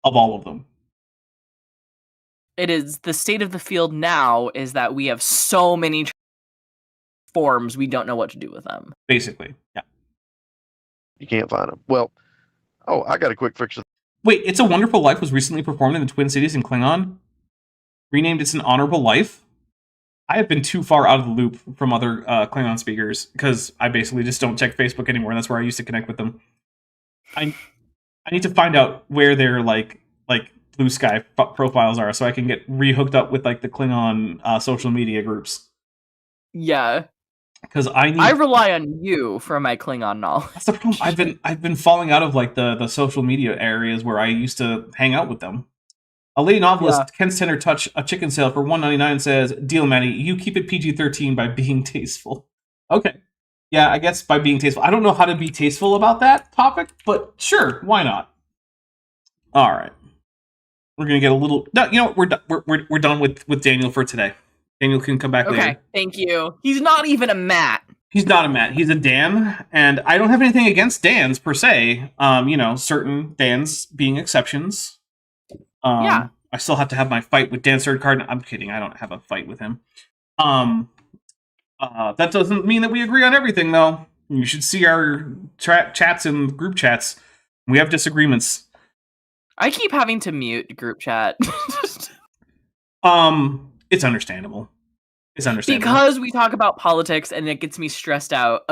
of all of them. It is the state of the field now is that we have so many forms, we don't know what to do with them. Basically, yeah. You can't find them. Well, I got a quick fix. Wait, It's a Wonderful Life was recently performed in the Twin Cities in Klingon? Renamed It's an Honorable Life? I have been too far out of the loop from other Klingon speakers because I basically just don't check Facebook anymore. And that's where I used to connect with them. I need to find out where their like blue sky profiles are so I can get re-hooked up with like the Klingon social media groups. Yeah. Because I rely on you for my Klingon knowledge. That's the problem. I've been falling out of like the social media areas where I used to hang out with them. A lady novelist, Ken's Tender Touch, a chicken sale for $1.99 says, "Deal, Maddie. You keep it PG-13 by being tasteful." Okay. Yeah, I guess by being tasteful. I don't know how to be tasteful about that topic, but sure, why not? All right. We're gonna get a little. No, you know what? We're done with Daniel for today. Daniel can come back later. Okay, thank you. He's not even a Matt. He's not a Matt. He's a Dan, and I don't have anything against Dans per se. Certain Dans being exceptions. Yeah. I still have to have my fight with Dan Surdcard. I'm kidding. I don't have a fight with him. That doesn't mean that we agree on everything, though. You should see our chats and group chats. We have disagreements. I keep having to mute group chat. It's understandable. It's understandable. Because we talk about politics and it gets me stressed out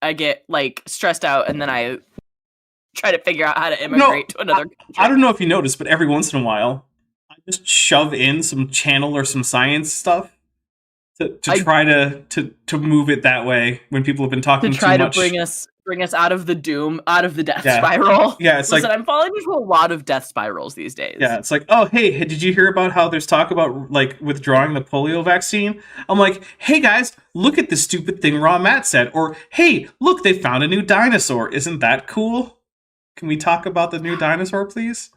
I get like stressed out and then I try to figure out how to immigrate to another country. I don't know if you noticed, but every once in a while, I just shove in some channel or some science stuff to try to move it that way when people have been talking too much. To try to bring us out of the doom, out of the death spiral. Yeah, it's Listen, I'm falling into a lot of death spirals these days. Yeah, it's like, oh, hey, did you hear about how there's talk about like withdrawing the polio vaccine? I'm like, hey guys, look at this stupid thing Raw Matt said. Or, hey, look, they found a new dinosaur. Isn't that cool? Can we talk about the new dinosaur, please?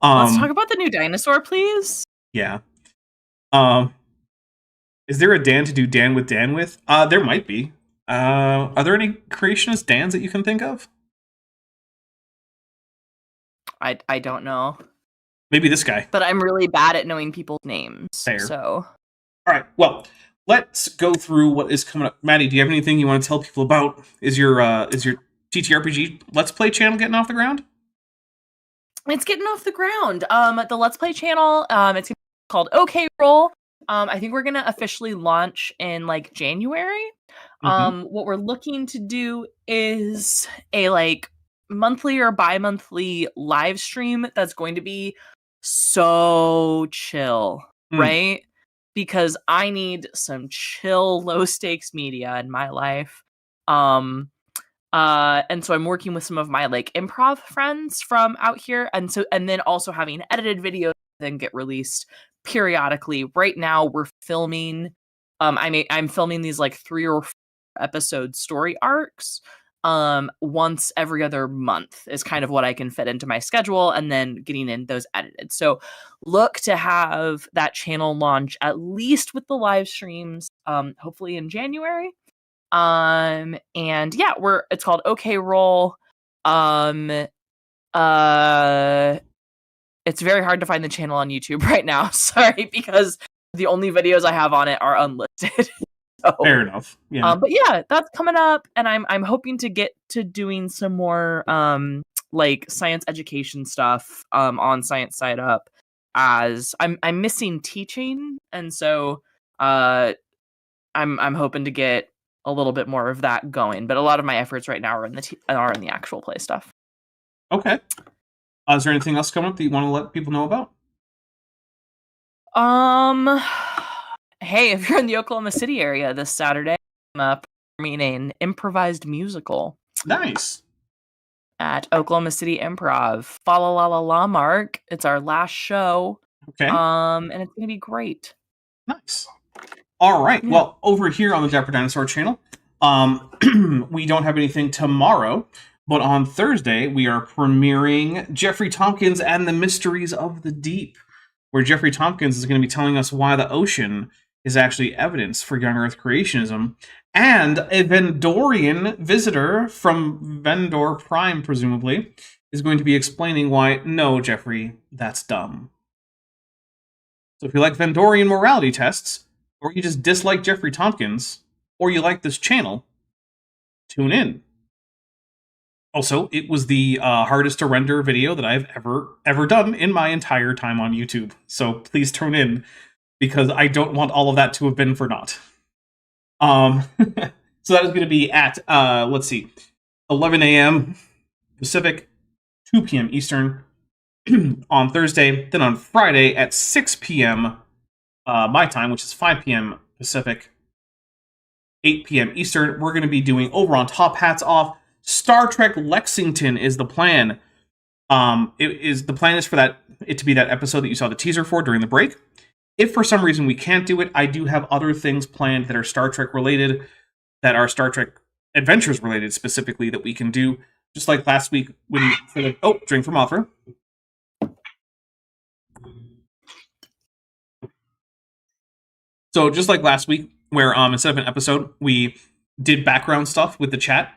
Let's talk about the new dinosaur, please. Yeah. Is there a Dan to do Dan with? There might be. Are there any creationist Dans that you can think of? I don't know. Maybe this guy. But I'm really bad at knowing people's names. Fair. So. All right. Well, let's go through what is coming up. Maddie, do you have anything you want to tell people about? Is your TTRPG Let's Play channel getting off the ground? It's getting off the ground. The Let's Play channel, it's called OK Roll. I think we're gonna officially launch in like January. What we're looking to do is a like monthly or bi-monthly live stream that's going to be so chill, right? Because I need some chill, low stakes media in my life. And so I'm working with some of my like improv friends from out here, and then also having edited videos then get released periodically. Right now we're filming I'm filming these like 3 or 4 episode story arcs once every other month is kind of what I can fit into my schedule, and then getting in those edited. So look to have that channel launch at least with the live streams hopefully in January. And yeah, it's called OK Roll. It's very hard to find the channel on YouTube right now. Sorry, because the only videos I have on it are unlisted. So, fair enough. Yeah. But yeah, that's coming up, and I'm hoping to get to doing some more like science education stuff on Science Side Up, as I'm missing teaching, and so I'm hoping to get a little bit more of that going. But a lot of my efforts right now are in the actual play stuff. Okay. Is there anything else coming up that you want to let people know about? Hey, if you're in the Oklahoma City area this Saturday, I'm performing an improvised musical. Nice. At Oklahoma City Improv. Fa la la la la, Mark. It's our last show. Okay. And it's gonna be great. Nice. All right. Yeah. Well, over here on the Dapper Dinosaur channel, we don't have anything tomorrow, but on Thursday we are premiering Jeffrey Tompkins and the Mysteries of the Deep. where Jeffrey Tompkins is going to be telling us why the ocean is actually evidence for young Earth creationism, and a Vendorian visitor from Vendor Prime, presumably, is going to be explaining why, no, Jeffrey, that's dumb. So if you like Vendorian morality tests, or you just dislike Jeffrey Tompkins, or you like this channel, tune in. Also, it was the hardest to render video that I've ever done in my entire time on YouTube. So please tune in, because I don't want all of that to have been for naught. So that is going to be at, 11 a.m. Pacific, 2 p.m. Eastern on Thursday. Then on Friday at 6 p.m. My time, which is 5 p.m. Pacific, 8 p.m. Eastern, we're going to be doing over on Top Hats Off. Star Trek Lexington is the plan. The plan is for it to be that episode that you saw the teaser for during the break. If for some reason we can't do it, I do have other things planned that are Star Trek related, that are Star Trek Adventures related specifically, that we can do. Just like last week when drink from Mothra. So just like last week, where instead of an episode, we did background stuff with the chat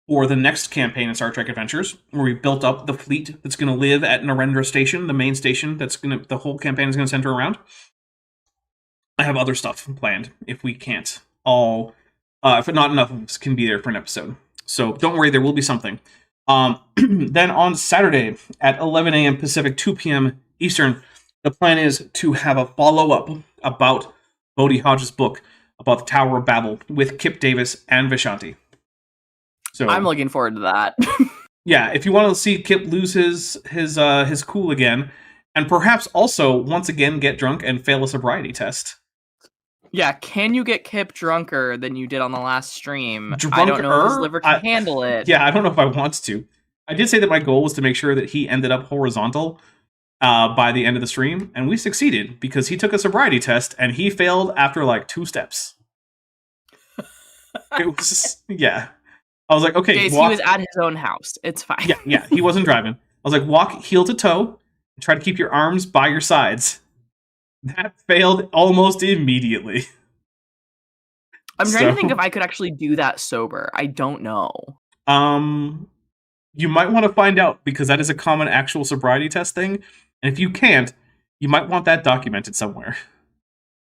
for the next campaign in Star Trek Adventures, where we built up the fleet that's going to live at Narendra Station, the main station the whole campaign is going to center around. I have other stuff planned if we can't if not enough of us can be there for an episode. So don't worry, there will be something. Then on Saturday at 11 a.m. Pacific, 2 p.m. Eastern, the plan is to have a follow-up about Bodhi Hodge's book about the Tower of Babel with Kip Davis and Vishanti. So I'm looking forward to that. Yeah, if you want to see Kip lose his cool again, and perhaps also once again get drunk and fail a sobriety test. Yeah, can you get Kip drunker than you did on the last stream? Drunker? I don't know if his liver can handle it. Yeah, I don't know if I want to. I did say that my goal was to make sure that he ended up horizontal by the end of the stream, and we succeeded because he took a sobriety test and he failed after like 2 steps. It was yeah. I was like, okay, Guys, he was at his own house. It's fine. Yeah, he wasn't driving. I was like, walk heel to toe and try to keep your arms by your sides. That failed almost immediately. I'm trying to think if I could actually do that sober. I don't know. You might want to find out, because that is a common actual sobriety test thing. And if you can't, you might want that documented somewhere.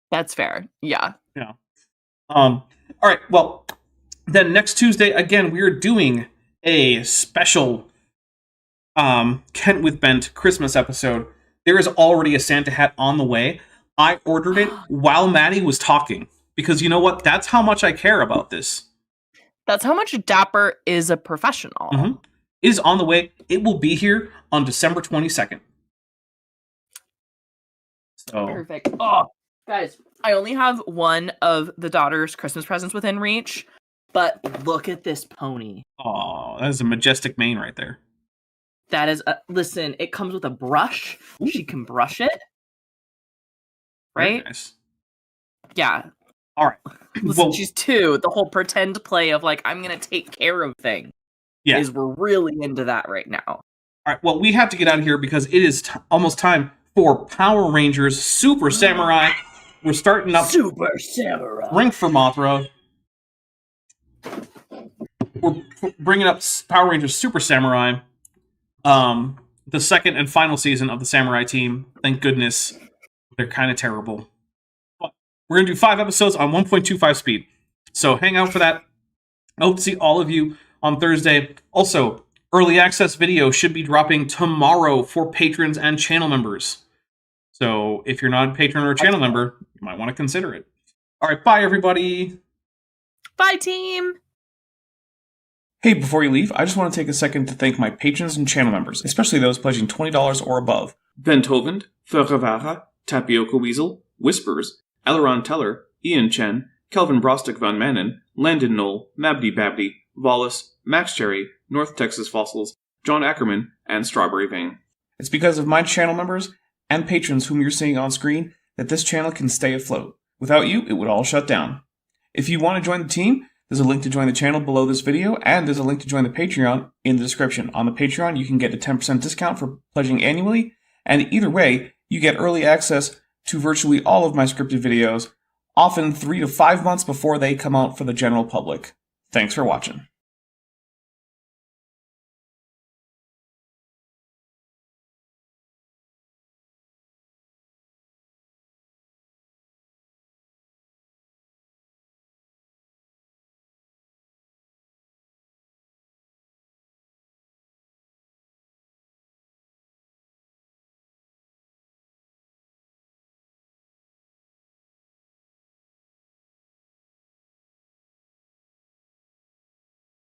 That's fair. Yeah. Yeah. All right. Well, then next Tuesday, again, we're doing a special Kent with Bent Christmas episode. There is already a Santa hat on the way. I ordered it while Maddie was talking, because you know what? That's how much I care about this. That's how much Dapper is a professional. Mm-hmm. It is on the way. It will be here on December 22nd. So Perfect. Oh, guys, I only have one of the daughter's Christmas presents within reach, but look at this pony. Oh, that is a majestic mane right there. That is, listen, it comes with a brush. Ooh. She can brush it. Right? Very nice. Yeah. All right. Listen, she's 2. The whole pretend play of like, I'm going to take care of things. Yeah. We're really into that right now. All right. Well, we have to get out of here because it is almost time for Power Rangers Super Samurai. We're starting up Super Samurai. Ring for Mothra. We're bringing up Power Rangers Super Samurai. The second and final season of the Samurai team. Thank goodness. They're kind of terrible. But we're going to do 5 episodes on 1.25 speed. So hang out for that. I hope to see all of you on Thursday. Also, early access video should be dropping tomorrow for patrons and channel members. So if you're not a patron or a channel member, you might want to consider it. All right, bye everybody. Bye team. Hey, before you leave, I just want to take a second to thank my patrons and channel members, especially those pledging $20 or above. Ben Tovand, Ferravara, Tapioca Weasel, Whispers, Eleron Teller, Ian Chen, Kelvin Brostick Van Manen, Landon Knoll, Mabdy Babdy, Wallace, Max Cherry, North Texas Fossils, John Ackerman, and Strawberry Vein. It's because of my channel members and patrons whom you're seeing on screen that this channel can stay afloat. Without you, it would all shut down. If you want to join the team, there's a link to join the channel below this video, and there's a link to join the Patreon in the description. On the Patreon, you can get a 10% discount for pledging annually, and either way, you get early access to virtually all of my scripted videos, often 3 to 5 months before they come out for the general public. Thanks for watching.